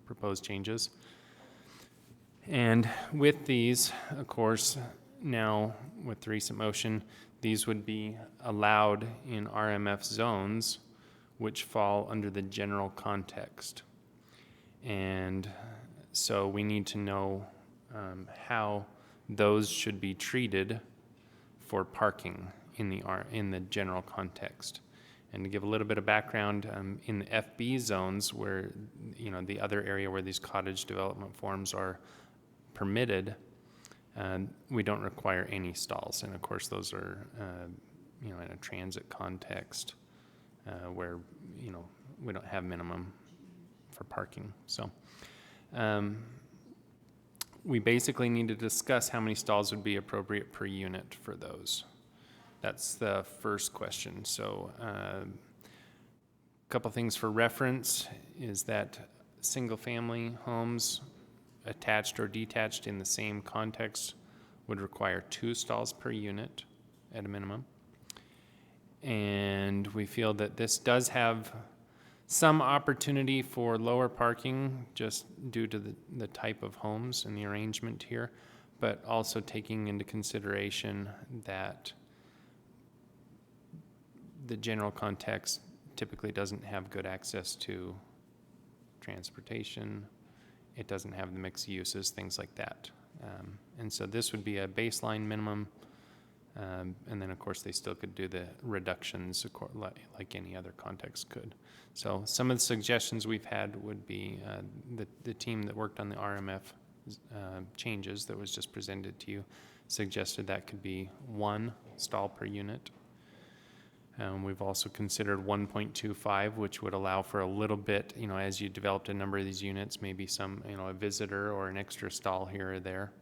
[SPEAKER 14] proposed changes. And with these, of course, now with the recent motion, these would be allowed in RMF zones which fall under the general context. And so we need to know how those should be treated for parking in the general context. And to give a little bit of background, in the FB zones where, the other area where these cottage development forms are permitted, we don't require any stalls. And of course, those are, in a transit context where, we don't have minimum for parking. So we basically need to discuss how many stalls would be appropriate per unit for those. That's the first question. So a couple things for reference is that single-family homes attached or detached in the same context would require 2 stalls per unit at a minimum. And we feel that this does have some opportunity for lower parking just due to the type of homes and the arrangement here, but also taking into consideration that the general context typically doesn't have good access to transportation. It doesn't have the mixed uses, things like that. And so this would be a baseline minimum. And then, of course, they still could do the reductions like any other context could. So some of the suggestions we've had would be the team that worked on the RMF changes that was just presented to you suggested that could be 1 stall per unit. We've also considered 1.25, which would allow for a little bit, as you developed a number of these units, maybe some, a visitor or an extra stall here or there,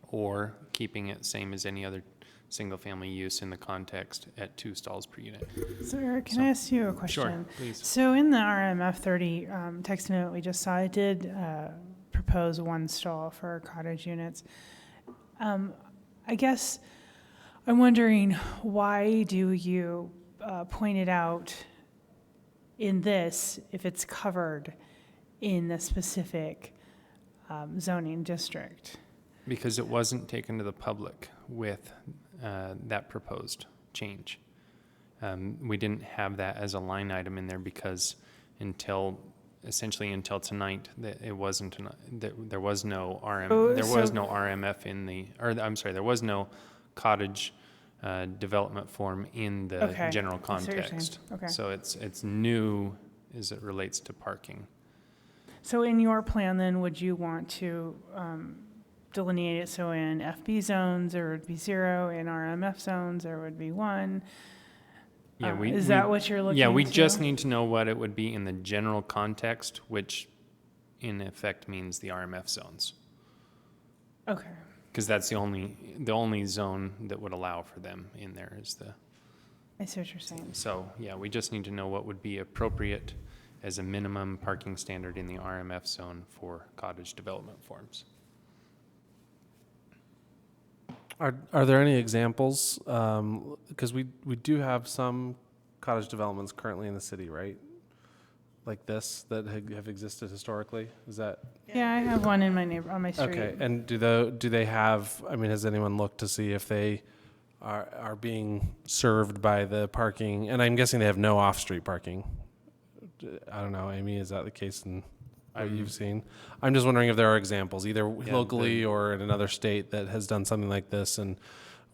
[SPEAKER 14] or keeping it same as any other single-family use in the context at 2 stalls per unit.
[SPEAKER 6] So Eric, can I ask you a question?
[SPEAKER 14] Sure, please.
[SPEAKER 6] So in the RMF 30 text note we just saw, it did propose 1 stall for cottage units. I guess I'm wondering, why do you point it out in this if it's covered in the specific zoning district?
[SPEAKER 14] Because it wasn't taken to the public with that proposed change. We didn't have that as a line item in there because essentially until tonight, that it wasn't there was no RMF in there was no cottage development form in the general context.
[SPEAKER 6] Okay.
[SPEAKER 14] So it's new as it relates to parking.
[SPEAKER 6] So in your plan, then, would you want to delineate it so in FB zones there would be 0, in RMF zones there would be 1?
[SPEAKER 14] Yeah,
[SPEAKER 6] is that what you're looking?
[SPEAKER 14] Yeah, we
[SPEAKER 6] to?
[SPEAKER 14] just need to know what it would be in the general context, which in effect means the RMF zones.
[SPEAKER 6] Okay.
[SPEAKER 14] Because that's the only zone that would allow for them in there is the.
[SPEAKER 6] I see what you're saying.
[SPEAKER 14] So yeah, we just need to know what would be appropriate as a minimum parking standard in the RMF zone for cottage development forms.
[SPEAKER 9] Are there any examples? Because we do have some cottage developments currently in the city, right? Like this that have existed historically. Is that?
[SPEAKER 6] Yeah, I have one in on my street.
[SPEAKER 9] Okay, and do they have? I mean, has anyone looked to see if they are being served by the parking? And I'm guessing they have no off-street parking. I don't know, Amy. Is that the case in what you've seen? I'm just wondering if there are examples, either locally or in another state, that has done something like this, and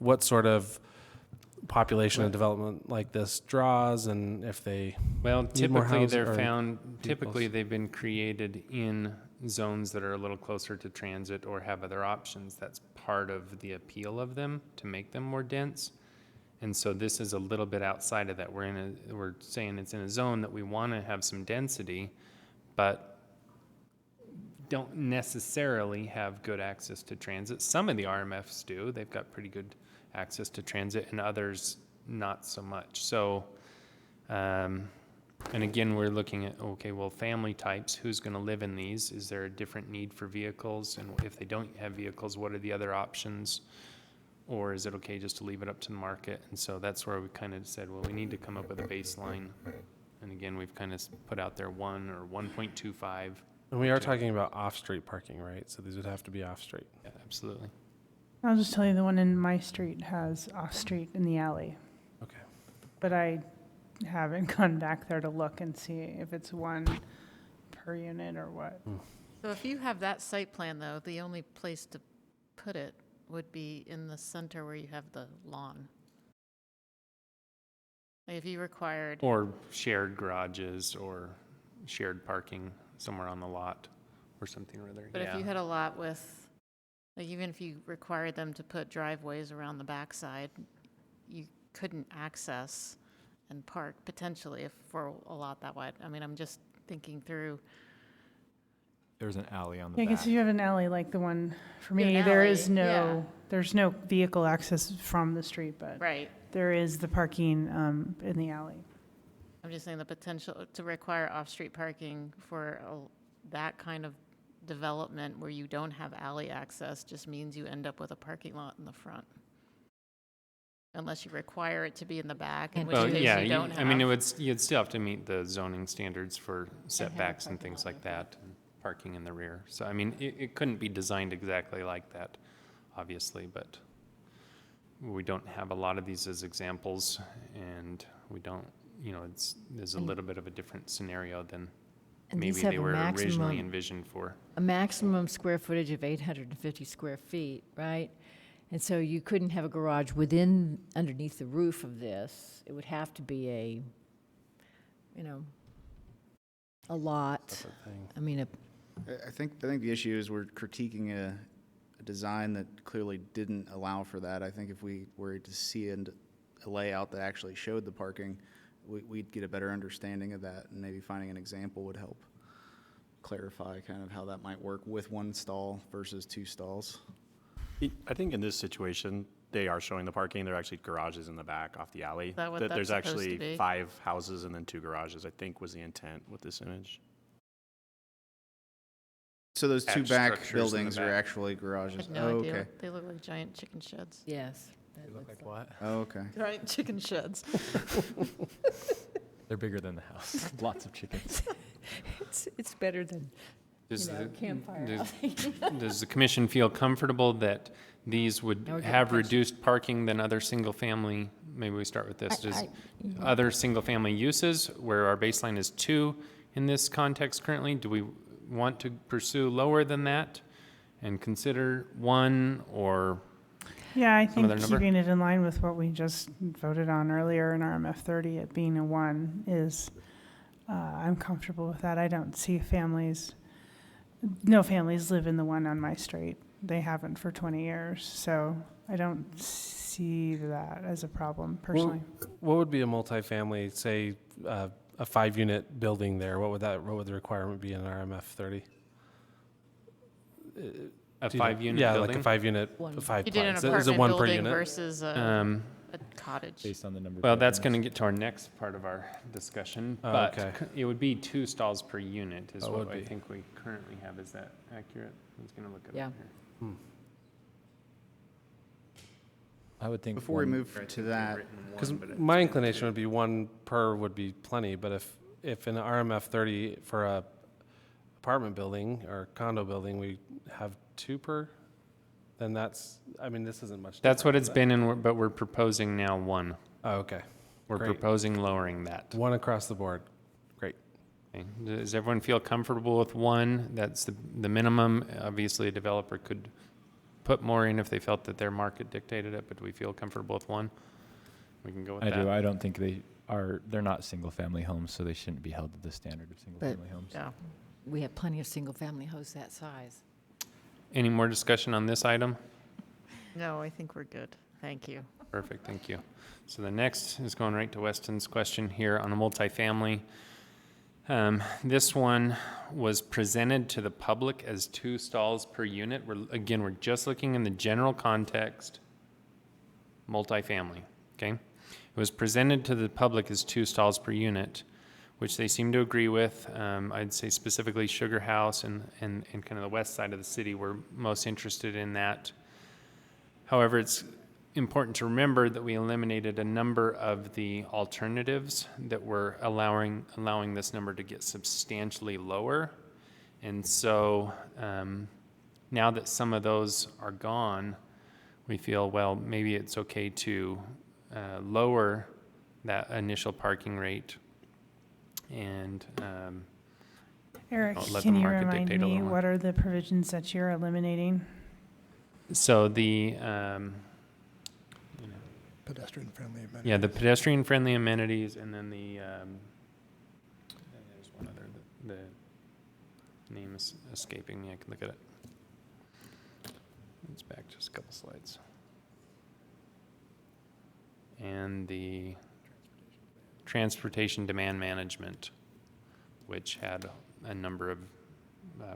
[SPEAKER 9] what sort of population and development like this draws, and if they
[SPEAKER 14] typically they've been created in zones that are a little closer to transit or have other options. That's part of the appeal of them, to make them more dense. And so this is a little bit outside of that. We're saying it's in a zone that we want to have some density, but don't necessarily have good access to transit. Some of the RMFs do. They've got pretty good access to transit, and others not so much. So, and again, we're looking at, family types, who's going to live in these? Is there a different need for vehicles? And if they don't have vehicles, what are the other options? Or is it okay just to leave it up to the market? And so that's where we kind of said, well, we need to come up with a baseline. And again, we've kind of put out there 1 or 1.25.
[SPEAKER 9] And we are talking about off-street parking, right? So these would have to be off-street.
[SPEAKER 14] Yeah, absolutely.
[SPEAKER 6] I'll just tell you, the one in my street has off-street in the alley.
[SPEAKER 9] Okay.
[SPEAKER 6] But I haven't gone back there to look and see if it's 1 per unit or what.
[SPEAKER 1] So if you have that site plan, though, the only place to put it would be in the center where you have the lawn. Like if you required.
[SPEAKER 14] Or shared garages or shared parking somewhere on the lot or something or other.
[SPEAKER 1] But if you had a lot with, like even if you required them to put driveways around the backside, you couldn't access and park potentially if for a lot that wide. I mean, I'm just thinking through.
[SPEAKER 4] There's an alley on the
[SPEAKER 6] Yeah, I
[SPEAKER 4] back.
[SPEAKER 6] guess if you have an alley like the one for me,
[SPEAKER 1] An
[SPEAKER 6] there
[SPEAKER 1] alley,
[SPEAKER 6] is there's no vehicle access from the street, but
[SPEAKER 1] Right.
[SPEAKER 6] there is the parking in the alley.
[SPEAKER 1] I'm just saying the potential to require off-street parking for that kind of development where you don't have alley access just means you end up with a parking lot in the front. unless you require it to be in the back, in which
[SPEAKER 14] Well,
[SPEAKER 1] case
[SPEAKER 14] yeah,
[SPEAKER 1] you don't have.
[SPEAKER 14] I mean, you'd still have to meet the zoning standards for setbacks and things like that, and parking in the rear. So, I mean, it couldn't be designed exactly like that, obviously, but we don't have a lot of these as examples, and we don't, there's a little bit of a different scenario than
[SPEAKER 10] And
[SPEAKER 14] maybe
[SPEAKER 10] these have
[SPEAKER 14] they
[SPEAKER 10] a
[SPEAKER 14] were originally
[SPEAKER 10] maximum-
[SPEAKER 14] envisioned for.
[SPEAKER 10] A maximum square footage of 850 square feet, right? And so you couldn't have a garage underneath the roof of this. It would have to be a lot. I mean,
[SPEAKER 20] I think the issue is we're critiquing a design that clearly didn't allow for that. I think if we were to see a layout that actually showed the parking, we'd get a better understanding of that, and maybe finding an example would help clarify kind of how that might work with one stall versus two stalls.
[SPEAKER 3] I think in this situation, they are showing the parking. There are actually garages in the back off the alley.
[SPEAKER 1] that what
[SPEAKER 3] That
[SPEAKER 1] that's
[SPEAKER 3] there's
[SPEAKER 1] supposed to
[SPEAKER 3] actually
[SPEAKER 1] be?
[SPEAKER 3] 5 houses and then 2 garages, I think was the intent with this image.
[SPEAKER 20] So those two
[SPEAKER 3] Attached
[SPEAKER 20] back
[SPEAKER 3] structures in the
[SPEAKER 20] buildings are
[SPEAKER 3] back.
[SPEAKER 20] actually
[SPEAKER 1] I
[SPEAKER 20] garages?
[SPEAKER 1] had no
[SPEAKER 20] Oh,
[SPEAKER 1] idea.
[SPEAKER 20] okay.
[SPEAKER 1] They look like giant chicken sheds.
[SPEAKER 10] yes.
[SPEAKER 4] They look like what?
[SPEAKER 20] Oh, okay.
[SPEAKER 1] Giant chicken sheds.
[SPEAKER 4] They're bigger than the house. Lots of chickens.
[SPEAKER 10] It's better than,
[SPEAKER 14] Does
[SPEAKER 10] you know,
[SPEAKER 14] the-
[SPEAKER 10] campfire.
[SPEAKER 14] Does the commission feel comfortable that these would
[SPEAKER 10] Now we're getting
[SPEAKER 14] have
[SPEAKER 10] questions.
[SPEAKER 14] reduced parking than other single-family, maybe we start with this, does
[SPEAKER 10] I-
[SPEAKER 14] other single-family uses, where our baseline is 2 in this context currently, do we want to pursue lower than that and consider 1 or
[SPEAKER 6] Yeah, I
[SPEAKER 14] some
[SPEAKER 6] think
[SPEAKER 14] other number?
[SPEAKER 6] keeping it in line with what we just voted on earlier in RMF 30, it being a 1 is, I'm comfortable with that. I don't see no families live in the one on my street. They haven't for 20 years, so I don't see that as a problem personally.
[SPEAKER 9] What would be a multifamily, say, a 5-unit building there? What would the requirement be in RMF 30?
[SPEAKER 14] a
[SPEAKER 9] Do you know?
[SPEAKER 14] 5-unit
[SPEAKER 9] Yeah,
[SPEAKER 14] building?
[SPEAKER 9] like a 5-unit,
[SPEAKER 10] One.
[SPEAKER 9] 5
[SPEAKER 1] You did an
[SPEAKER 9] plots. Is it
[SPEAKER 1] apartment
[SPEAKER 9] 1 per
[SPEAKER 1] building
[SPEAKER 9] unit?
[SPEAKER 1] versus
[SPEAKER 14] Um,
[SPEAKER 1] a cottage.
[SPEAKER 4] Based on the number of
[SPEAKER 14] Well, that's
[SPEAKER 4] bedrooms.
[SPEAKER 14] going to get to our next part of our discussion,
[SPEAKER 9] Oh,
[SPEAKER 14] but
[SPEAKER 9] okay.
[SPEAKER 14] it would be 2 stalls per unit is
[SPEAKER 9] Oh, it
[SPEAKER 14] what
[SPEAKER 9] would
[SPEAKER 14] I
[SPEAKER 9] be.
[SPEAKER 14] think we currently have. Is that accurate? I was going to look it
[SPEAKER 10] Yeah.
[SPEAKER 14] up here.
[SPEAKER 4] I would think.
[SPEAKER 20] Before we
[SPEAKER 4] one-
[SPEAKER 20] move to that,
[SPEAKER 9] Because my inclination would be 1 per would be plenty, but if in RMF 30 for a apartment building or condo building, we have 2 per, then this isn't much.
[SPEAKER 14] That's what
[SPEAKER 9] different
[SPEAKER 14] it's
[SPEAKER 9] than
[SPEAKER 14] been, but we're proposing now 1.
[SPEAKER 9] that. Oh, okay.
[SPEAKER 14] We're
[SPEAKER 9] Great.
[SPEAKER 14] proposing lowering that.
[SPEAKER 9] 1 across the board. Great.
[SPEAKER 14] Okay. Does everyone feel comfortable with 1? That's the minimum. Obviously, a developer could put more in if they felt that their market dictated it, but do we feel comfortable with 1? We can go with
[SPEAKER 4] I
[SPEAKER 14] that.
[SPEAKER 4] do. I don't think they're not single-family homes, so they shouldn't be held to the standard of single-family homes.
[SPEAKER 1] Yeah.
[SPEAKER 10] We have plenty of single-family homes that size.
[SPEAKER 14] Any more discussion on this item?
[SPEAKER 1] No, I think we're good. Thank you.
[SPEAKER 14] Perfect, thank you. So the next is going right to Weston's question here on a multifamily. This one was presented to the public as 2 stalls per unit. We're just looking in the general context, multifamily, okay? It was presented to the public as 2 stalls per unit, which they seem to agree with. I'd say specifically Sugar House and kind of the west side of the city were most interested in that. However, it's important to remember that we eliminated a number of the alternatives that were allowing this number to get substantially lower. And so now that some of those are gone, we feel, well, maybe it's okay to lower that initial parking rate and
[SPEAKER 6] Eric,
[SPEAKER 14] let
[SPEAKER 6] can
[SPEAKER 14] the
[SPEAKER 6] you
[SPEAKER 14] market
[SPEAKER 6] remind
[SPEAKER 14] dictate a
[SPEAKER 6] me
[SPEAKER 14] little more.
[SPEAKER 6] what are the provisions that you're eliminating?
[SPEAKER 14] so the
[SPEAKER 18] Pedestrian-friendly amenities.
[SPEAKER 14] yeah, the pedestrian-friendly amenities, and then there's one other, the name is escaping me, I can look at it. It's back just a couple slides. And the transportation demand management, which had a number of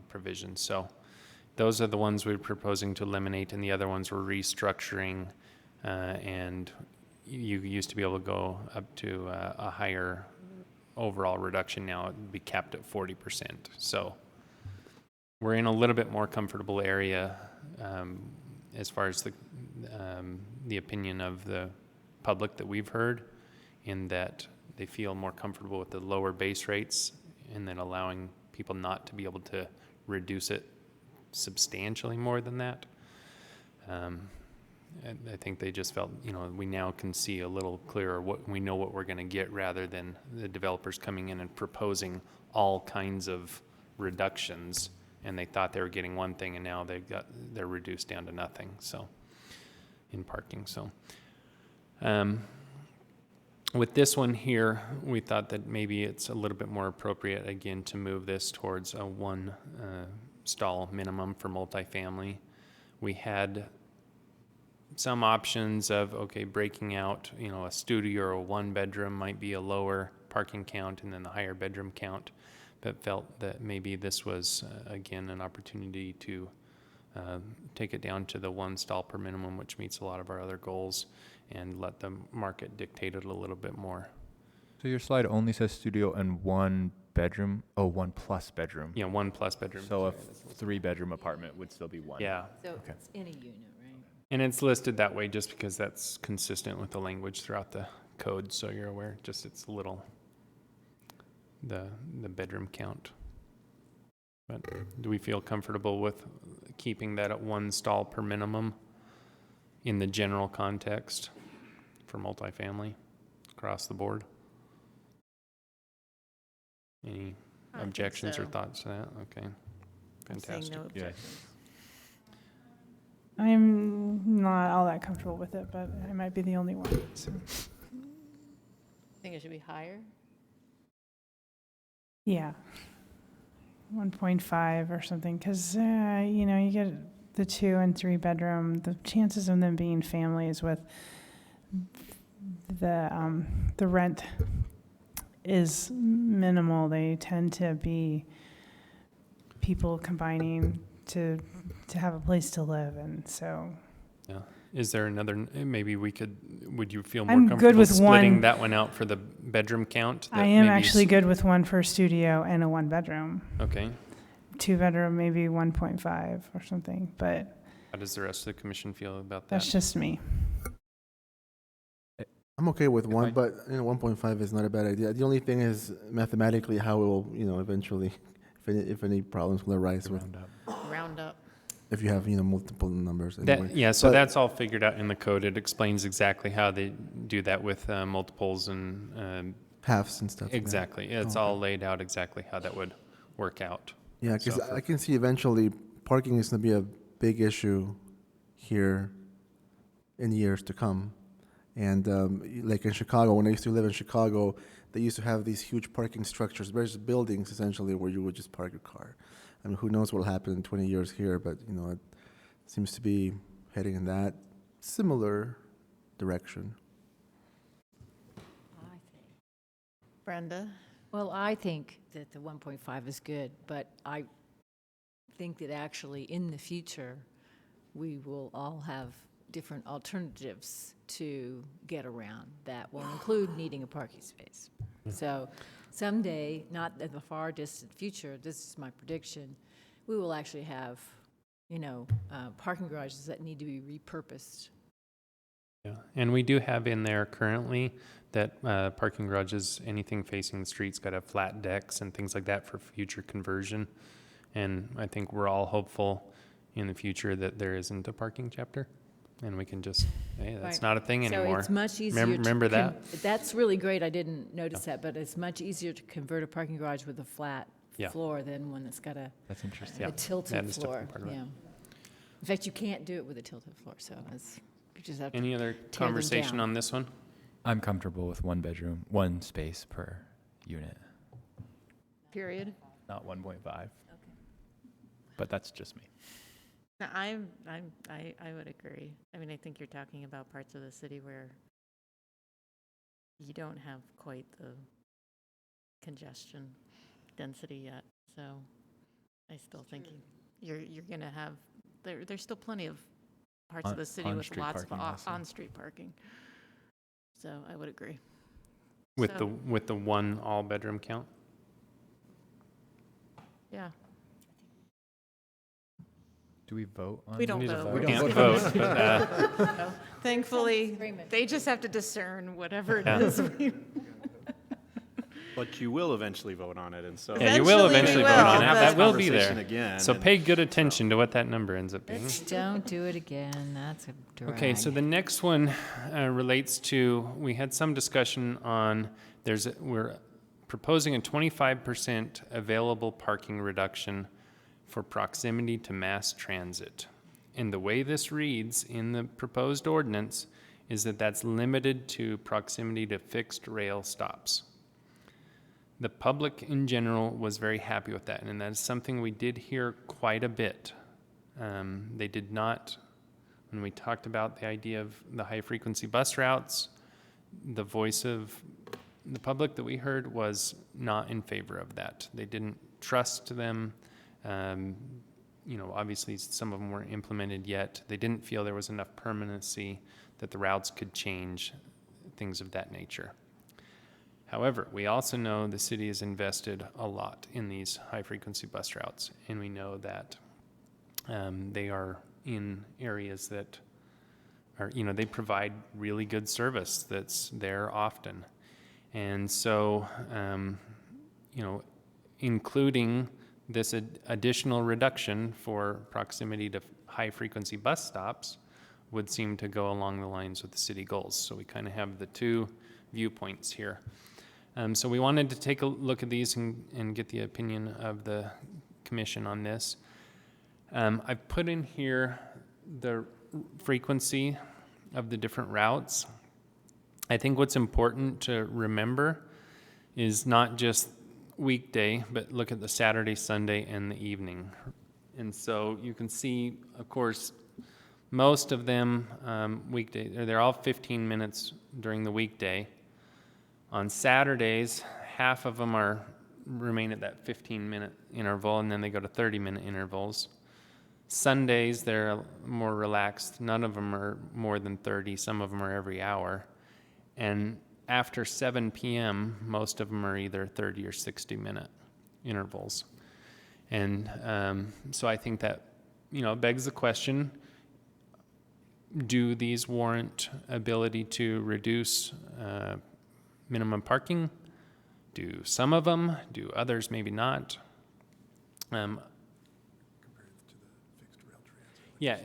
[SPEAKER 14] provisions. So those are the ones we're proposing to eliminate, and the other ones we're restructuring. And you used to be able to go up to a higher overall reduction. Now it would be capped at 40%. So we're in a little bit more comfortable area as far as the opinion of the public that we've heard, in that they feel more comfortable with the lower base rates and then allowing people not to be able to reduce it substantially more than that. And I think they just felt, we now can see a little clearer we know what we're going to get, rather than the developers coming in and proposing all kinds of reductions, and they thought they were getting one thing, and now they're reduced down to nothing. So in parking, so with this one here, we thought that maybe it's a little bit more appropriate again to move this towards a one stall minimum for multifamily. We had some options of, okay, breaking out, a studio or a one bedroom might be a lower parking count and then the higher bedroom count, but felt that maybe this was, again, an opportunity to take it down to the one stall per minimum, which meets a lot of our other goals, and let the market dictate it a little bit more.
[SPEAKER 4] So your slide only says studio and one bedroom? Oh, 1+ bedroom.
[SPEAKER 14] Yeah, 1+ bedroom.
[SPEAKER 4] So a 3-bedroom apartment would still be one.
[SPEAKER 14] Yeah.
[SPEAKER 22] So it's in a unit, right?
[SPEAKER 14] And it's listed that way just because that's consistent with the language throughout the code, so you're aware. Just it's a little, the bedroom count. But do we feel comfortable with keeping that at one stall per minimum in the general context for multifamily across the board? Any
[SPEAKER 1] I think
[SPEAKER 14] objections or
[SPEAKER 1] so.
[SPEAKER 14] thoughts to that? Okay,
[SPEAKER 1] I'm saying
[SPEAKER 14] fantastic.
[SPEAKER 1] no objections.
[SPEAKER 6] I'm not all that comfortable with it, but I might be the only one. So.
[SPEAKER 1] Think it should be higher?
[SPEAKER 6] Yeah. 1.5 or something, because, you get the 2 and 3 bedroom, the chances of them being families with the rent is minimal. They tend to be people combining to have a place to live, and so.
[SPEAKER 14] Yeah. Is there another, maybe would you feel more
[SPEAKER 6] I'm
[SPEAKER 14] comfortable
[SPEAKER 6] good with
[SPEAKER 14] splitting
[SPEAKER 6] one.
[SPEAKER 14] that one out for the bedroom count?
[SPEAKER 6] I am actually good with one for a studio and a 1 bedroom.
[SPEAKER 14] Okay.
[SPEAKER 6] 2 bedroom, maybe 1.5 or something, but
[SPEAKER 14] How does the rest of the commission feel about that?
[SPEAKER 6] that's just me.
[SPEAKER 5] I'm okay with one, but 1.5 is not a bad idea. The only thing is mathematically how it will, eventually, if any problems will arise with
[SPEAKER 1] Round up.
[SPEAKER 5] if you have multiple numbers. Anyway.
[SPEAKER 14] So
[SPEAKER 5] But-
[SPEAKER 14] that's all figured out in the code. It explains exactly how they do that with multiples and
[SPEAKER 5] halves and stuff.
[SPEAKER 14] Exactly. It's all laid out exactly how that would work out.
[SPEAKER 5] Yeah, because
[SPEAKER 14] So
[SPEAKER 5] I can see eventually parking is going to be a big issue here in years to come. And like in Chicago, when I used to live in Chicago, they used to have these huge parking structures. There's buildings essentially where you would just park your car. I mean, who knows what will happen in 20 years here, but it seems to be heading in that similar direction.
[SPEAKER 1] Brenda?
[SPEAKER 22] Well, I think that the 1.5 is good, but I think that actually in the future, we will all have different alternatives to get around that will include needing a parking space. So someday, not in the far distant future, this is my prediction, we will actually have, parking garages that need to be repurposed.
[SPEAKER 14] Yeah, and we do have in there currently that parking garages, anything facing the street's got to have flat decks and things like that for future conversion. And I think we're all hopeful in the future that there isn't a parking chapter. And we can just, hey, that's
[SPEAKER 22] Right.
[SPEAKER 14] not a thing anymore.
[SPEAKER 22] So it's much easier to.
[SPEAKER 14] Remember that?
[SPEAKER 22] That's really great. I didn't notice that, but it's much easier to convert a parking garage with a flat
[SPEAKER 14] Yeah.
[SPEAKER 22] floor than one that's got
[SPEAKER 4] That's interesting.
[SPEAKER 22] a
[SPEAKER 14] Yeah,
[SPEAKER 22] tilted
[SPEAKER 14] that is
[SPEAKER 22] floor.
[SPEAKER 14] definitely part of it.
[SPEAKER 22] Yeah. In fact, you can't do it with a tilted floor, so you just have to
[SPEAKER 14] Any other
[SPEAKER 22] tear them
[SPEAKER 14] conversation
[SPEAKER 22] down.
[SPEAKER 14] on this one?
[SPEAKER 4] I'm comfortable with 1 bedroom, 1 space per unit,
[SPEAKER 1] Period.
[SPEAKER 4] not 1.5. But that's just me.
[SPEAKER 1] No, I would agree. I mean, I think you're talking about parts of the city where you don't have quite the congestion density yet. So I still think you're going to have, there's still plenty of parts of the city with
[SPEAKER 4] On-street
[SPEAKER 1] lots of
[SPEAKER 4] parking also.
[SPEAKER 1] on-street parking. So I would agree.
[SPEAKER 14] With
[SPEAKER 1] So-
[SPEAKER 14] the one all-bedroom count?
[SPEAKER 1] Yeah.
[SPEAKER 4] Do we vote on
[SPEAKER 1] We don't
[SPEAKER 14] need to
[SPEAKER 1] vote.
[SPEAKER 14] vote.
[SPEAKER 4] We
[SPEAKER 14] Can't
[SPEAKER 4] don't
[SPEAKER 14] vote, but,
[SPEAKER 1] No. Thankfully, they just have to discern whatever it
[SPEAKER 14] Yeah.
[SPEAKER 1] is.
[SPEAKER 3] But you will eventually vote on it, and so.
[SPEAKER 14] Yeah, you will eventually vote on it.
[SPEAKER 3] Have
[SPEAKER 14] That
[SPEAKER 3] this
[SPEAKER 14] will be
[SPEAKER 3] conversation
[SPEAKER 14] there.
[SPEAKER 3] again,
[SPEAKER 14] So
[SPEAKER 3] and-
[SPEAKER 14] pay good attention to what that number ends up being.
[SPEAKER 22] Don't do it again, that's a drag.
[SPEAKER 14] Okay, so the next one relates to, we had some discussion on, we're proposing a 25% available parking reduction for proximity to mass transit. And the way this reads in the proposed ordinance is that that's limited to proximity to fixed rail stops. The public in general was very happy with that, and that is something we did hear quite a bit. They did not, when we talked about the idea of the high-frequency bus routes, the voice of the public that we heard was not in favor of that. They didn't trust them. Obviously some of them weren't implemented yet. They didn't feel there was enough permanency that the routes could change, things of that nature. However, we also know the city has invested a lot in these high-frequency bus routes, and we know that they are in areas that are, they provide really good service that's there often. And so, including this additional reduction for proximity to high-frequency bus stops would seem to go along the lines with the city goals. So we kind of have the two viewpoints here. So we wanted to take a look at these and get the opinion of the commission on this. I've put in here the frequency of the different routes. I think what's important to remember is not just weekday, but look at the Saturday, Sunday, and the evening. And so you can see, of course, most of them weekday, they're all 15 minutes during the weekday. On Saturdays, half of them remain at that 15-minute interval, and then they go to 30-minute intervals. Sundays, they're more relaxed. None of them are more than 30. Some of them are every hour. And after 7 p.m., most of them are either 30 or 60-minute intervals. And so I think that, begs the question, do these warrant ability to reduce minimum parking? Do some of them? Do others maybe not? Yeah.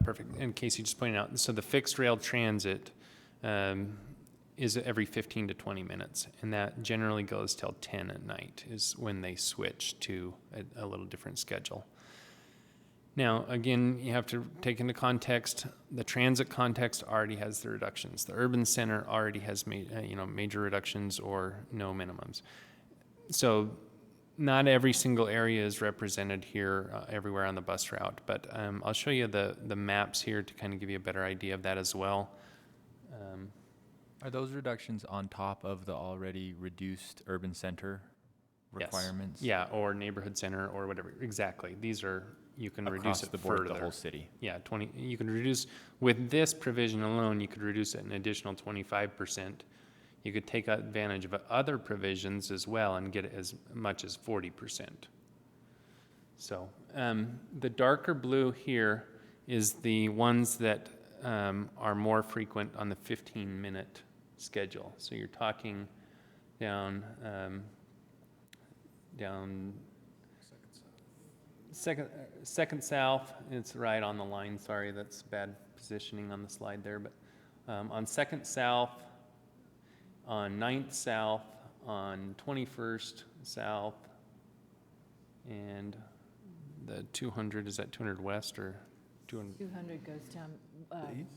[SPEAKER 14] Perfect. And Casey just pointed out, so the fixed rail transit is every 15 to 20 minutes, and that generally goes till 10 at night is when they switch to a little different schedule. Now, again, you have to take into context, the transit context already has the reductions. The urban center already has major reductions or no minimums. So not every single area is represented here everywhere on the bus route, but I'll show you the maps here to kind of give you a better idea of that as well.
[SPEAKER 4] Are those reductions on top of the already reduced urban center requirements?
[SPEAKER 14] Yes. Yeah, or neighborhood center or whatever. Exactly. These are, you can reduce
[SPEAKER 4] Across
[SPEAKER 14] it
[SPEAKER 4] the board,
[SPEAKER 14] further.
[SPEAKER 4] the whole city.
[SPEAKER 14] Yeah, you can reduce, with this provision alone, you could reduce it an additional 25%. You could take advantage of other provisions as well and get it as much as 40%. So the darker blue here is the ones that are more frequent on the 15-minute schedule. So you're talking down Second South, it's right on the line, sorry, that's bad positioning on the slide there, but on Second South, on 9th South, on 21st South, and the 200, is that 200 West or 200?
[SPEAKER 22] 200 goes down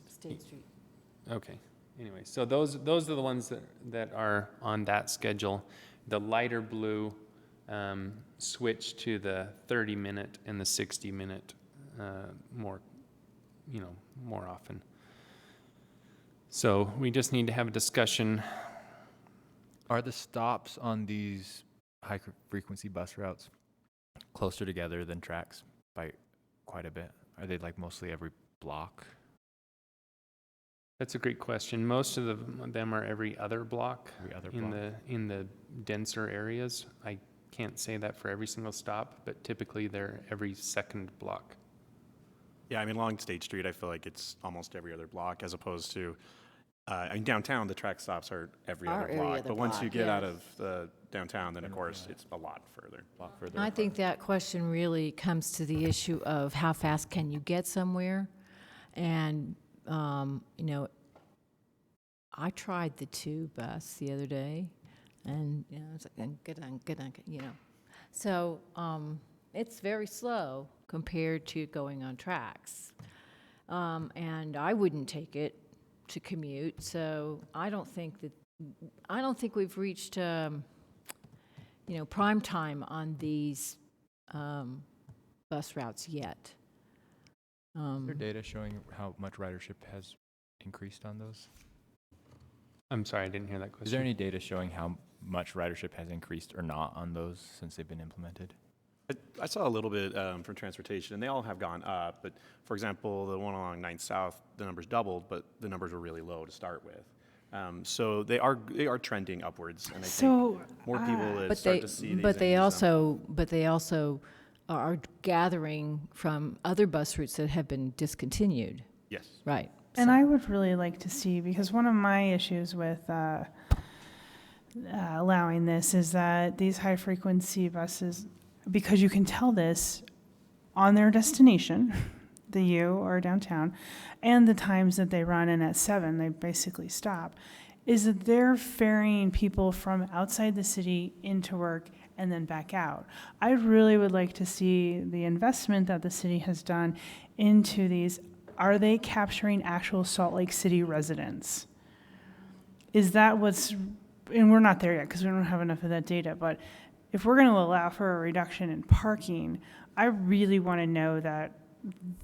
[SPEAKER 22] State Street.
[SPEAKER 14] Okay, anyway, so those are the ones that are on that schedule. The lighter blue switch to the 30-minute and the 60-minute more often. So we just need to have a discussion.
[SPEAKER 4] Are the stops on these high-frequency bus routes closer together than tracks by quite a bit? Are they like mostly every block?
[SPEAKER 14] That's a great question. Most of them are every other block.
[SPEAKER 4] Every other
[SPEAKER 14] in
[SPEAKER 4] block.
[SPEAKER 14] the denser areas. can't say that for every single stop, but typically they're every second block.
[SPEAKER 3] Yeah, I mean, along State Street, I feel like it's almost every other block, as opposed to, I mean, downtown, the track stops are every
[SPEAKER 22] Are
[SPEAKER 3] other
[SPEAKER 22] every
[SPEAKER 3] block.
[SPEAKER 22] other
[SPEAKER 3] But once you
[SPEAKER 22] block,
[SPEAKER 3] get out
[SPEAKER 22] yes.
[SPEAKER 3] of the downtown, then of course, it's a lot further.
[SPEAKER 22] I think that question really comes to the issue of how fast can you get somewhere? And, you know, I tried the 2 bus the other day, and, you know, it's like, get on, you know. So it's very slow compared to going on tracks. And I wouldn't take it to commute, so I don't think we've reached, you know, prime time on these bus routes yet.
[SPEAKER 4] Is there data showing how much ridership has increased on those?
[SPEAKER 14] I'm sorry, I didn't hear that question.
[SPEAKER 4] Is there any data showing how much ridership has increased or not on those since they've been implemented?
[SPEAKER 3] I saw a little bit from transportation, and they all have gone up. But for example, the one along 9th South, the numbers doubled, but the numbers were really low to start with. So they are trending upwards, and I think more people that start to see these.
[SPEAKER 22] But they also are gathering from other bus routes that have been discontinued.
[SPEAKER 3] Yes.
[SPEAKER 22] Right.
[SPEAKER 6] And I would really like to see, because one of my issues with allowing this is that these high-frequency buses, because you can tell this on their destination, the U or downtown, and the times that they run, and at 7 they basically stop, is that they're ferrying people from outside the city into work and then back out. I really would like to see the investment that the city has done into these. Are they capturing actual Salt Lake City residents? Is that what's, and we're not there yet because we don't have enough of that data, but if we're going to allow for a reduction in parking, I really want to know that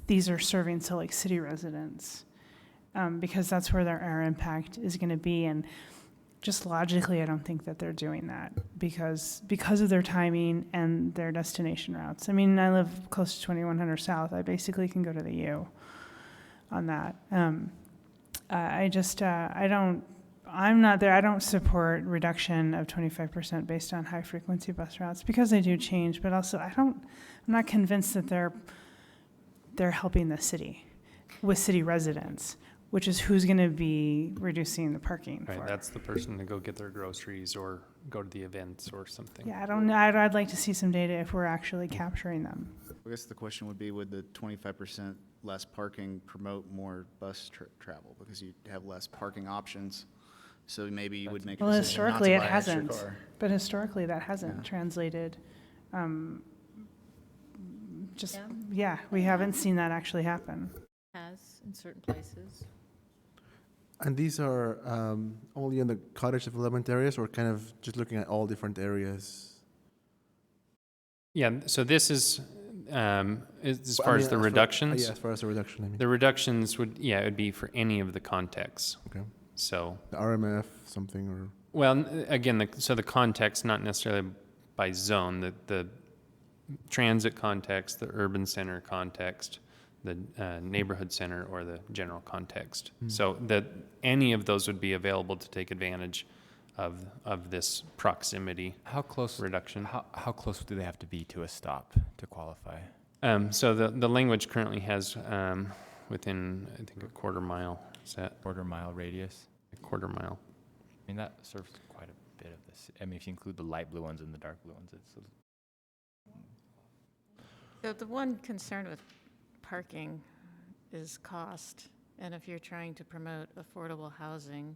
[SPEAKER 6] these are serving Salt Lake City residents, because that's where their air impact is going to be. And just logically, I don't think that they're doing that because of their timing and their destination routes. I mean, I live close to 2100 South. I basically can go to the U on that. I'm not there. I don't support reduction of 25% based on high frequency bus routes because they do change, but also I'm not convinced that they're helping the city with city residents, which is who's going to be reducing the parking
[SPEAKER 14] Right,
[SPEAKER 6] for.
[SPEAKER 14] that's the person to go get their groceries or go to the events or something.
[SPEAKER 6] Yeah, I don't know. I'd like to see some data if we're actually capturing them.
[SPEAKER 20] I guess the question would be, would the 25% less parking promote more bus travel because you have less parking options? So maybe you would make a
[SPEAKER 6] Well,
[SPEAKER 20] decision not to
[SPEAKER 6] historically, it
[SPEAKER 20] buy an extra
[SPEAKER 6] hasn't.
[SPEAKER 20] car.
[SPEAKER 6] But historically, that hasn't translated. We haven't seen that actually happen.
[SPEAKER 22] Has in certain places.
[SPEAKER 5] And these are only in the cottage development areas, or kind of just looking at all different areas?
[SPEAKER 14] Yeah, so this is, as
[SPEAKER 5] Well,
[SPEAKER 14] far
[SPEAKER 5] I
[SPEAKER 14] as
[SPEAKER 5] mean,
[SPEAKER 14] the reductions.
[SPEAKER 5] Yeah, as far as the reduction, I mean.
[SPEAKER 14] The reductions would, it would be for any of the contexts.
[SPEAKER 5] Okay.
[SPEAKER 14] So.
[SPEAKER 5] The RMF, something, or?
[SPEAKER 14] Well, again, so the context, not necessarily by zone, the transit context, the urban center context, the neighborhood center, or the general context. So that any of those would be available to take advantage of this proximity reduction.
[SPEAKER 4] How close do they have to be to a stop to qualify?
[SPEAKER 14] So the language currently has within, I think, a quarter mile. Is that
[SPEAKER 4] quarter mile radius?
[SPEAKER 14] A quarter mile.
[SPEAKER 4] I mean, that serves quite a bit of this. I mean, if you include the light blue ones and the dark blue ones, it's.
[SPEAKER 1] So the one concern with parking is cost. And if you're trying to promote affordable housing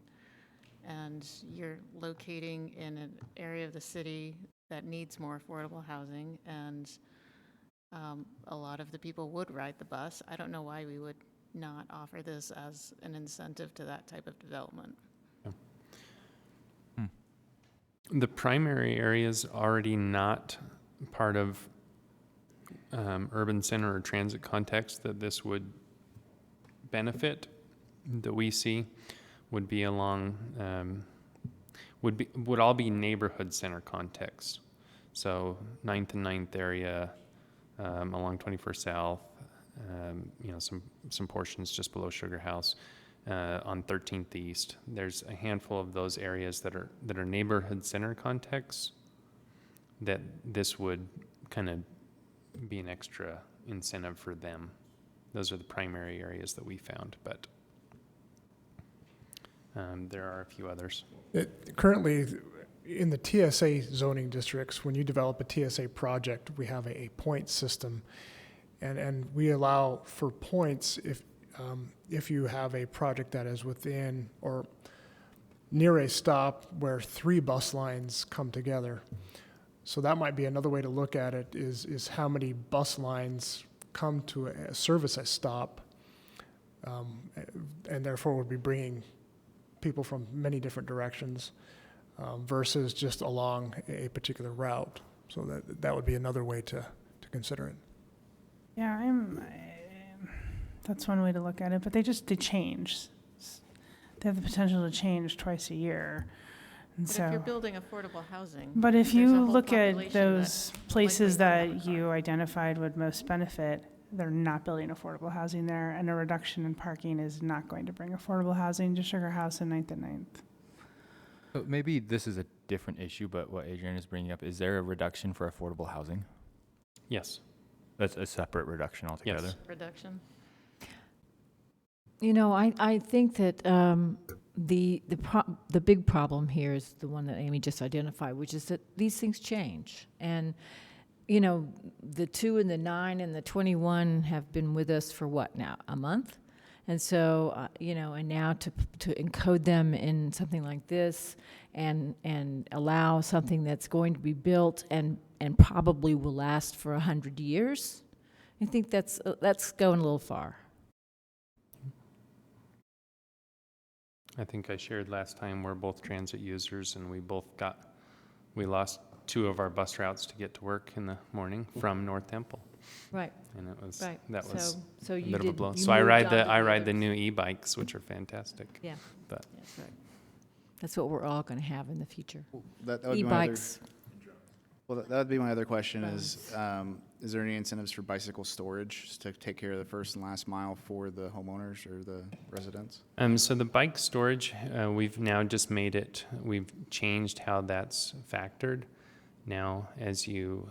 [SPEAKER 1] and you're locating in an area of the city that needs more affordable housing, and a lot of the people would ride the bus, I don't know why we would not offer this as an incentive to that type of development.
[SPEAKER 14] The primary area is already not part of urban center or transit context that this would benefit, that we see would be along, would all be neighborhood center context. So 9th and 9th area, along 21st South, some portions just below Sugar House, on 13th East. There's a handful of those areas that are neighborhood center contexts that this would kind of be an extra incentive for them. Those are the primary areas that we found, but there are a few others.
[SPEAKER 15] Currently, in the TSA zoning districts, when you develop a TSA project, we have a point system, and we allow for points if you have a project that is within or near a stop where 3 bus lines come together. So that might be another way to look at it, is how many bus lines come to service a stop, and therefore would be bringing people from many different directions versus just along a particular route. So that would be another way to consider it.
[SPEAKER 6] Yeah, that's one way to look at it, but they change. They have the potential to change twice a year. And
[SPEAKER 1] But
[SPEAKER 6] so,
[SPEAKER 1] if you're building affordable housing.
[SPEAKER 6] but if
[SPEAKER 1] there's a
[SPEAKER 6] you
[SPEAKER 1] whole
[SPEAKER 6] look at
[SPEAKER 1] population
[SPEAKER 6] those
[SPEAKER 1] that
[SPEAKER 6] places
[SPEAKER 1] likely don't
[SPEAKER 6] that you identified would most benefit, they're not building affordable housing there, and a reduction in parking is not going to bring affordable housing to Sugar House and 9th and 9th.
[SPEAKER 4] So maybe this is a different issue, but what Adrian is bringing up, is there a reduction for affordable housing?
[SPEAKER 14] Yes.
[SPEAKER 4] That's a separate reduction altogether?
[SPEAKER 14] Yes.
[SPEAKER 1] Reduction.
[SPEAKER 22] You know, I think that the big problem here is the one that Amy just identified, which is that these things change. And, you know, the 2 and the 9 and the 21 have been with us for what now, a month? And so, you know, and now to encode them in something like this and allow something that's going to be built and probably will last for 100 years, I think that's going a little far.
[SPEAKER 14] I think I shared last time we're both transit users, and we lost 2 of our bus routes to get to work in the morning from North Temple.
[SPEAKER 22] Right.
[SPEAKER 14] And it was
[SPEAKER 22] Right.
[SPEAKER 14] that was
[SPEAKER 22] So
[SPEAKER 14] a
[SPEAKER 22] you
[SPEAKER 14] bit of a
[SPEAKER 22] did-
[SPEAKER 14] blow.
[SPEAKER 22] you
[SPEAKER 14] So I
[SPEAKER 22] moved
[SPEAKER 14] ride
[SPEAKER 22] on to
[SPEAKER 14] the
[SPEAKER 22] others.
[SPEAKER 14] new e-bikes, which are fantastic.
[SPEAKER 22] Yeah.
[SPEAKER 14] But
[SPEAKER 22] That's right. That's what we're all going to have in the future.
[SPEAKER 20] That would be my other-
[SPEAKER 22] E-bikes.
[SPEAKER 20] Well, that would be my other question is there any incentives for bicycle storage to take care of the first and last mile for the homeowners or the residents?
[SPEAKER 14] So the bike storage, we've now just we've changed how that's factored. Now, as you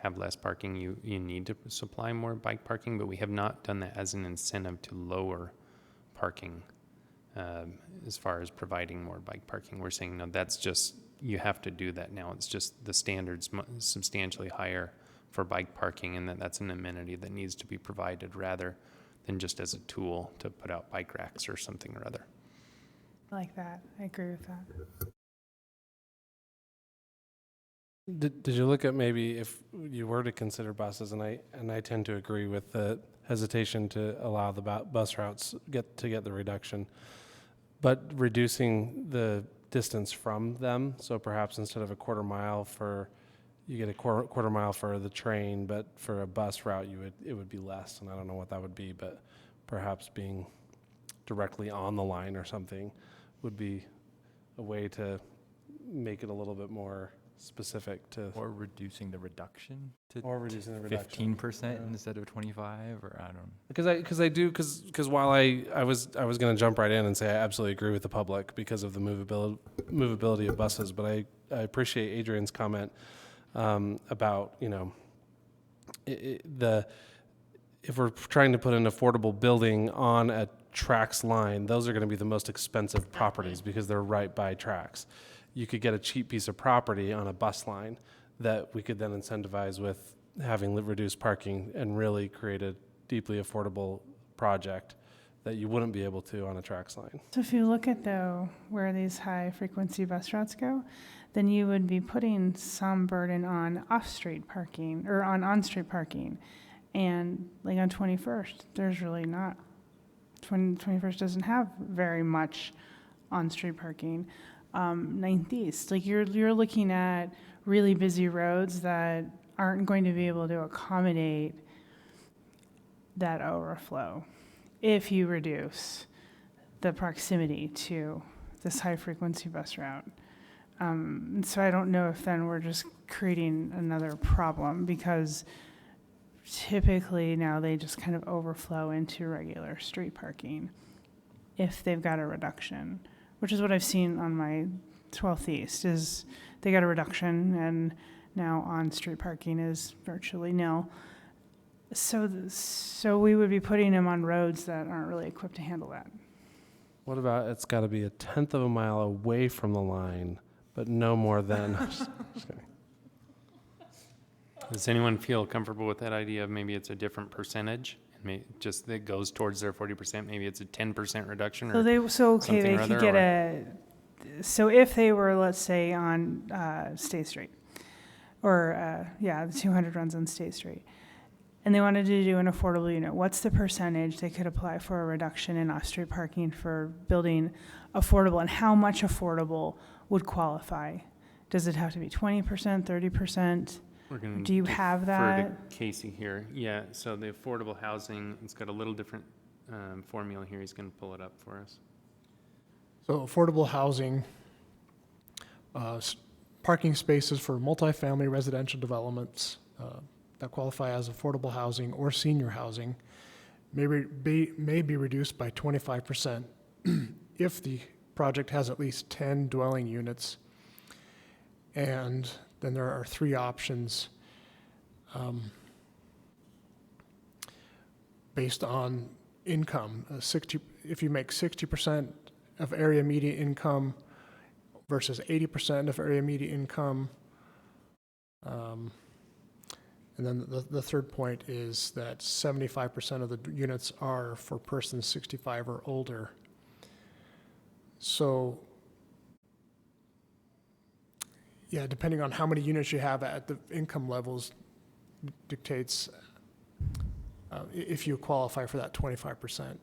[SPEAKER 14] have less parking, you need to supply more bike parking, but we have not done that as an incentive to lower parking as far as providing more bike parking. We're saying, no, that's just, you have to do that now. It's just the standard's substantially higher for bike parking, and that's an amenity that needs to be provided rather than just as a tool to put out bike racks or something or other.
[SPEAKER 6] I like that. I agree with that.
[SPEAKER 9] Did you look at maybe if you were to consider buses, and I tend to agree with the hesitation to allow the bus routes get the reduction, but reducing the distance from them, so perhaps instead of a quarter mile you get a quarter mile for the train, but for a bus route it would be less, and I don't know what that would be, but perhaps being directly on the line or something would be a way to make it a little bit more specific to.
[SPEAKER 4] Or reducing the reduction to
[SPEAKER 9] 15%
[SPEAKER 4] instead of 25, or I don't know.
[SPEAKER 9] Because while I was going to jump right in and say I absolutely agree with the public because of the movability of buses, but I appreciate Adrian's comment about, you know, if we're trying to put an affordable building on a tracks line, those are going to be the most expensive properties because they're right by tracks. You could get a cheap piece of property on a bus line that we could then incentivize with having reduced parking and really create a deeply affordable project that you wouldn't be able to on a tracks line.
[SPEAKER 6] So if you look at, though, where these high-frequency bus routes go, then you would be putting some burden on off-street parking, or on on-street parking. And like on 21st, there's really not. 21st doesn't have very much on-street parking. 9th East, like you're looking at really busy roads that aren't going to be able to accommodate that overflow if you reduce the proximity to this high-frequency bus route. And so I don't know if then we're just creating another problem, because typically now they just kind of overflow into regular street parking if they've got a reduction, which is what I've seen on my 12th East is, they got a reduction, and now on-street parking is virtually nil. So we would be putting them on roads that aren't really equipped to handle that.
[SPEAKER 9] What about it's got to be 1/10 of a mile away from the line, but no more than. Just kidding.
[SPEAKER 14] Does anyone feel comfortable with that idea of maybe it's a different percentage? Just that goes towards their 40%, maybe it's a 10% reduction or
[SPEAKER 6] They
[SPEAKER 14] something or
[SPEAKER 6] could
[SPEAKER 14] other,
[SPEAKER 6] get
[SPEAKER 14] or-
[SPEAKER 6] so if they were, let's say, on State Street, or, the 200 runs on State Street, and they wanted to do an affordable unit, what's the percentage they could apply for a reduction in off-street parking for building affordable, and how much affordable would qualify? Does it have to be 20%, 30%?
[SPEAKER 14] We're gonna
[SPEAKER 6] Do you have
[SPEAKER 14] defer to
[SPEAKER 6] that?
[SPEAKER 14] Casey here. Yeah, so the affordable housing, it's got a little different formula here. He's going to pull it up for us.
[SPEAKER 15] So affordable housing, parking spaces for multifamily residential developments that qualify as affordable housing or senior housing may be reduced by 25% if the project has at least 10 dwelling units. And then there are 3 options based on income. If you make 60% of area median income versus 80% of area median income. And then the third point is that 75% of the units are for persons 65 or older. So, yeah, depending on how many units you have at the income levels dictates if you qualify for that 25%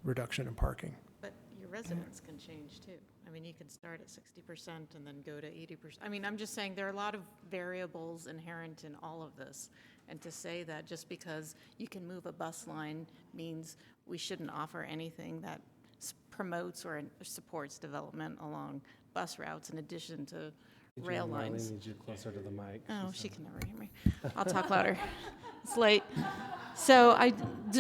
[SPEAKER 15] reduction in parking.
[SPEAKER 1] But your residents can change too. I mean, you can start at 60% and then go to 80%. I mean, I'm just saying there are a lot of variables inherent in all of this. And to say that just because you can move a bus line means we shouldn't offer anything that promotes or supports development along bus routes in addition to rail lines.
[SPEAKER 9] Marlene needs you closer to the mic.
[SPEAKER 1] Oh, she can never hear me. I'll talk louder. It's late. So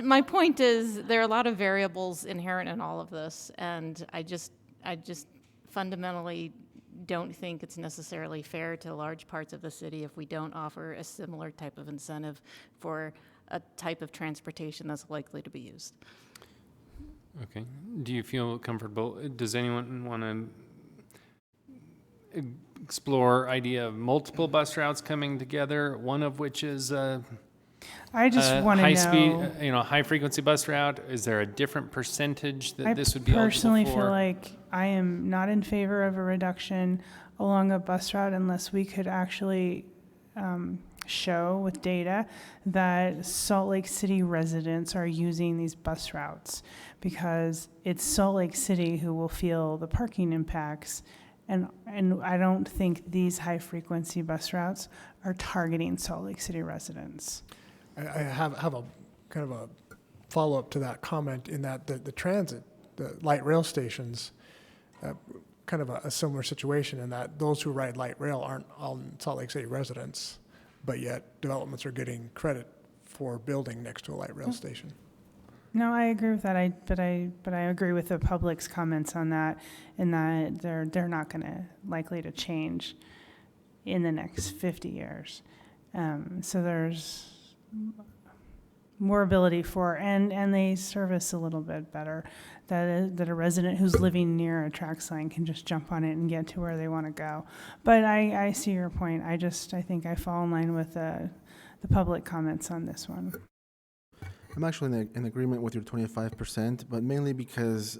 [SPEAKER 1] my point is there are a lot of variables inherent in all of this, and I just fundamentally don't think it's necessarily fair to large parts of the city if we don't offer a similar type of incentive for a type of transportation that's likely to be used.
[SPEAKER 14] Okay. Do you feel comfortable? Does anyone want to explore idea of multiple bus routes coming together, one of which is
[SPEAKER 6] I just want to
[SPEAKER 14] high
[SPEAKER 6] know.
[SPEAKER 14] speed, high frequency bus route? Is there a different percentage that
[SPEAKER 6] I
[SPEAKER 14] this would be eligible
[SPEAKER 6] personally
[SPEAKER 14] for?
[SPEAKER 6] feel like I am not in favor of a reduction along a bus route unless we could actually show with data that Salt Lake City residents are using these bus routes, because it's Salt Lake City who will feel the parking impacts. And I don't think these high-frequency bus routes are targeting Salt Lake City residents.
[SPEAKER 15] I have a kind of a follow-up to that comment in that the transit, the light rail stations, kind of a similar situation in that those who ride light rail aren't all Salt Lake City residents, but yet developments are getting credit for building next to a light rail station.
[SPEAKER 6] No, I agree with that. But I agree with the public's comments on that, in that they're not going to likely to change in the next 50 years. So there's more ability for, and they service a little bit better. That a resident who's living near a track sign can just jump on it and get to where they want to go. But I see your point. I think I fall in line with the public comments on this one.
[SPEAKER 5] I'm actually in agreement with your 25%, but mainly because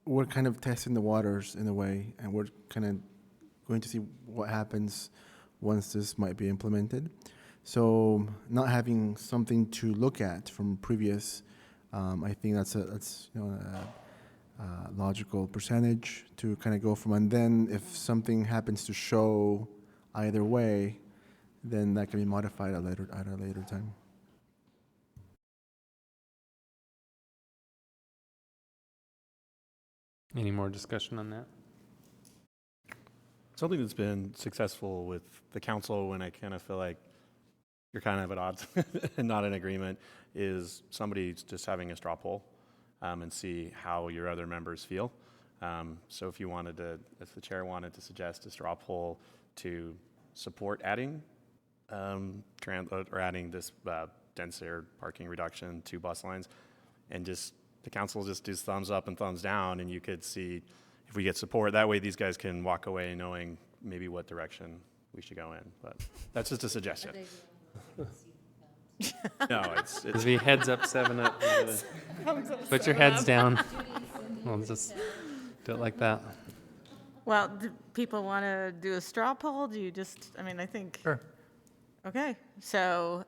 [SPEAKER 5] we're kind of testing the waters in a way, and we're kind of going to see what happens once this might be implemented. So not having something to look at from previous, I think that's a logical percentage to kind of go from, and then if something happens to show either way, then that can be modified at a later time.
[SPEAKER 14] Any more discussion on that?
[SPEAKER 3] Something that's been successful with the council when I kind of feel like you're kind of at odds and not in agreement is somebody just having a straw poll and see how your other members feel. So if the chair wanted to suggest a straw poll to support adding or adding this denser parking reduction to bus lines, and just the council just does thumbs up and thumbs down, and you could see if we get support. That way, these guys can walk away knowing maybe what direction we should go in. But that's just a suggestion. No, it's
[SPEAKER 14] Is we heads up, 7 up. Put your heads down. We'll just do it like that.
[SPEAKER 1] Well, do people want to do a straw poll? Do you just, I think.
[SPEAKER 14] Sure.
[SPEAKER 1] Okay, so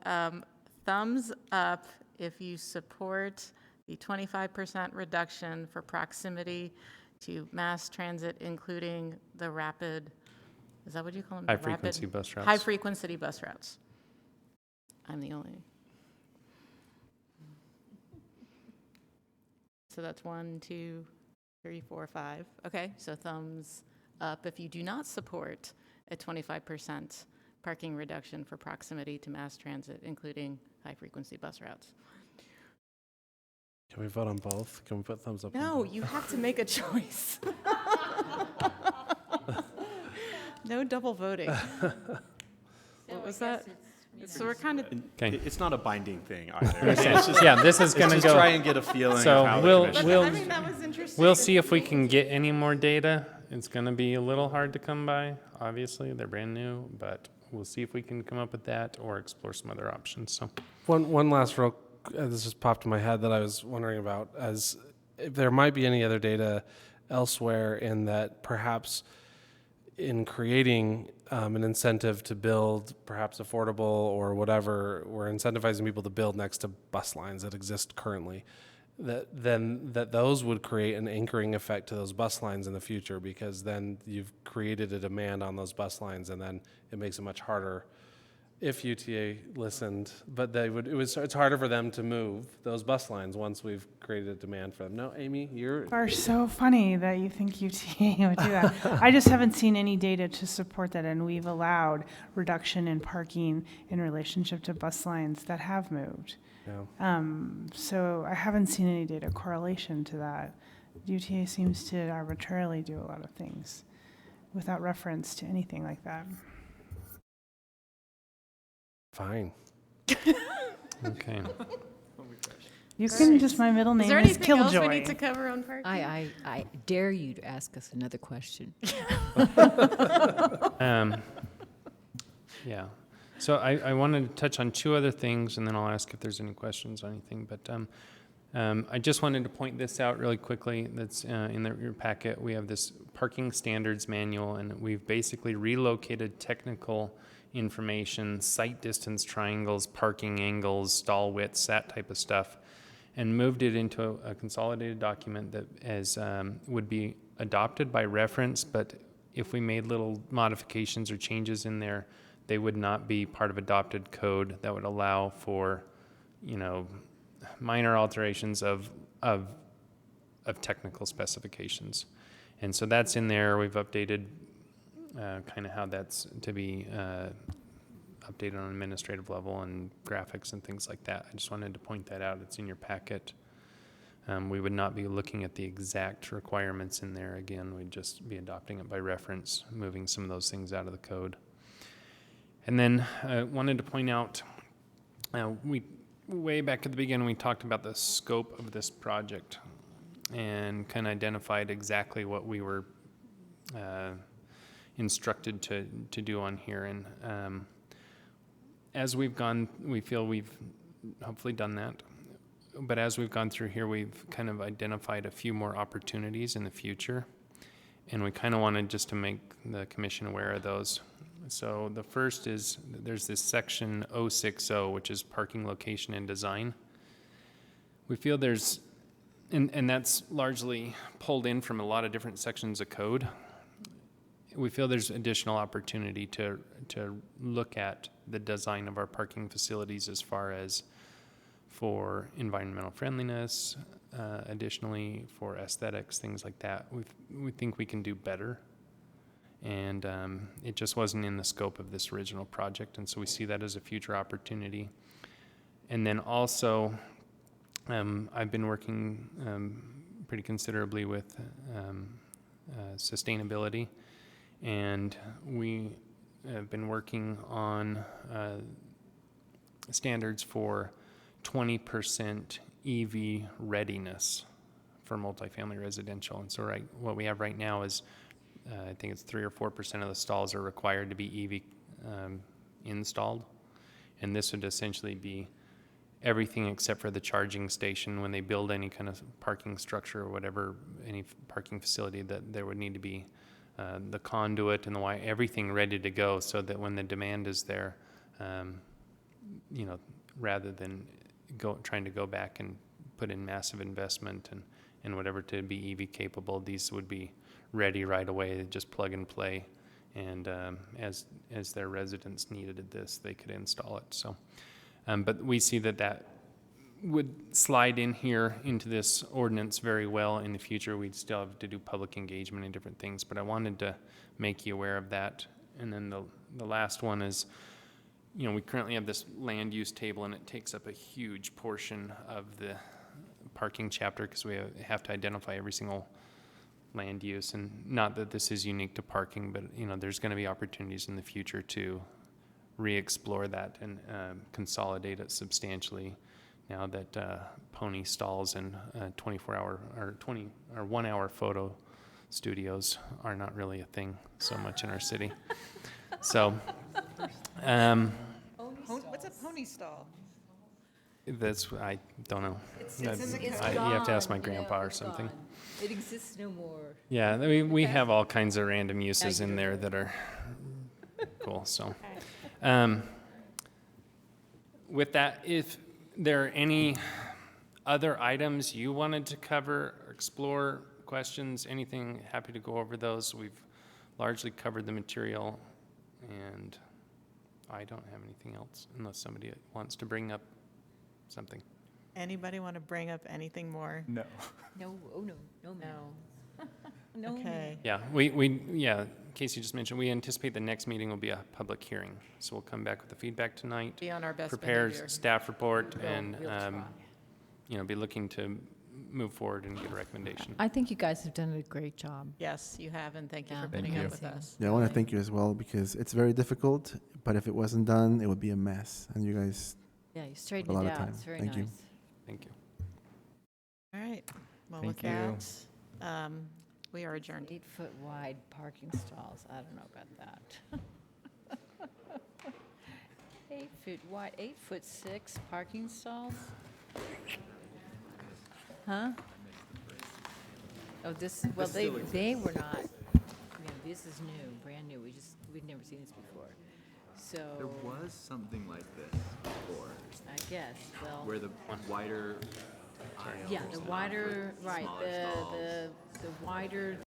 [SPEAKER 1] thumbs up if you support the 25% reduction for proximity to mass transit, including the rapid, is that what you call them?
[SPEAKER 14] High-frequency bus routes.
[SPEAKER 1] High-frequency bus routes. I'm the only. So that's 1, 2, 3, 4, 5. Okay, so thumbs up if you do not support a 25% parking reduction for proximity to mass transit, including high-frequency bus routes.
[SPEAKER 9] Can we vote on both? Can we put thumbs up?
[SPEAKER 1] No, you have to make a choice. No double voting. What was that? So we're kind of.
[SPEAKER 14] Okay.
[SPEAKER 3] It's not a binding thing either.
[SPEAKER 14] This is going to go.
[SPEAKER 3] Try and get a feeling
[SPEAKER 14] So
[SPEAKER 3] of how
[SPEAKER 14] we'll
[SPEAKER 3] the commission.
[SPEAKER 14] we'll
[SPEAKER 1] that was interesting.
[SPEAKER 14] we'll see if we can get any more data. It's going to be a little hard to come by. Obviously, they're brand new, but we'll see if we can come up with that or explore some other options. So
[SPEAKER 9] One last this just popped in my head that I was wondering about, as if there might be any other data elsewhere in that perhaps in creating an incentive to build perhaps affordable or whatever, we're incentivizing people to build next to bus lines that exist currently, that those would create an anchoring effect to those bus lines in the future, because then you've created a demand on those bus lines, and then it makes it much harder if UTA listened, but it's harder for them to move those bus lines once we've created a demand for them. No, Amy,
[SPEAKER 6] You are so funny that you think UTA would do that. I just haven't seen any data to support that, and we've allowed reduction in parking in relationship to bus lines that have moved.
[SPEAKER 9] Yeah.
[SPEAKER 6] So I haven't seen any data correlation to that. UTA seems to arbitrarily do a lot of things without reference to anything like that.
[SPEAKER 9] Fine.
[SPEAKER 14] okay.
[SPEAKER 6] You can just, my middle name
[SPEAKER 1] Is there
[SPEAKER 6] is
[SPEAKER 1] anything else we
[SPEAKER 6] Killjoy.
[SPEAKER 1] need to cover on parking?
[SPEAKER 22] I dare you to ask us another question.
[SPEAKER 14] Yeah. So I wanted to touch on 2 other things, and then I'll ask if there's any questions or anything. But I just wanted to point this out really quickly. That's in your packet. We have this parking standards manual, and we've basically relocated technical information, sight distance triangles, parking angles, stall widths, that type of stuff, and moved it into a consolidated document that would be adopted by reference, but if we made little modifications or changes in there, they would not be part of adopted code that would allow for, minor alterations of technical specifications. And so that's in there. We've updated kind of how that's to be updated on an administrative level and graphics and things like that. I just wanted to point that out. It's in your packet. We would not be looking at the exact requirements in there. Again, we'd just be adopting it by reference, moving some of those things out of the code. And then I wanted to point out, way back at the beginning, we talked about the scope of this project and kind of identified exactly what we were instructed to do on here. And as we've gone, we feel we've hopefully done that. But as we've gone through here, we've kind of identified a few more opportunities in the future. And we kind of wanted just to make the commission aware of those. So the first is, there's this section 060, which is parking location and design. We feel there's, and that's largely pulled in from a lot of different sections of code. We feel there's additional opportunity to look at the design of our parking facilities as far as for environmental friendliness, additionally for aesthetics, things like that. We think we can do better. And it just wasn't in the scope of this original project, and so we see that as a future opportunity. And then also, I've been working pretty considerably with sustainability. And we have been working on standards for 20% EV readiness for multifamily residential. And so what we have right now is, I think it's 3 or 4% of the stalls are required to be EV installed. And this would essentially be everything except for the charging station. When they build any kind of parking structure or whatever, any parking facility, that there would need to be the conduit and everything ready to go, so that when the demand is there, rather than trying to go back and put in massive investment and whatever to be EV capable, these would be ready right away, just plug and play. And as their residents needed this, they could install it. So, but we see that would slide in here into this ordinance very well. In the future, we'd still have to do public engagement and different things, but I wanted to make you aware of that. And then the last one is, we currently have this land use table, and it takes up a huge portion of the parking chapter because we have to identify every single land use. And not that this is unique to parking, but there's going to be opportunities in the future to re-explore that and consolidate it substantially, now that pony stalls and 24-hour or 1-hour photo studios are not really a thing so much in our city. So,
[SPEAKER 1] What's a pony stall?
[SPEAKER 14] I don't know.
[SPEAKER 22] It's
[SPEAKER 14] You
[SPEAKER 22] gone,
[SPEAKER 14] have to ask my grandpa or
[SPEAKER 22] it's
[SPEAKER 14] something.
[SPEAKER 22] gone. It exists no more.
[SPEAKER 14] Yeah, we have all kinds of random uses in there that are cool. So, with that, if there are any other items you wanted to cover or explore, questions, anything, happy to go over those. We've largely covered the material, and I don't have anything else unless somebody wants to bring up something.
[SPEAKER 1] Anybody want to bring up anything more?
[SPEAKER 4] No.
[SPEAKER 22] No, oh no, no,
[SPEAKER 1] No.
[SPEAKER 22] no.
[SPEAKER 1] Okay.
[SPEAKER 14] Yeah, Casey just mentioned, we anticipate the next meeting will be a public hearing. So we'll come back with the feedback tonight.
[SPEAKER 1] Be on our best
[SPEAKER 14] prepare
[SPEAKER 1] behavior.
[SPEAKER 14] staff report and,
[SPEAKER 22] We'll try.
[SPEAKER 14] be looking to move forward and get a recommendation.
[SPEAKER 22] I think you guys have done a great job.
[SPEAKER 1] Yes, you have, and thank you
[SPEAKER 22] Yeah.
[SPEAKER 1] for
[SPEAKER 22] Thank
[SPEAKER 1] putting
[SPEAKER 22] you.
[SPEAKER 1] up with us.
[SPEAKER 5] Yeah, I want to thank you as well, because it's very difficult, but if it wasn't done, it would be a mess. And you guys
[SPEAKER 22] Yeah, you
[SPEAKER 5] put
[SPEAKER 22] straightened
[SPEAKER 5] a lot
[SPEAKER 22] it
[SPEAKER 5] of
[SPEAKER 22] out.
[SPEAKER 5] time.
[SPEAKER 22] It's very
[SPEAKER 5] Thank you.
[SPEAKER 22] nice.
[SPEAKER 14] Thank you.
[SPEAKER 1] All right. Well,
[SPEAKER 4] Thank
[SPEAKER 1] with
[SPEAKER 4] you.
[SPEAKER 1] that, we are adjourned.
[SPEAKER 22] 8-foot wide parking stalls. I don't know about that. 8 foot wide, 8'6" parking stalls? Huh? Oh, well, they were not, this is new, brand new. We've never seen this before. So.
[SPEAKER 16] There was something like this before,
[SPEAKER 22] I guess, well.
[SPEAKER 16] where the wider aisles
[SPEAKER 22] Yeah, the
[SPEAKER 16] and
[SPEAKER 22] wider, right,
[SPEAKER 16] smaller stalls.
[SPEAKER 22] the wider